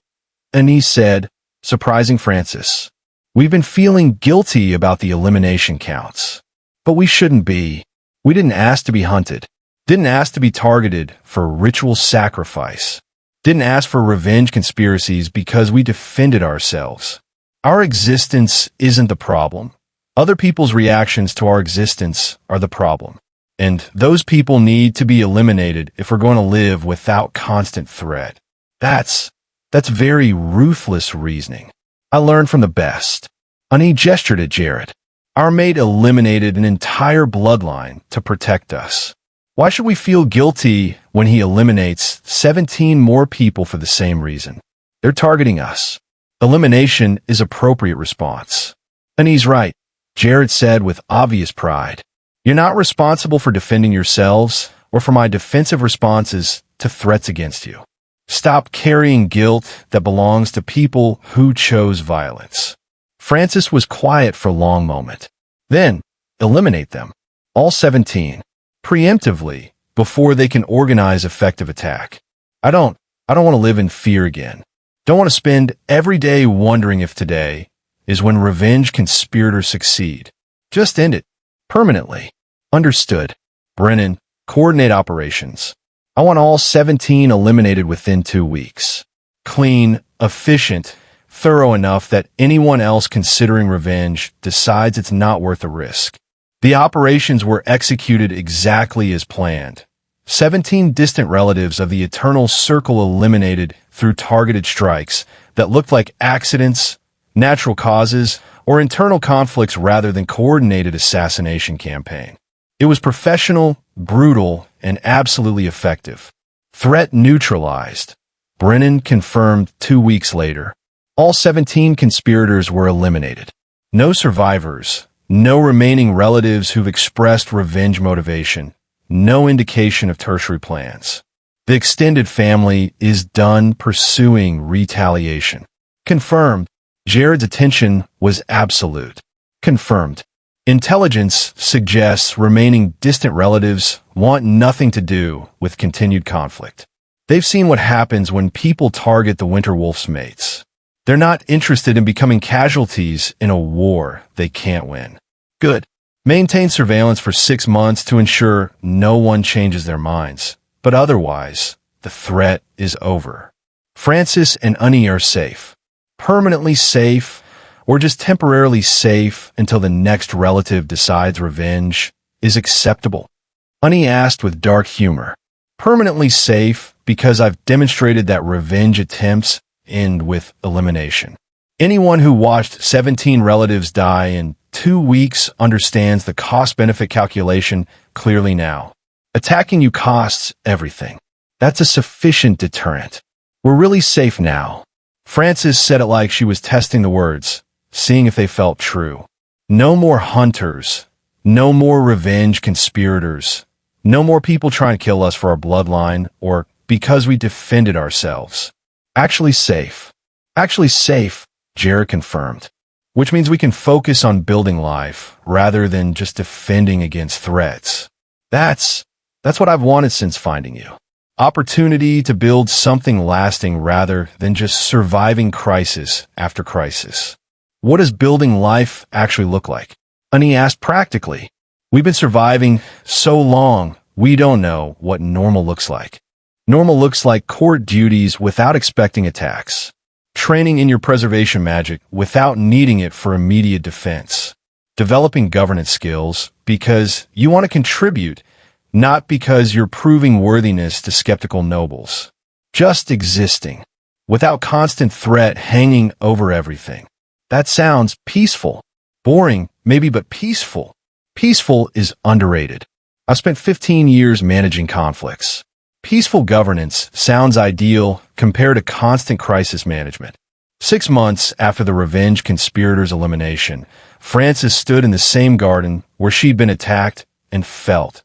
A: Unni said, surprising Francis. We've been feeling guilty about the elimination counts. But we shouldn't be. We didn't ask to be hunted. Didn't ask to be targeted for ritual sacrifice. Didn't ask for revenge conspiracies because we defended ourselves. Our existence isn't the problem. Other people's reactions to our existence are the problem. And those people need to be eliminated if we're going to live without constant threat. That's very ruthless reasoning. I learned from the best. Unni gestured at Jared. Our mate eliminated an entire bloodline to protect us. Why should we feel guilty when he eliminates 17 more people for the same reason? They're targeting us. Elimination is appropriate response. And he's right, Jared said with obvious pride. You're not responsible for defending yourselves or for my defensive responses to threats against you. Stop carrying guilt that belongs to people who chose violence. Francis was quiet for a long moment. Then, eliminate them. All 17. Preemptively, before they can organize effective attack. I don't want to live in fear again. Don't want to spend every day wondering if today is when revenge conspirators succeed. Just end it. Permanently. Understood. Brennan, coordinate operations. I want all 17 eliminated within 2 weeks. Clean, efficient, thorough enough that anyone else considering revenge decides it's not worth the risk. The operations were executed exactly as planned. 17 distant relatives of the Eternal Circle eliminated through targeted strikes that looked like accidents, natural causes, or internal conflicts rather than coordinated assassination campaign. It was professional, brutal, and absolutely effective. Threat neutralized. Brennan confirmed 2 weeks later. All 17 conspirators were eliminated. No survivors. No remaining relatives who've expressed revenge motivation. No indication of tertiary plans. The extended family is done pursuing retaliation. Confirmed. Jared's attention was absolute. Confirmed. Intelligence suggests remaining distant relatives want nothing to do with continued conflict. They've seen what happens when people target the Winter Wolf's mates. They're not interested in becoming casualties in a war they can't win. Good. Maintain surveillance for 6 months to ensure no one changes their minds. But otherwise, the threat is over. Francis and Unni are safe. Permanently safe, or just temporarily safe until the next relative decides revenge is acceptable. Honey asked with dark humor. Permanently safe because I've demonstrated that revenge attempts end with elimination. Anyone who watched 17 relatives die in 2 weeks understands the cost-benefit calculation clearly now. Attacking you costs everything. That's a sufficient deterrent. We're really safe now. Frances said it like she was testing the words, seeing if they felt true. No more hunters. No more revenge conspirators. No more people trying to kill us for our bloodline or because we defended ourselves. Actually safe. Actually safe, Jared confirmed. Which means we can focus on building life rather than just defending against threats. That's what I've wanted since finding you. Opportunity to build something lasting rather than just surviving crisis after crisis. What does building life actually look like? Honey asked practically. We've been surviving so long, we don't know what normal looks like. Normal looks like court duties without expecting attacks. Training in your preservation magic without needing it for immediate defense. Developing governance skills because you want to contribute, not because you're proving worthiness to skeptical nobles. Just existing, without constant threat hanging over everything. That sounds peaceful. Boring, maybe, but peaceful. Peaceful is underrated. I've spent 15 years managing conflicts. Peaceful governance sounds ideal compared to constant crisis management. 6 months after the revenge conspirators' elimination, Frances stood in the same garden where she'd been attacked and felt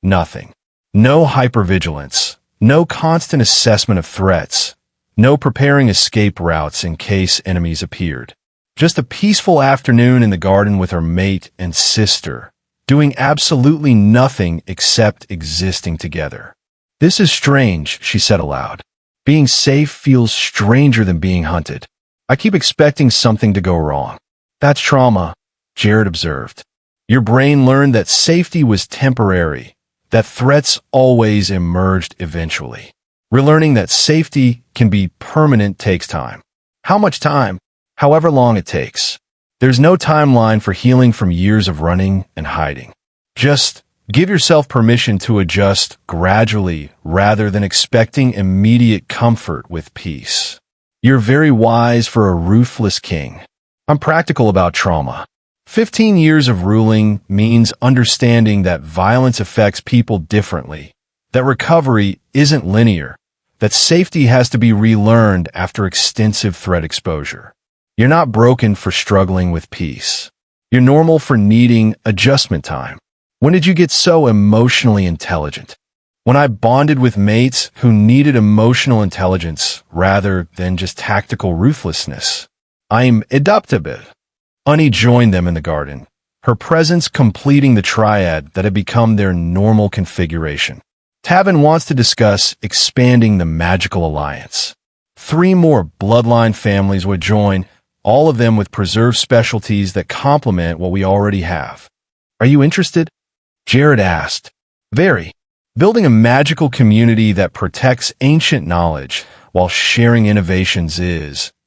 A: nothing. No hypervigilance, no constant assessment of threats, no preparing escape routes in case enemies appeared. Just a peaceful afternoon in the garden with her mate and sister, doing absolutely nothing except existing together. This is strange, she said aloud. Being safe feels stranger than being hunted. I keep expecting something to go wrong. That's trauma, Jared observed. Your brain learned that safety was temporary, that threats always emerged eventually. Relearning that safety can be permanent takes time. How much time? However long it takes. There's no timeline for healing from years of running and hiding. Just give yourself permission to adjust gradually rather than expecting immediate comfort with peace. You're very wise for a ruthless king. I'm practical about trauma. 15 years of ruling means understanding that violence affects people differently, that recovery isn't linear, that safety has to be relearned after extensive threat exposure. You're not broken for struggling with peace. You're normal for needing adjustment time. When did you get so emotionally intelligent? When I bonded with mates who needed emotional intelligence rather than just tactical ruthlessness. I'm adaptable. Honey joined them in the garden, her presence completing the triad that had become their normal configuration. Tavin wants to discuss expanding the magical alliance. 3 more bloodline families would join, all of them with preserved specialties that complement what we already have. Are you interested? Jared asked. Very. Building a magical community that protects ancient knowledge while sharing innovations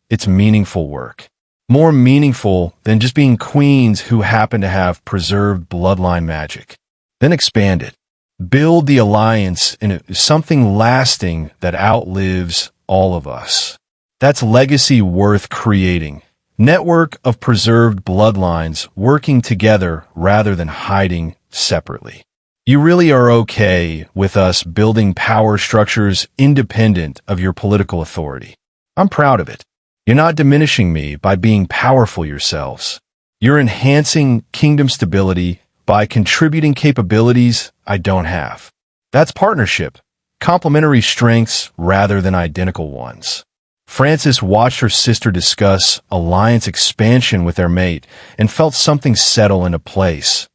A: it's meaningful work. More meaningful than just being queens who happen to have preserved bloodline magic. Then expand it. Build the alliance into something lasting that outlives all of us. That's legacy worth creating. Network of preserved bloodlines working together rather than hiding separately. You really are okay with us building power structures independent of your political authority. I'm proud of it. You're not diminishing me by being powerful yourselves. You're enhancing kingdom stability by contributing capabilities I don't have. That's partnership, complementary strengths rather than identical ones. Frances watched her sister discuss alliance expansion with their mate and felt something settle into place.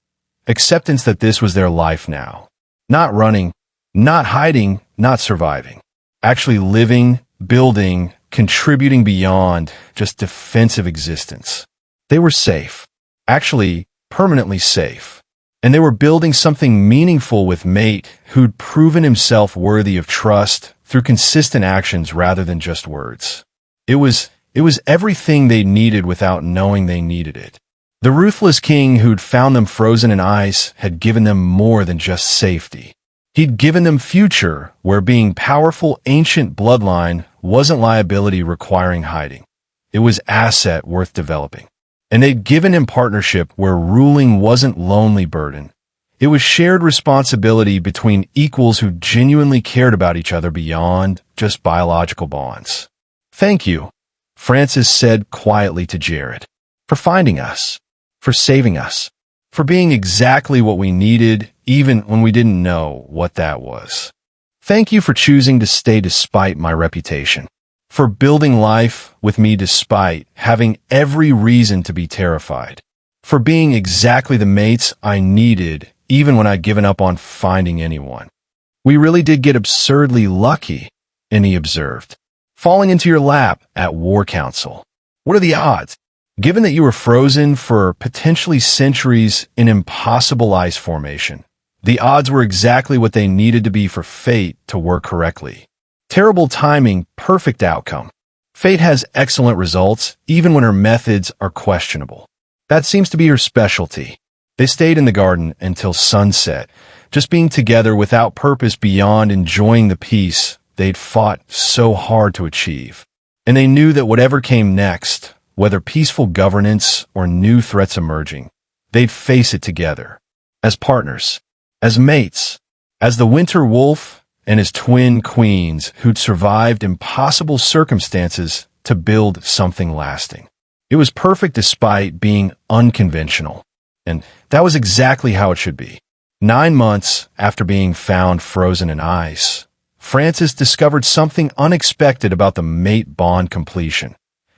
A: Acceptance that this was their life now. Not running, not hiding, not surviving. Actually living, building, contributing beyond just defensive existence. They were safe. Actually, permanently safe. And they were building something meaningful with mate who'd proven himself worthy of trust through consistent actions rather than just words. It was everything they needed without knowing they needed it. The ruthless king who'd found them frozen in ice had given them more than just safety. He'd given them future, where being powerful ancient bloodline wasn't liability requiring hiding. It was asset worth developing. And they'd given him partnership where ruling wasn't lonely burden. It was shared responsibility between equals who genuinely cared about each other beyond just biological bonds. "Thank you," Francis said quietly to Jared, "for finding us, for saving us, for being exactly what we needed even when we didn't know what that was. Thank you for choosing to stay despite my reputation, for building life with me despite having every reason to be terrified, for being exactly the mates I needed even when I'd given up on finding anyone. We really did get absurdly lucky," and he observed, "falling into your lap at War Council. What are the odds? Given that you were frozen for potentially centuries in impossible ice formation, the odds were exactly what they needed to be for fate to work correctly. Terrible timing, perfect outcome. Fate has excellent results, even when her methods are questionable. That seems to be her specialty." They stayed in the garden until sunset, just being together without purpose beyond enjoying the peace they'd fought so hard to achieve. And they knew that whatever came next, whether peaceful governance or new threats emerging, they'd face it together, as partners, as mates, as the winter wolf and his twin queens who'd survived impossible circumstances to build something lasting. It was perfect despite being unconventional, and that was exactly how it should be. 9 months after being found frozen in ice, Francis discovered something unexpected about the mate bond completion.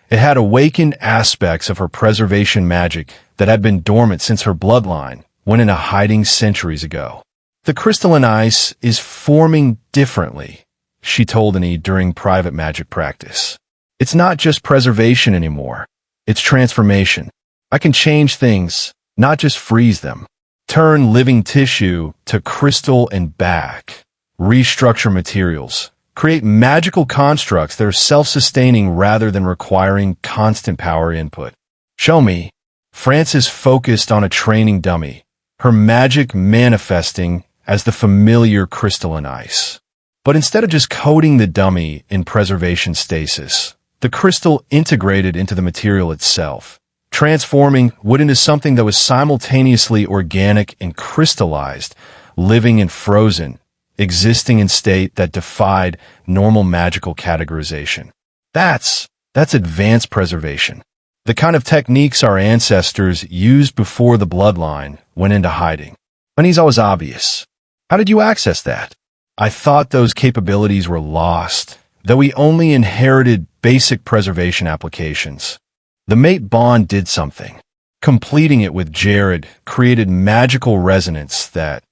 A: It had awakened aspects of her preservation magic that had been dormant since her bloodline went into hiding centuries ago. "The crystalline ice is forming differently," she told Annie during private magic practice. "It's not just preservation anymore. It's transformation. I can change things, not just freeze them. Turn living tissue to crystal and back. Restructure materials. Create magical constructs that are self-sustaining rather than requiring constant power input. Show me." Francis focused on a training dummy, her magic manifesting as the familiar crystalline ice. But instead of just coating the dummy in preservation stasis, the crystal integrated into the material itself, transforming wood into something that was simultaneously organic and crystallized, living and frozen, existing in state that defied normal magical categorization. That's advanced preservation. The kind of techniques our ancestors used before the bloodline went into hiding. Money's always obvious. How did you access that? I thought those capabilities were lost, though we only inherited basic preservation applications. The mate bond did something. Completing it with Jared created magical resonance that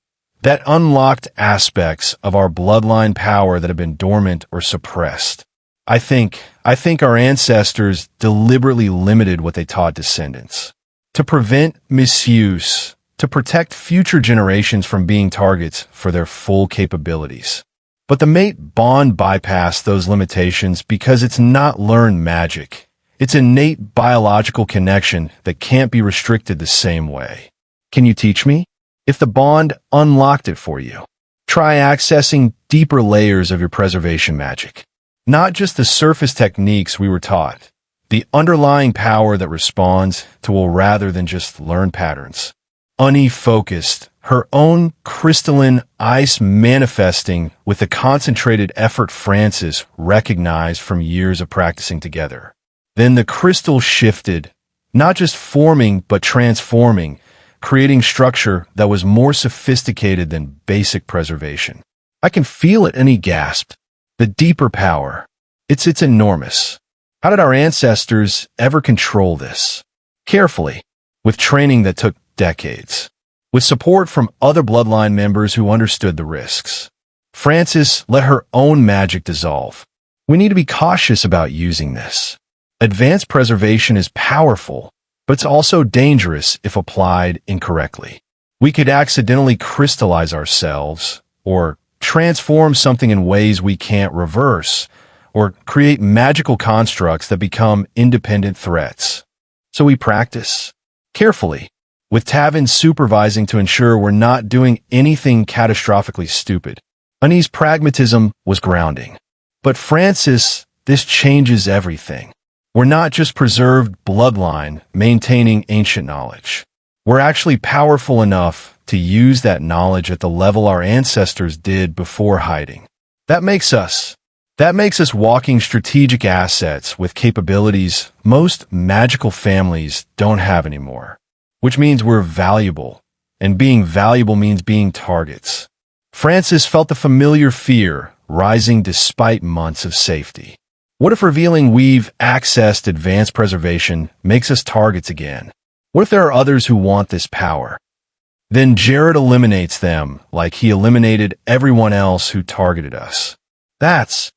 A: unlocked aspects of our bloodline power that have been dormant or suppressed. I think our ancestors deliberately limited what they taught descendants to prevent misuse, to protect future generations from being targets for their full capabilities. But the mate bond bypassed those limitations because it's not learned magic. It's innate biological connection that can't be restricted the same way. Can you teach me? If the bond unlocked it for you, try accessing deeper layers of your preservation magic. Not just the surface techniques we were taught, the underlying power that responds to will rather than just learn patterns. Annie focused, her own crystalline ice manifesting with the concentrated effort Francis recognized from years of practicing together. Then the crystal shifted, not just forming but transforming, creating structure that was more sophisticated than basic preservation. I can feel it, and he gasped. The deeper power. It's enormous. How did our ancestors ever control this? Carefully, with training that took decades, with support from other bloodline members who understood the risks. Francis let her own magic dissolve. We need to be cautious about using this. Advanced preservation is powerful, but it's also dangerous if applied incorrectly. We could accidentally crystallize ourselves, or transform something in ways we can't reverse, or create magical constructs that become independent threats. So we practice. carefully, with Tavin supervising to ensure we're not doing anything catastrophically stupid. Annie's pragmatism was grounding. But Francis, this changes everything. We're not just preserved bloodline maintaining ancient knowledge. We're actually powerful enough to use that knowledge at the level our ancestors did before hiding. That makes us walking strategic assets with capabilities most magical families don't have anymore, which means we're valuable, and being valuable means being targets. Francis felt the familiar fear rising despite months of safety. What if revealing we've accessed advanced preservation makes us targets again? What if there are others who want this power? Then Jared eliminates them like he eliminated everyone else who targeted us. That's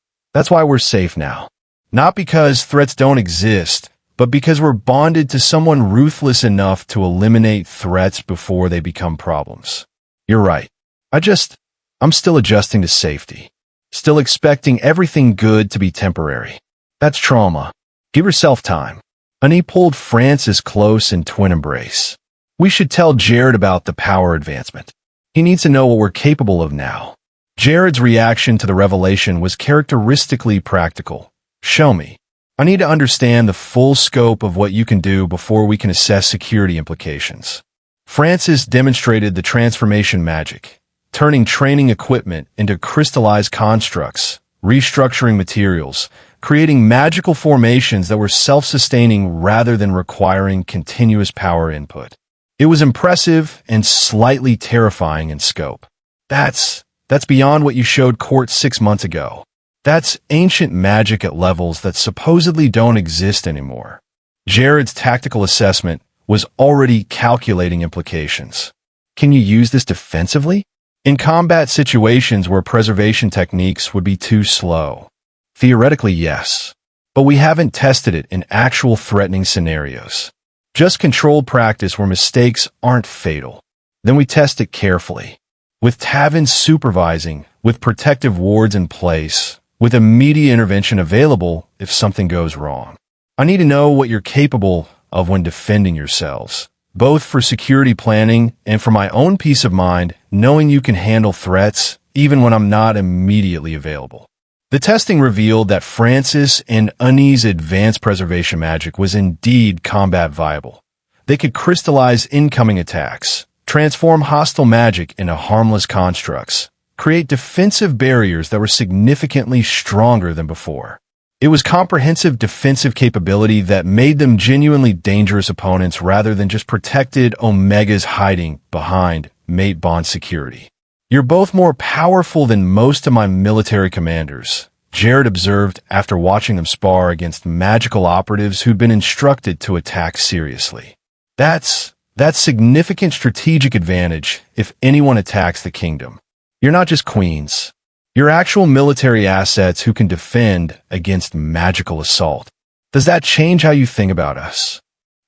A: why we're safe now. Not because threats don't exist, but because we're bonded to someone ruthless enough to eliminate threats before they become problems. You're right. I'm still adjusting to safety. Still expecting everything good to be temporary. That's trauma. Give yourself time. Annie pulled Francis close in twin embrace. We should tell Jared about the power advancement. He needs to know what we're capable of now. Jared's reaction to the revelation was characteristically practical. Show me. I need to understand the full scope of what you can do before we can assess security implications. Francis demonstrated the transformation magic, turning training equipment into crystallized constructs, restructuring materials, creating magical formations that were self-sustaining rather than requiring continuous power input. It was impressive and slightly terrifying in scope. That's beyond what you showed court 6 months ago. That's ancient magic at levels that supposedly don't exist anymore. Jared's tactical assessment was already calculating implications. Can you use this defensively? In combat situations where preservation techniques would be too slow? Theoretically, yes. But we haven't tested it in actual threatening scenarios. Just controlled practice where mistakes aren't fatal. Then we test it carefully. With Tavin supervising, with protective wards in place, with immediate intervention available if something goes wrong. I need to know what you're capable of when defending yourselves, both for security planning and for my own peace of mind, knowing you can handle threats even when I'm not immediately available. The testing revealed that Francis and Annie's advanced preservation magic was indeed combat viable. They could crystallize incoming attacks, transform hostile magic into harmless constructs, create defensive barriers that were significantly stronger than before. It was comprehensive defensive capability that made them genuinely dangerous opponents rather than just protected Omegas hiding behind mate bond security. You're both more powerful than most of my military commanders, Jared observed after watching them spar against magical operatives who'd been instructed to attack seriously. That's significant strategic advantage if anyone attacks the kingdom. You're not just queens. You're actual military assets who can defend against magical assault. Does that change how you think about us?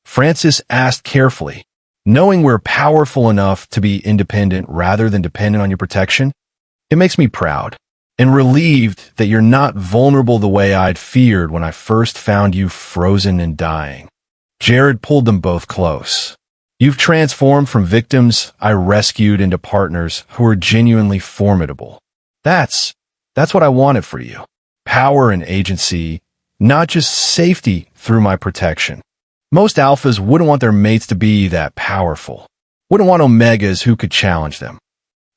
A: Francis asked carefully, knowing we're powerful enough to be independent rather than dependent on your protection. It makes me proud and relieved that you're not vulnerable the way I'd feared when I first found you frozen and dying. Jared pulled them both close. You've transformed from victims I rescued into partners who are genuinely formidable. That's what I wanted for you. Power and agency, not just safety through my protection. Most alphas wouldn't want their mates to be that powerful. Wouldn't want omegas who could challenge them.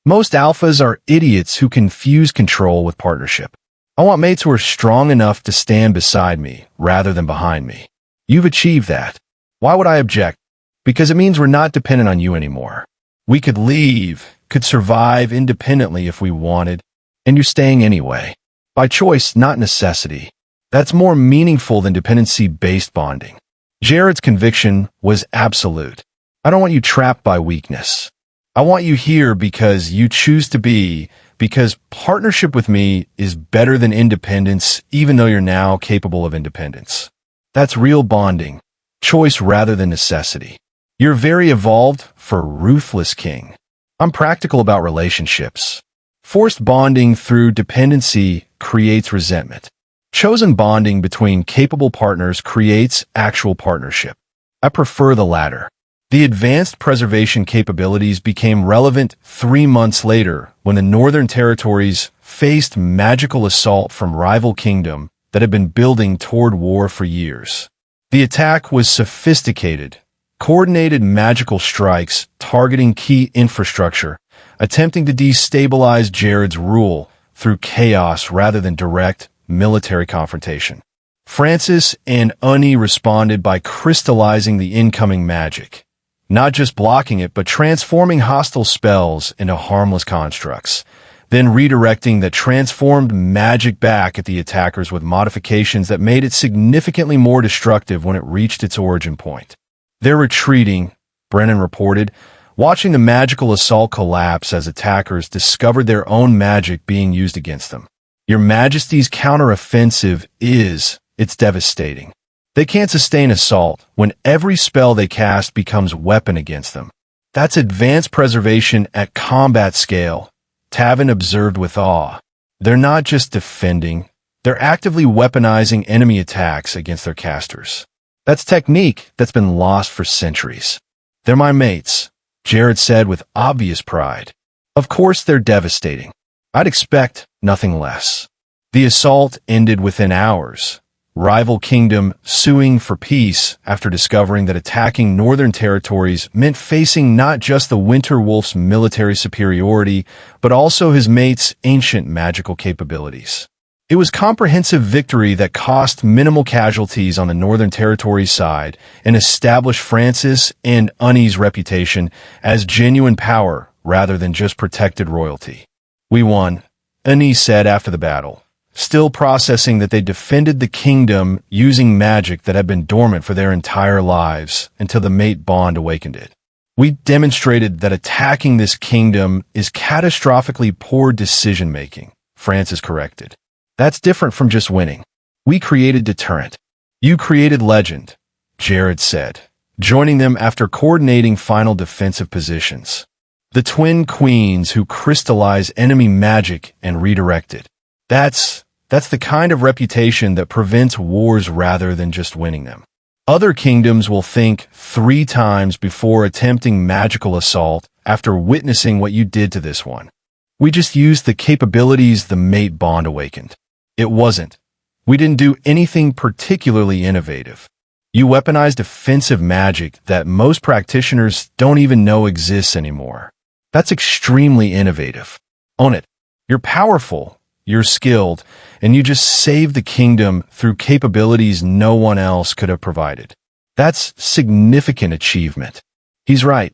A: Most alphas are idiots who confuse control with partnership. I want mates who are strong enough to stand beside me rather than behind me. You've achieved that. Why would I object? Because it means we're not dependent on you anymore. We could leave, could survive independently if we wanted, and you're staying anyway. By choice, not necessity. That's more meaningful than dependency-based bonding. Jared's conviction was absolute. I don't want you trapped by weakness. I want you here because you choose to be, because partnership with me is better than independence, even though you're now capable of independence. That's real bonding, choice rather than necessity. You're very evolved for Ruthless King. I'm practical about relationships. Forced bonding through dependency creates resentment. Chosen bonding between capable partners creates actual partnership. I prefer the latter. The advanced preservation capabilities became relevant 3 months later when the Northern Territories faced magical assault from rival kingdom that had been building toward war for years. The attack was sophisticated, coordinated magical strikes targeting key infrastructure, attempting to destabilize Jared's rule through chaos rather than direct military confrontation. Francis and Unni responded by crystallizing the incoming magic, not just blocking it, but transforming hostile spells into harmless constructs, then redirecting the transformed magic back at the attackers with modifications that made it significantly more destructive when it reached its origin point. They're retreating, Brennan reported, watching the magical assault collapse as attackers discovered their own magic being used against them. Your Majesty's counteroffensive it's devastating. They can't sustain assault when every spell they cast becomes weapon against them. That's advanced preservation at combat scale, Tavin observed with awe. They're not just defending, they're actively weaponizing enemy attacks against their casters. That's technique that's been lost for centuries. They're my mates, Jared said with obvious pride. Of course they're devastating. I'd expect nothing less. The assault ended within hours. Rival kingdom suing for peace after discovering that attacking Northern Territories meant facing not just the Winter Wolf's military superiority, but also his mate's ancient magical capabilities. It was comprehensive victory that cost minimal casualties on the Northern Territories side and established Francis and Unni's reputation as genuine power rather than just protected royalty. We won, Unni said after the battle, still processing that they defended the kingdom using magic that had been dormant for their entire lives until the mate bond awakened it. We demonstrated that attacking this kingdom is catastrophically poor decision-making, Francis corrected. That's different from just winning. We created deterrent. You created legend, Jared said, joining them after coordinating final defensive positions. The twin queens who crystallize enemy magic and redirect it. That's the kind of reputation that prevents wars rather than just winning them. Other kingdoms will think 3 times before attempting magical assault after witnessing what you did to this one. We just used the capabilities the mate bond awakened. It wasn't. We didn't do anything particularly innovative. You weaponized offensive magic that most practitioners don't even know exists anymore. That's extremely innovative. Own it. You're powerful. You're skilled, and you just saved the kingdom through capabilities no one else could have provided. That's significant achievement. He's right.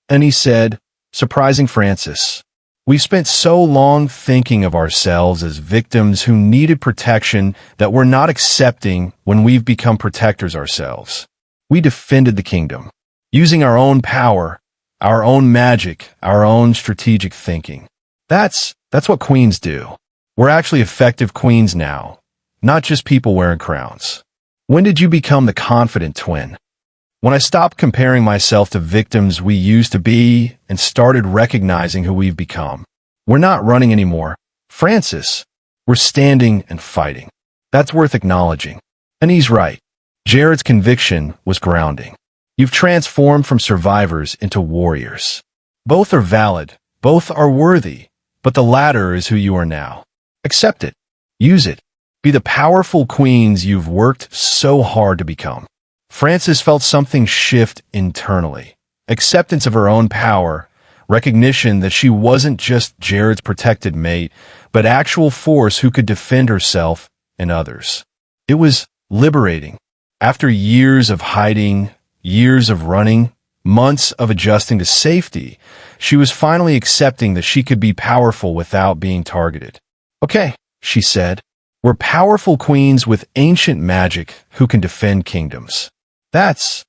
A: And he said, surprising Francis. We've spent so long thinking of ourselves as victims who needed protection that we're not accepting when we've become protectors ourselves. We defended the kingdom, using our own power, our own magic, our own strategic thinking. That's what queens do. We're actually effective queens now, not just people wearing crowns. When did you become the confident twin? When I stopped comparing myself to victims we used to be and started recognizing who we've become. We're not running anymore, Francis. We're standing and fighting. That's worth acknowledging. And he's right. Jared's conviction was grounding. You've transformed from survivors into warriors. Both are valid, both are worthy, but the latter is who you are now. Accept it. Use it. Be the powerful queens you've worked so hard to become. Francis felt something shift internally. Acceptance of her own power, recognition that she wasn't just Jared's protected mate, but actual force who could defend herself and others. It was liberating. After years of hiding, years of running, months of adjusting to safety, she was finally accepting that she could be powerful without being targeted. Okay, she said, we're powerful queens with ancient magic who can defend kingdoms. That's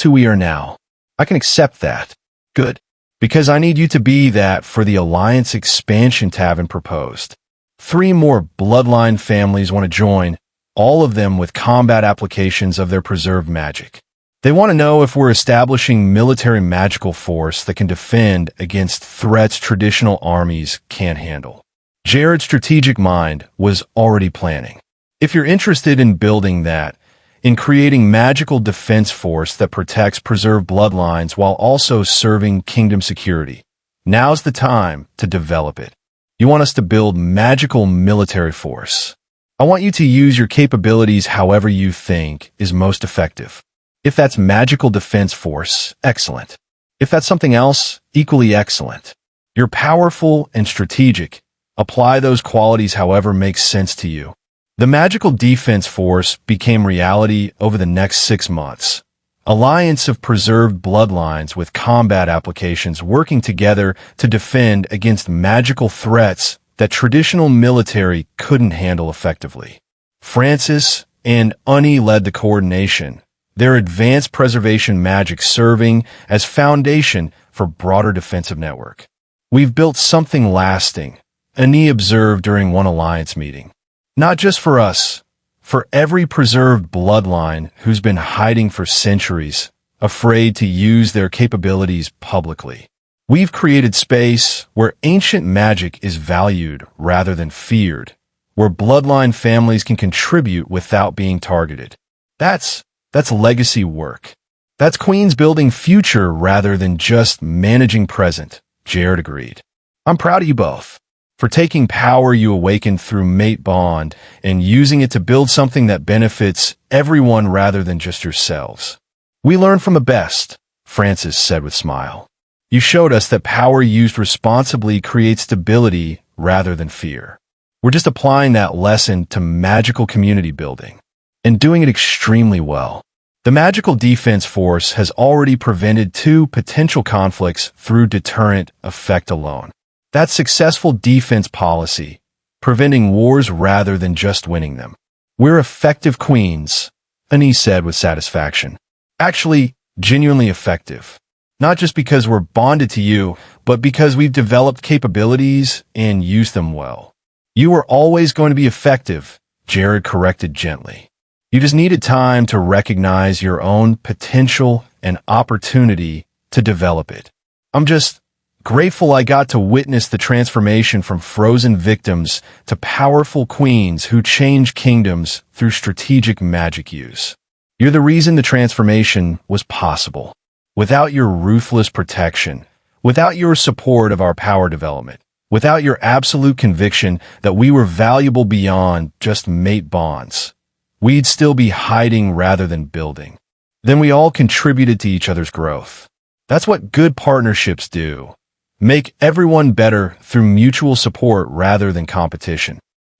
A: who we are now. I can accept that. Good. Because I need you to be that for the alliance expansion Tavin proposed. 3 more bloodline families want to join, all of them with combat applications of their preserved magic. They want to know if we're establishing military magical force that can defend against threats traditional armies can't handle. Jared's strategic mind was already planning. If you're interested in building that, in creating magical defense force that protects preserved bloodlines while also serving kingdom security. Now's the time to develop it. You want us to build magical military force. I want you to use your capabilities however you think is most effective. If that's magical defense force, excellent. If that's something else, equally excellent. You're powerful and strategic. Apply those qualities however makes sense to you. The magical defense force became reality over the next 6 months. Alliance of preserved bloodlines with combat applications working together to defend against magical threats that traditional military couldn't handle effectively. Francis and Unnie led the coordination, their advanced preservation magic serving as foundation for broader defensive network. We've built something lasting, Unnie observed during one alliance meeting. Not just for us, for every preserved bloodline who's been hiding for centuries, afraid to use their capabilities publicly. We've created space where ancient magic is valued rather than feared, where bloodline families can contribute without being targeted. That's legacy work. That's Queens building future rather than just managing present, Jared agreed. I'm proud of you both for taking power you awakened through mate bond and using it to build something that benefits everyone rather than just yourselves. We learn from the best, Francis said with a smile. You showed us that power used responsibly creates stability rather than fear. We're just applying that lesson to magical community building and doing it extremely well. The magical defense force has already prevented 2 potential conflicts through deterrent effect alone. That's successful defense policy, preventing wars rather than just winning them. We're effective queens, Unnie said with satisfaction. Actually, genuinely effective. Not just because we're bonded to you, but because we've developed capabilities and used them well. You were always going to be effective, Jared corrected gently. You just needed time to recognize your own potential and opportunity to develop it. I'm just grateful I got to witness the transformation from frozen victims to powerful queens who change kingdoms through strategic magic use. You're the reason the transformation was possible. Without your ruthless protection, without your support of our power development, without your absolute conviction that we were valuable beyond just mate bonds, we'd still be hiding rather than building. Then we all contributed to each other's growth. That's what good partnerships do. Make everyone better through mutual support rather than competition.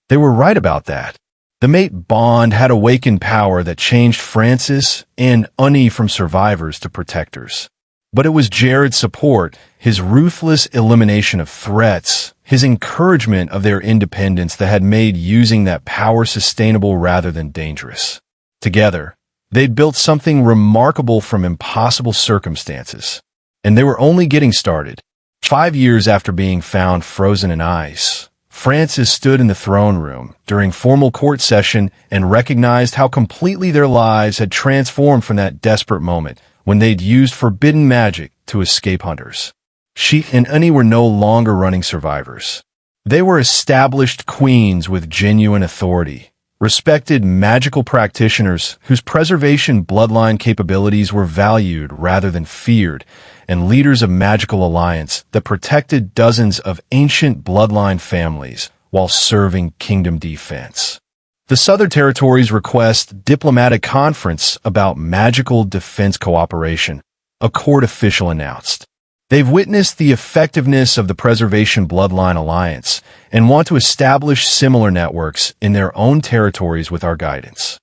A: They were right about that. The mate bond had awakened power that changed Francis and Unnie from survivors to protectors. But it was Jared's support, his ruthless elimination of threats, his encouragement of their independence that had made using that power sustainable rather than dangerous. Together, they'd built something remarkable from impossible circumstances. And they were only getting started. 5 years after being found frozen in ice, Francis stood in the throne room during formal court session and recognized how completely their lives had transformed from that desperate moment when they'd used forbidden magic to escape hunters. She and Unnie were no longer running survivors. They were established queens with genuine authority, respected magical practitioners whose preservation bloodline capabilities were valued rather than feared, and leaders of magical alliance that protected dozens of ancient bloodline families while serving kingdom defense. The Southern Territories request diplomatic conference about magical defense cooperation, a court official announced. They've witnessed the effectiveness of the Preservation Bloodline Alliance and want to establish similar networks in their own territories with our guidance.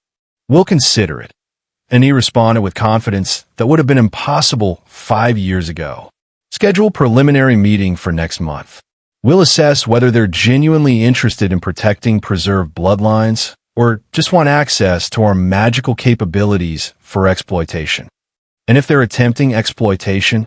A: We'll consider it. Unnie responded with confidence that would have been impossible 5 years ago. Schedule preliminary meeting for next month. We'll assess whether they're genuinely interested in protecting preserved bloodlines or just want access to our magical capabilities for exploitation. And if they're attempting exploitation,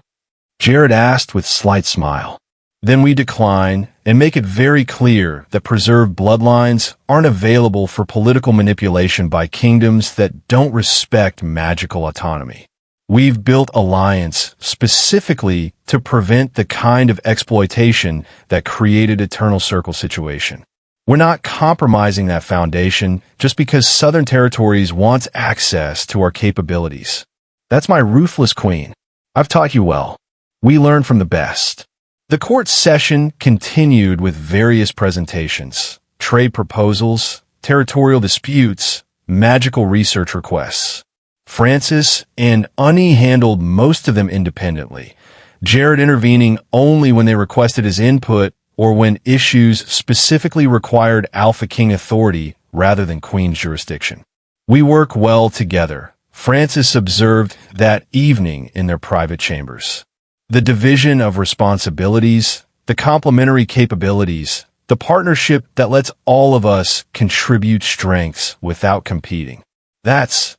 A: Jared asked with slight smile. Then we decline and make it very clear that preserved bloodlines aren't available for political manipulation by kingdoms that don't respect magical autonomy. We've built alliance specifically to prevent the kind of exploitation that created Eternal Circle situation. We're not compromising that foundation just because Southern Territories wants access to our capabilities. That's my ruthless queen. I've taught you well. We learn from the best. The court session continued with various presentations, trade proposals, territorial disputes, magical research requests. Francis and Unnie handled most of them independently, Jared intervening only when they requested his input or when issues specifically required Alpha King authority rather than Queen's jurisdiction. We work well together, Francis observed that evening in their private chambers. The division of responsibilities, the complementary capabilities, the partnership that lets all of us contribute strengths without competing. That's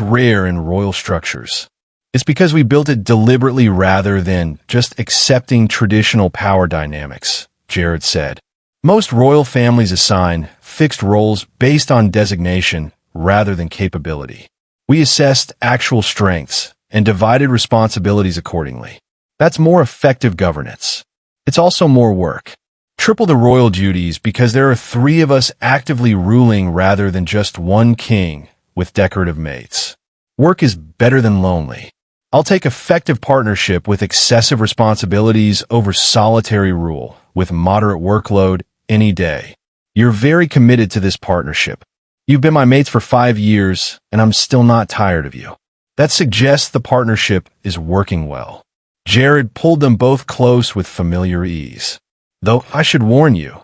A: rare in royal structures. It's because we built it deliberately rather than just accepting traditional power dynamics, Jared said. Most royal families assign fixed roles based on designation rather than capability. We assessed actual strengths and divided responsibilities accordingly. That's more effective governance. It's also more work. Triple the royal duties because there are 3 of us actively ruling rather than just one king with decorative mates. Work is better than lonely. I'll take effective partnership with excessive responsibilities over solitary rule with moderate workload any day. You're very committed to this partnership. You've been my mates for 5 years, and I'm still not tired of you. That suggests the partnership is working well. Jared pulled them both close with familiar ease. Though I should warn you,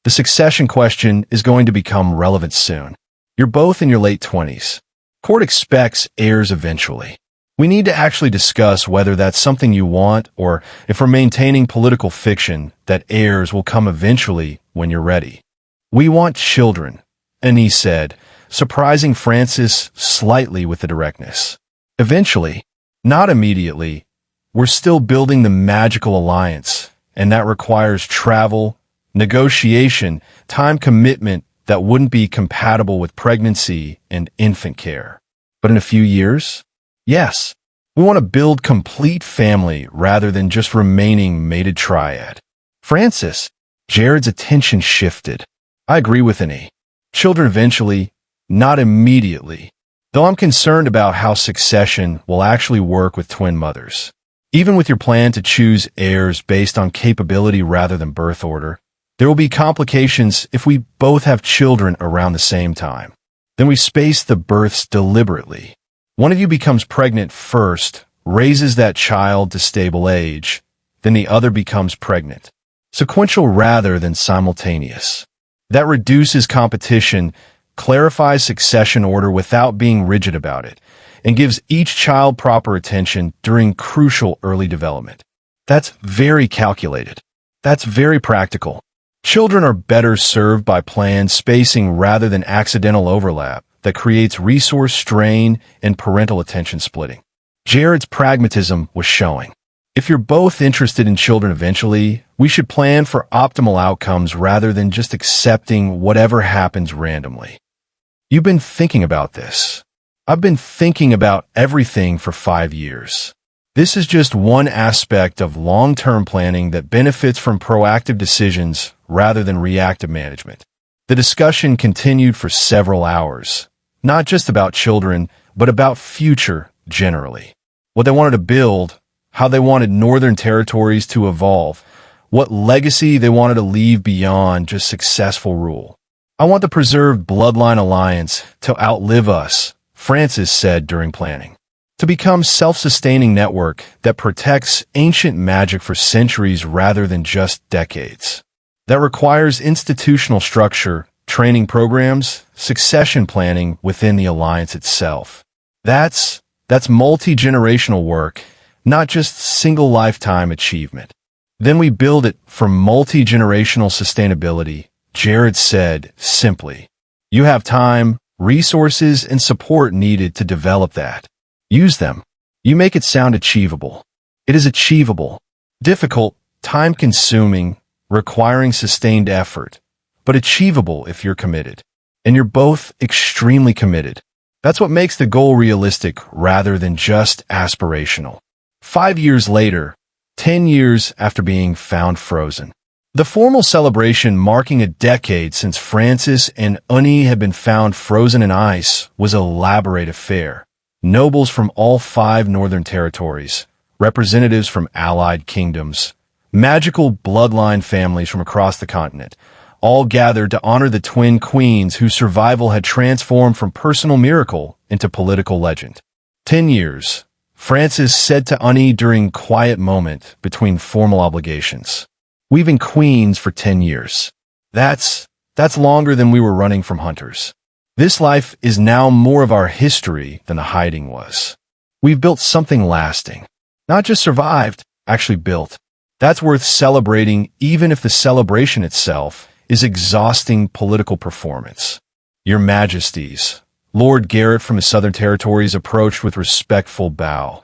A: the succession question is going to become relevant soon. You're both in your late 20s. Court expects heirs eventually. We need to actually discuss whether that's something you want or if we're maintaining political fiction that heirs will come eventually when you're ready. We want children, Annie said, surprising Francis slightly with the directness. Eventually, not immediately, we're still building the magical alliance, and that requires travel, negotiation, time commitment that wouldn't be compatible with pregnancy and infant care. But in a few years, yes, we want to build complete family rather than just remaining mated triad. Francis, Jared's attention shifted. I agree with Annie. Children eventually, not immediately, though I'm concerned about how succession will actually work with twin mothers. Even with your plan to choose heirs based on capability rather than birth order, there will be complications if we both have children around the same time. Then we space the births deliberately. One of you becomes pregnant first, raises that child to stable age, then the other becomes pregnant. Sequential rather than simultaneous. That reduces competition, clarifies succession order without being rigid about it, and gives each child proper attention during crucial early development. That's very calculated. That's very practical. Children are better served by planned spacing rather than accidental overlap that creates resource strain and parental attention splitting. Jared's pragmatism was showing. If you're both interested in children eventually, we should plan for optimal outcomes rather than just accepting whatever happens randomly. You've been thinking about this. I've been thinking about everything for 5 years. This is just one aspect of long-term planning that benefits from proactive decisions rather than reactive management. The discussion continued for several hours, not just about children, but about future generally. What they wanted to build, how they wanted Northern Territories to evolve, what legacy they wanted to leave beyond just successful rule. I want the preserved bloodline alliance to outlive us, Francis said during planning. To become self-sustaining network that protects ancient magic for centuries rather than just decades. That requires institutional structure, training programs, succession planning within the alliance itself. That's multi-generational work, not just single lifetime achievement. Then we build it for multi-generational sustainability, Jared said simply. You have time, resources, and support needed to develop that. Use them. You make it sound achievable. It is achievable. Difficult, time-consuming, requiring sustained effort, but achievable if you're committed. And you're both extremely committed. That's what makes the goal realistic rather than just aspirational. 5 years later, 10 years after being found frozen, The formal celebration, marking a decade since Francis and Uni had been found frozen in ice, was an elaborate affair. Nobles from all 5 northern territories, representatives from allied kingdoms, magical bloodline families from across the continent, all gathered to honor the twin queens whose survival had transformed from personal miracle into political legend. 10 years, Francis said to Uni during quiet moment between formal obligations. We've been queens for 10 years. That's longer than we were running from hunters. This life is now more of our history than the hiding was. We've built something lasting. Not just survived, actually built. That's worth celebrating even if the celebration itself is exhausting political performance. Your Majesties, Lord Garrett from the Southern Territories approached with respectful bow.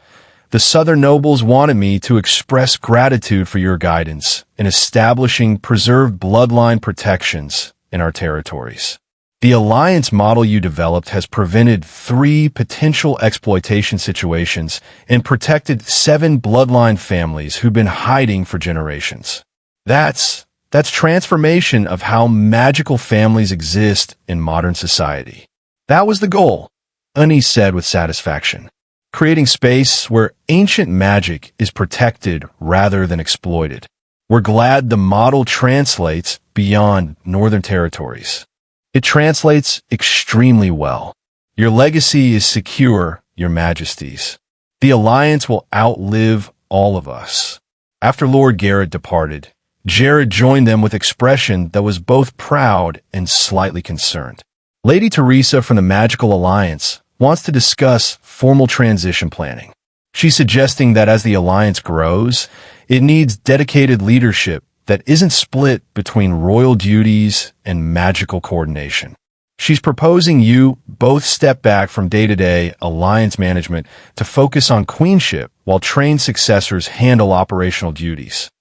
A: The Southern nobles wanted me to express gratitude for your guidance in establishing preserved bloodline protections in our territories. The alliance model you developed has prevented 3 potential exploitation situations and protected 7 bloodline families who've been hiding for generations. That's transformation of how magical families exist in modern society. That was the goal, Uni said with satisfaction. Creating space where ancient magic is protected rather than exploited. We're glad the model translates beyond northern territories. It translates extremely well. Your legacy is secure, Your Majesties. The Alliance will outlive all of us. After Lord Garrett departed, Jared joined them with expression that was both proud and slightly concerned. Lady Teresa from the Magical Alliance wants to discuss formal transition planning. She's suggesting that as the Alliance grows, it needs dedicated leadership that isn't split between royal duties and magical coordination. She's proposing you both step back from day-to-day Alliance management to focus on queenship while trained successors handle operational duties.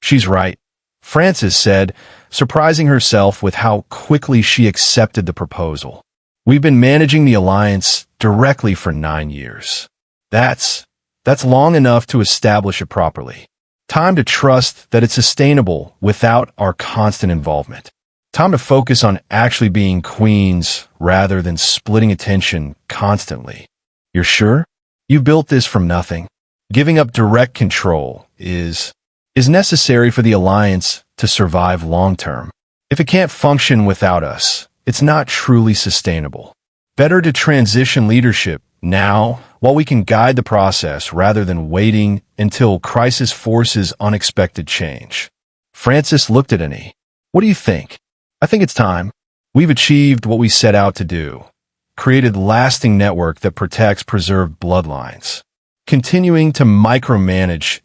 A: She's right, Frances said, surprising herself with how quickly she accepted the proposal. We've been managing the Alliance directly for 9 years. That's long enough to establish it properly. Time to trust that it's sustainable without our constant involvement. Time to focus on actually being queens rather than splitting attention constantly. You're sure? You built this from nothing. Giving up direct control is necessary for the Alliance to survive long-term. If it can't function without us, it's not truly sustainable. Better to transition leadership now while we can guide the process rather than waiting until crisis forces unexpected change. Francis looked at Annie. What do you think? I think it's time. We've achieved what we set out to do. Created lasting network that protects preserved bloodlines. Continuing to micromanage,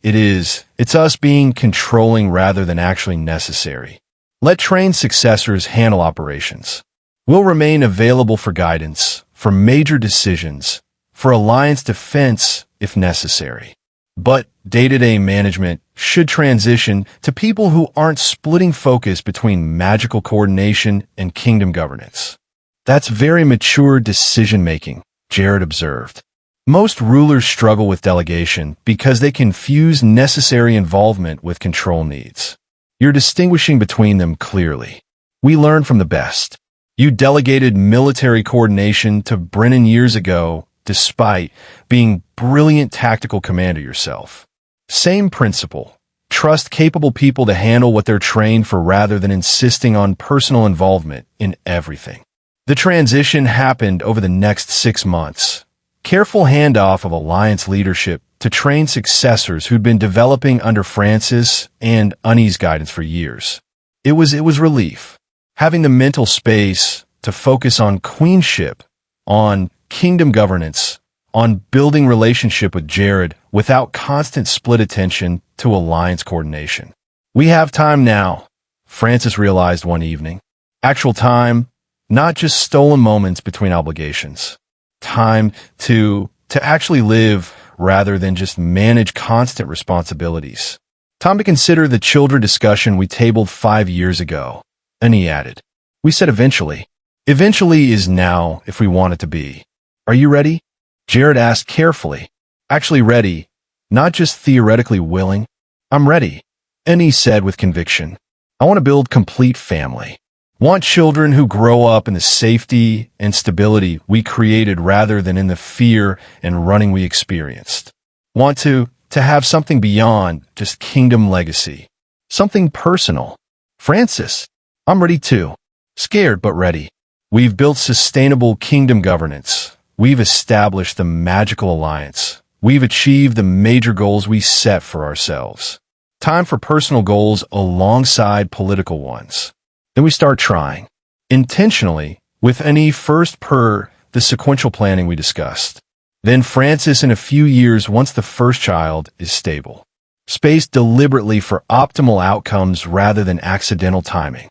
A: it's us being controlling rather than actually necessary. Let trained successors handle operations. We'll remain available for guidance, for major decisions, for Alliance defense if necessary. But day-to-day management should transition to people who aren't splitting focus between magical coordination and kingdom governance. That's very mature decision-making, Jared observed. Most rulers struggle with delegation because they confuse necessary involvement with control needs. You're distinguishing between them clearly. We learn from the best. You delegated military coordination to Brennan years ago, despite being brilliant tactical commander yourself. Same principle. Trust capable people to handle what they're trained for rather than insisting on personal involvement in everything. The transition happened over the next 6 months. Careful handoff of Alliance leadership to train successors who'd been developing under Francis and Uni's guidance for years. It was relief. Having the mental space to focus on queenship, on kingdom governance, on building relationship with Jared without constant split attention to Alliance coordination. We have time now, Francis realized one evening. Actual time, not just stolen moments between obligations. Time to actually live rather than just manage constant responsibilities. Time to consider the children discussion we tabled 5 years ago. And he added, we said eventually. Eventually is now if we want it to be. Are you ready? Jared asked carefully. Actually ready, not just theoretically willing. I'm ready. And he said with conviction. I want to build complete family. Want children who grow up in the safety and stability we created rather than in the fear and running we experienced. Want to have something beyond just kingdom legacy. Something personal. Francis, I'm ready too. Scared but ready. We've built sustainable kingdom governance. We've established the magical alliance. We've achieved the major goals we set for ourselves. Time for personal goals alongside political ones. Then we start trying. Intentionally, with any first per the sequential planning we discussed. Then Francis in a few years once the first child is stable. Spaced deliberately for optimal outcomes rather than accidental timing.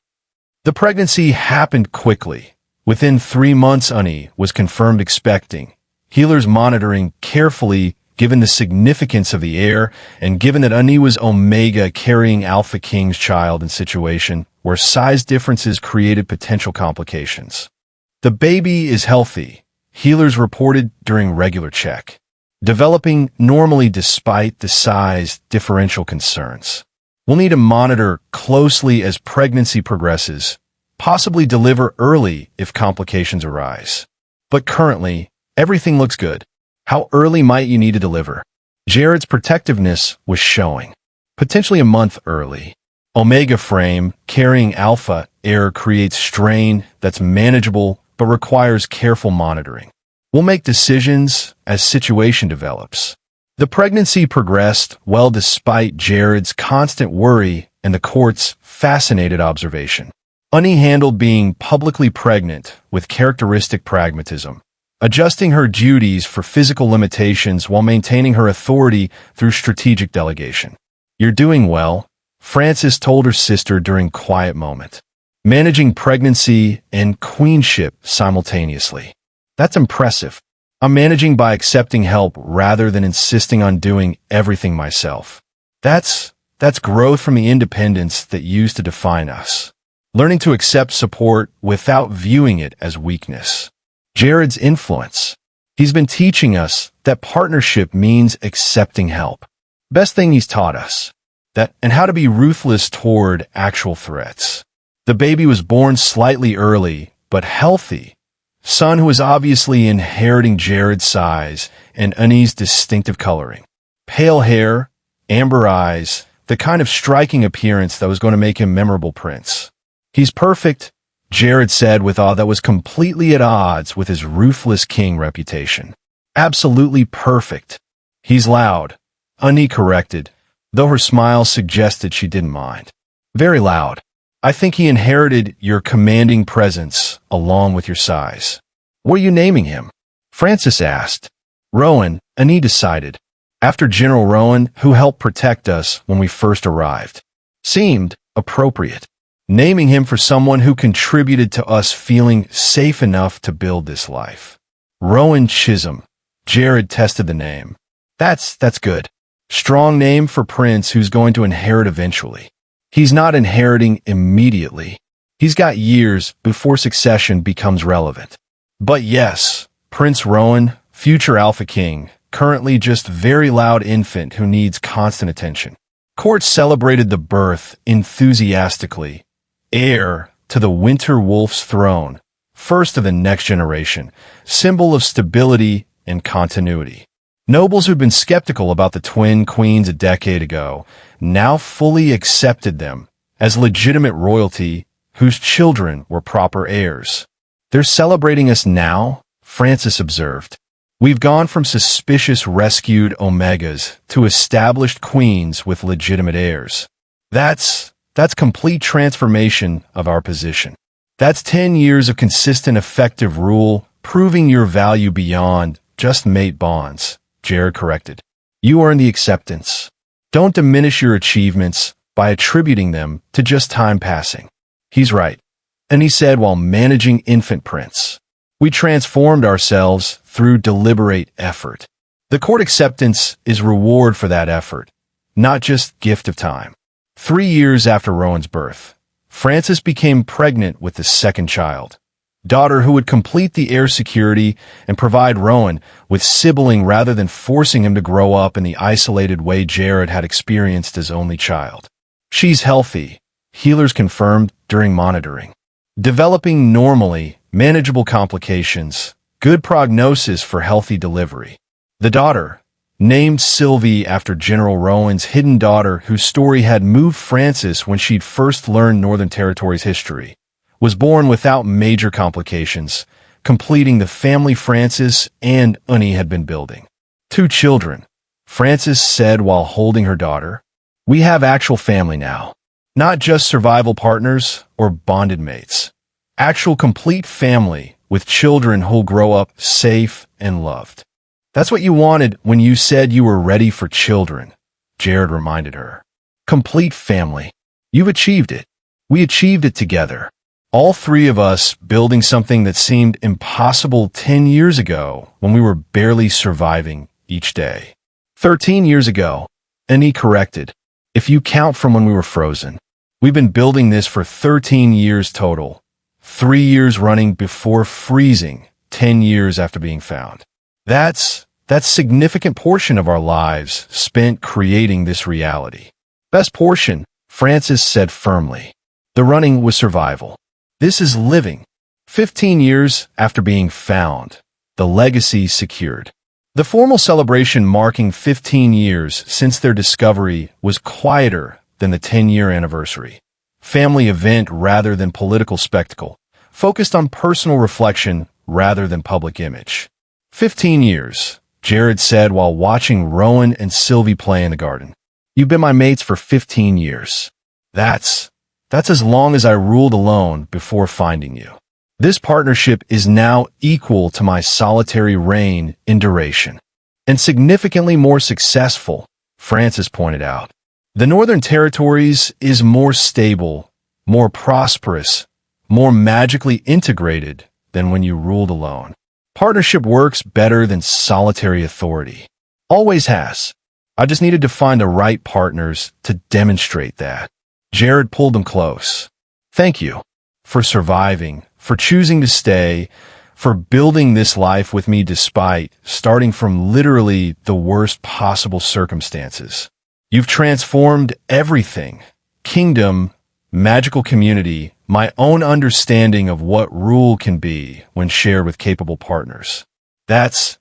A: The pregnancy happened quickly. Within 3 months, Annie was confirmed expecting. Healers monitoring carefully given the significance of the heir and given that Annie was Omega carrying Alpha King's child in situation where size differences created potential complications. The baby is healthy, healers reported during regular check, developing normally despite the size differential concerns. We'll need to monitor closely as pregnancy progresses, possibly deliver early if complications arise. But currently, everything looks good. How early might you need to deliver? Jared's protectiveness was showing. Potentially a month early. Omega frame, carrying alpha heir creates strain that's manageable but requires careful monitoring. We'll make decisions as situation develops. The pregnancy progressed well despite Jared's constant worry and the court's fascinated observation. Annie handled being publicly pregnant with characteristic pragmatism, adjusting her duties for physical limitations while maintaining her authority through strategic delegation. You're doing well, Francis told her sister during quiet moment. Managing pregnancy and queenship simultaneously. That's impressive. I'm managing by accepting help rather than insisting on doing everything myself. That's growth from the independence that used to define us. Learning to accept support without viewing it as weakness. Jared's influence. He's been teaching us that partnership means accepting help. Best thing he's taught us. That and how to be ruthless toward actual threats. The baby was born slightly early, but healthy. Son who was obviously inheriting Jared's size and Annie's distinctive coloring. Pale hair, amber eyes, the kind of striking appearance that was going to make him memorable prince. He's perfect, Jared said with awe that was completely at odds with his ruthless king reputation. Absolutely perfect. He's loud, Annie corrected, though her smile suggested she didn't mind. Very loud. I think he inherited your commanding presence along with your size. What are you naming him? Francis asked. Rowan, Annie decided. After General Rowan, who helped protect us when we first arrived. Seemed appropriate. Naming him for someone who contributed to us feeling safe enough to build this life. Rowan Chisholm. Jared tested the name. That's good. Strong name for Prince who's going to inherit eventually. He's not inheriting immediately. He's got years before succession becomes relevant. But yes, Prince Rowan, future Alpha King, currently just very loud infant who needs constant attention. Court celebrated the birth enthusiastically. Heir to the Winter Wolf's throne, first of the next generation, symbol of stability and continuity. Nobles who'd been skeptical about the twin queens a decade ago now fully accepted them as legitimate royalty whose children were proper heirs. They're celebrating us now, Francis observed. We've gone from suspicious rescued Omegas to established queens with legitimate heirs. That's complete transformation of our position. That's 10 years of consistent effective rule, proving your value beyond just mate bonds. Jared corrected. You earn the acceptance. Don't diminish your achievements by attributing them to just time passing. He's right. And he said while managing infant Prince. We transformed ourselves through deliberate effort. The court acceptance is reward for that effort, not just gift of time. 3 years after Rowan's birth, Frances became pregnant with the second child. Daughter who would complete the heir security and provide Rowan with sibling rather than forcing him to grow up in the isolated way Jared had experienced as only child. She's healthy, healers confirmed during monitoring. Developing normally, manageable complications, good prognosis for healthy delivery. The daughter, named Sylvie after General Rowan's hidden daughter whose story had moved Francis when she'd first learned Northern Territory's history, was born without major complications, completing the family Francis and Unnie had been building. 2 children, Francis said while holding her daughter. We have actual family now. Not just survival partners or bonded mates. Actual complete family with children who'll grow up safe and loved. That's what you wanted when you said you were ready for children, Jared reminded her. Complete family. You've achieved it. We achieved it together. All 3 of us building something that seemed impossible 10 years ago when we were barely surviving each day. 13 years ago, Annie corrected. If you count from when we were frozen. We've been building this for 13 years total. 3 years running before freezing, 10 years after being found. That's significant portion of our lives spent creating this reality. Best portion, Francis said firmly. The running was survival. This is living. 15 years after being found, the legacy secured. The formal celebration marking 15 years since their discovery was quieter than the 10-year anniversary. Family event rather than political spectacle, focused on personal reflection rather than public image. 15 years, Jared said while watching Rowan and Sylvie play in the garden. You've been my mates for 15 years. That's as long as I ruled alone before finding you. This partnership is now equal to my solitary reign in duration. And significantly more successful, Francis pointed out. The Northern Territories is more stable, more prosperous, more magically integrated than when you ruled alone. Partnership works better than solitary authority. Always has. I just needed to find the right partners to demonstrate that. Jared pulled them close. Thank you for surviving, for choosing to stay, for building this life with me despite starting from literally the worst possible circumstances. You've transformed everything. Kingdom, magical community, my own understanding of what rule can be when shared with capable partners. That's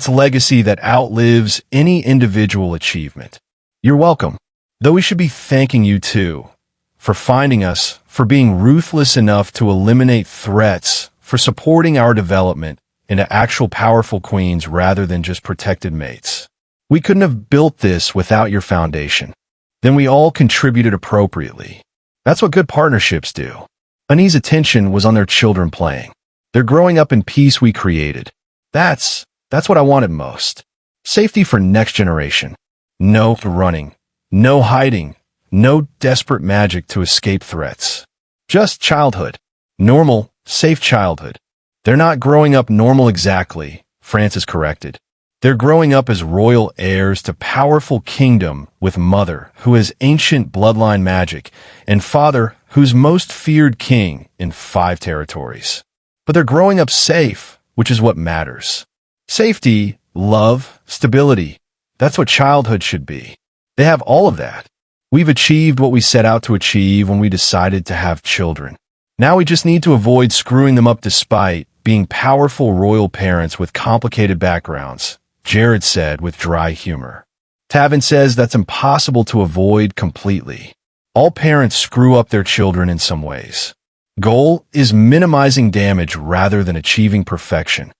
A: legacy that outlives any individual achievement. You're welcome. Though we should be thanking you too, for finding us, for being ruthless enough to eliminate threats, for supporting our development into actual powerful queens rather than just protected mates. We couldn't have built this without your foundation. Then we all contributed appropriately. That's what good partnerships do. Annie's attention was on their children playing. They're growing up in peace we created. That's what I wanted most. Safety for next generation. No running. No hiding. No desperate magic to escape threats. Just childhood. Normal, safe childhood. They're not growing up normal exactly, Francis corrected. They're growing up as royal heirs to powerful kingdom with mother, who has ancient bloodline magic, and father, who's most feared king in 5 territories. But they're growing up safe, which is what matters. Safety, love, stability. That's what childhood should be. They have all of that. We've achieved what we set out to achieve when we decided to have children. Now we just need to avoid screwing them up despite being powerful royal parents with complicated backgrounds, Jared said with dry humor. Tavin says that's impossible to avoid completely. All parents screw up their children in some ways. Goal is minimizing damage rather than achieving perfection.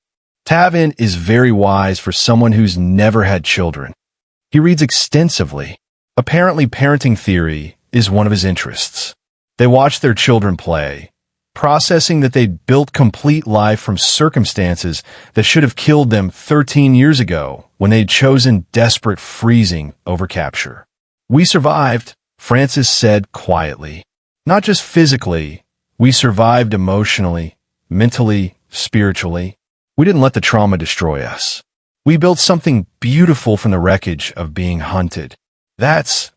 A: Tavin is very wise for someone who's never had children. He reads extensively. Apparently, parenting theory is one of his interests. They watch their children play, processing that they'd built complete life from circumstances that should have killed them 13 years ago when they'd chosen desperate freezing over capture. We survived, Francis said quietly. Not just physically, we survived emotionally, mentally, spiritually. We didn't let the trauma destroy us. We built something beautiful from the wreckage of being hunted. That's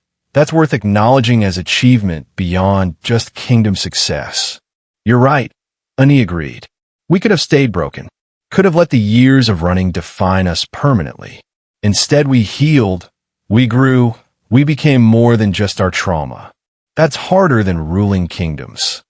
A: worth acknowledging as achievement beyond just kingdom success. You're right, Annie agreed. We could have stayed broken, could have let the years of running define us permanently. Instead, we healed, we grew, we became more than just our trauma. That's harder than ruling kingdoms.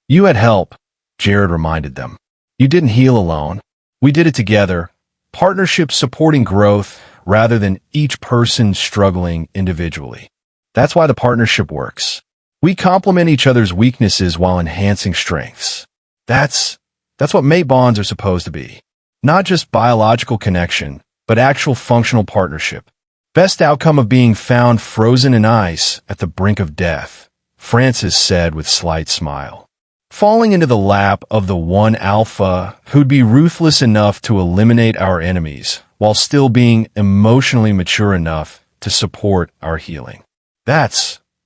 A: You had help, Jared reminded them. You didn't heal alone. We did it together. Partnership supporting growth rather than each person struggling individually. That's why the partnership works. We complement each other's weaknesses while enhancing strengths. That's what mate bonds are supposed to be. Not just biological connection, but actual functional partnership. Best outcome of being found frozen in ice at the brink of death, Francis said with slight smile. Falling into the lap of the one alpha who'd be ruthless enough to eliminate our enemies while still being emotionally mature enough to support our healing.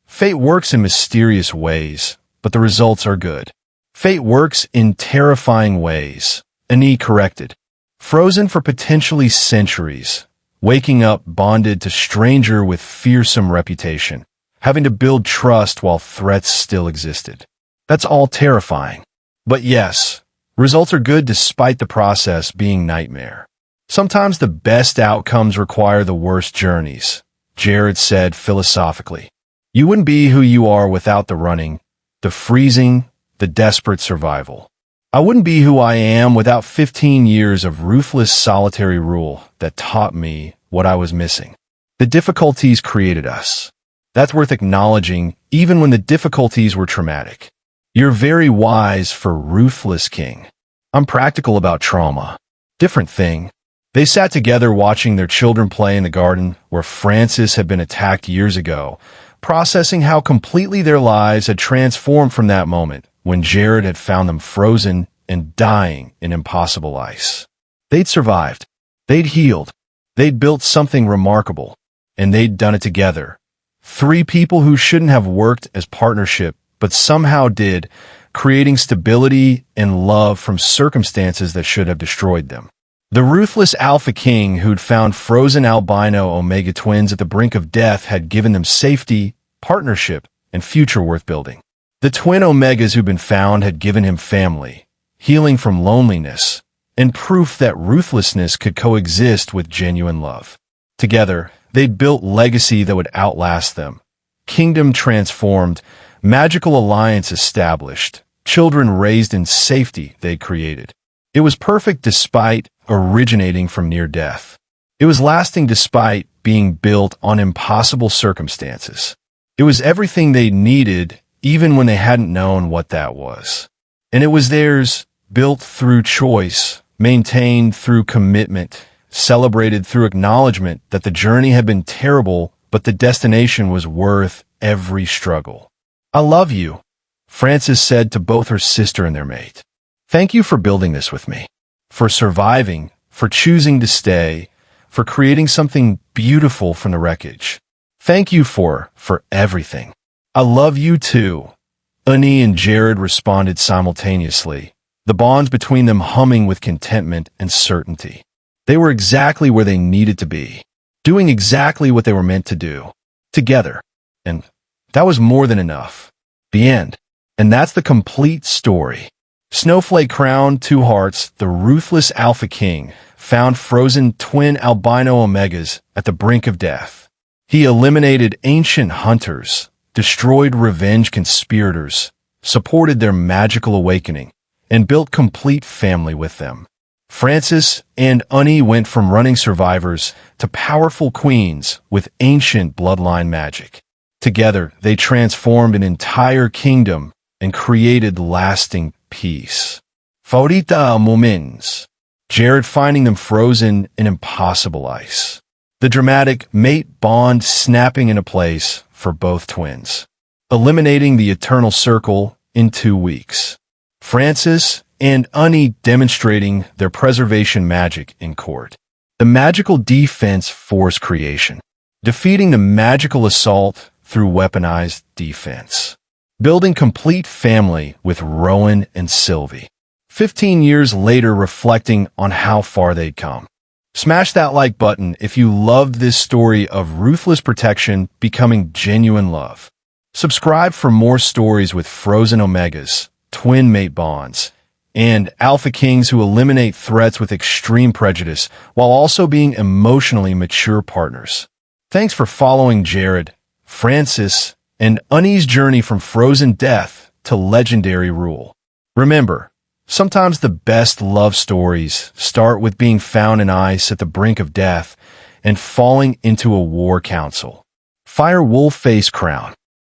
A: Fate works in mysterious ways, but the results are good. Fate works in terrifying ways, Ani corrected. Frozen for potentially centuries, waking up bonded to stranger with fearsome reputation, having to build trust while threats still existed. That's all terrifying. But yes, results are good despite the process being nightmare. Sometimes the best outcomes require the worst journeys, Jared said philosophically. You wouldn't be who you are without the running, the freezing, the desperate survival. I wouldn't be who I am without 15 years of ruthless solitary rule that taught me what I was missing. The difficulties created us. That's worth acknowledging even when the difficulties were traumatic. You're very wise for Ruthless King. I'm practical about trauma. Different thing. They sat together watching their children play in the garden where Francis had been attacked years ago, processing how completely their lives had transformed from that moment when Jared had found them frozen and dying in impossible ice. They'd survived. They'd healed. They'd built something remarkable. And they'd done it together. Three people who shouldn't have worked as partnership, but somehow did, creating stability and love from circumstances that should have destroyed them. The ruthless Alpha King who'd found frozen albino Omega twins at the brink of death had given them safety, partnership, and future worth building. The twin Omegas who'd been found had given him family, healing from loneliness, and proof that ruthlessness could coexist with genuine love. Together, they'd built legacy that would outlast them. Kingdom transformed, magical alliance established, children raised in safety they'd created. It was perfect despite originating from near death. It was lasting despite being built on impossible circumstances. It was everything they needed even when they hadn't known what that was. And it was theirs, built through choice, maintained through commitment, celebrated through acknowledgement that the journey had been terrible, but the destination was worth every struggle. I love you, Francis said to both her sister and their mate. Thank you for building this with me, for surviving, for choosing to stay, for creating something beautiful from the wreckage. Thank you for everything. I love you too. Ani and Jared responded simultaneously, the bonds between them humming with contentment and certainty. They were exactly where they needed to be, doing exactly what they were meant to do, together. And that was more than enough. The end. And that's the complete story. Snowflake crowned two hearts, the ruthless Alpha King, found frozen twin albino Omegas at the brink of death. He eliminated ancient hunters, destroyed revenge conspirators, supported their magical awakening, and built complete family with them. Francis and Ani went from running survivors to powerful queens with ancient bloodline magic. Together, they transformed an entire kingdom and created lasting peace. Favorita moments. Jared finding them frozen in impossible ice. The dramatic mate bond snapping into place for both twins, eliminating the eternal circle in 2 weeks. Francis and Ani demonstrating their preservation magic in court. The magical defense force creation, defeating the magical assault through weaponized defense. Building complete family with Rowan and Sylvie. 15 years later reflecting on how far they'd come. Smash that like button if you loved this story of ruthless protection becoming genuine love. Subscribe for more stories with frozen Omegas, twin mate bonds, and Alpha Kings who eliminate threats with extreme prejudice while also being emotionally mature partners. Thanks for following Jared, Francis, and Unny's journey from frozen death to legendary rule. Remember, sometimes the best love stories start with being found in ice at the brink of death and falling into a war council. Fire Wolf Face Crown.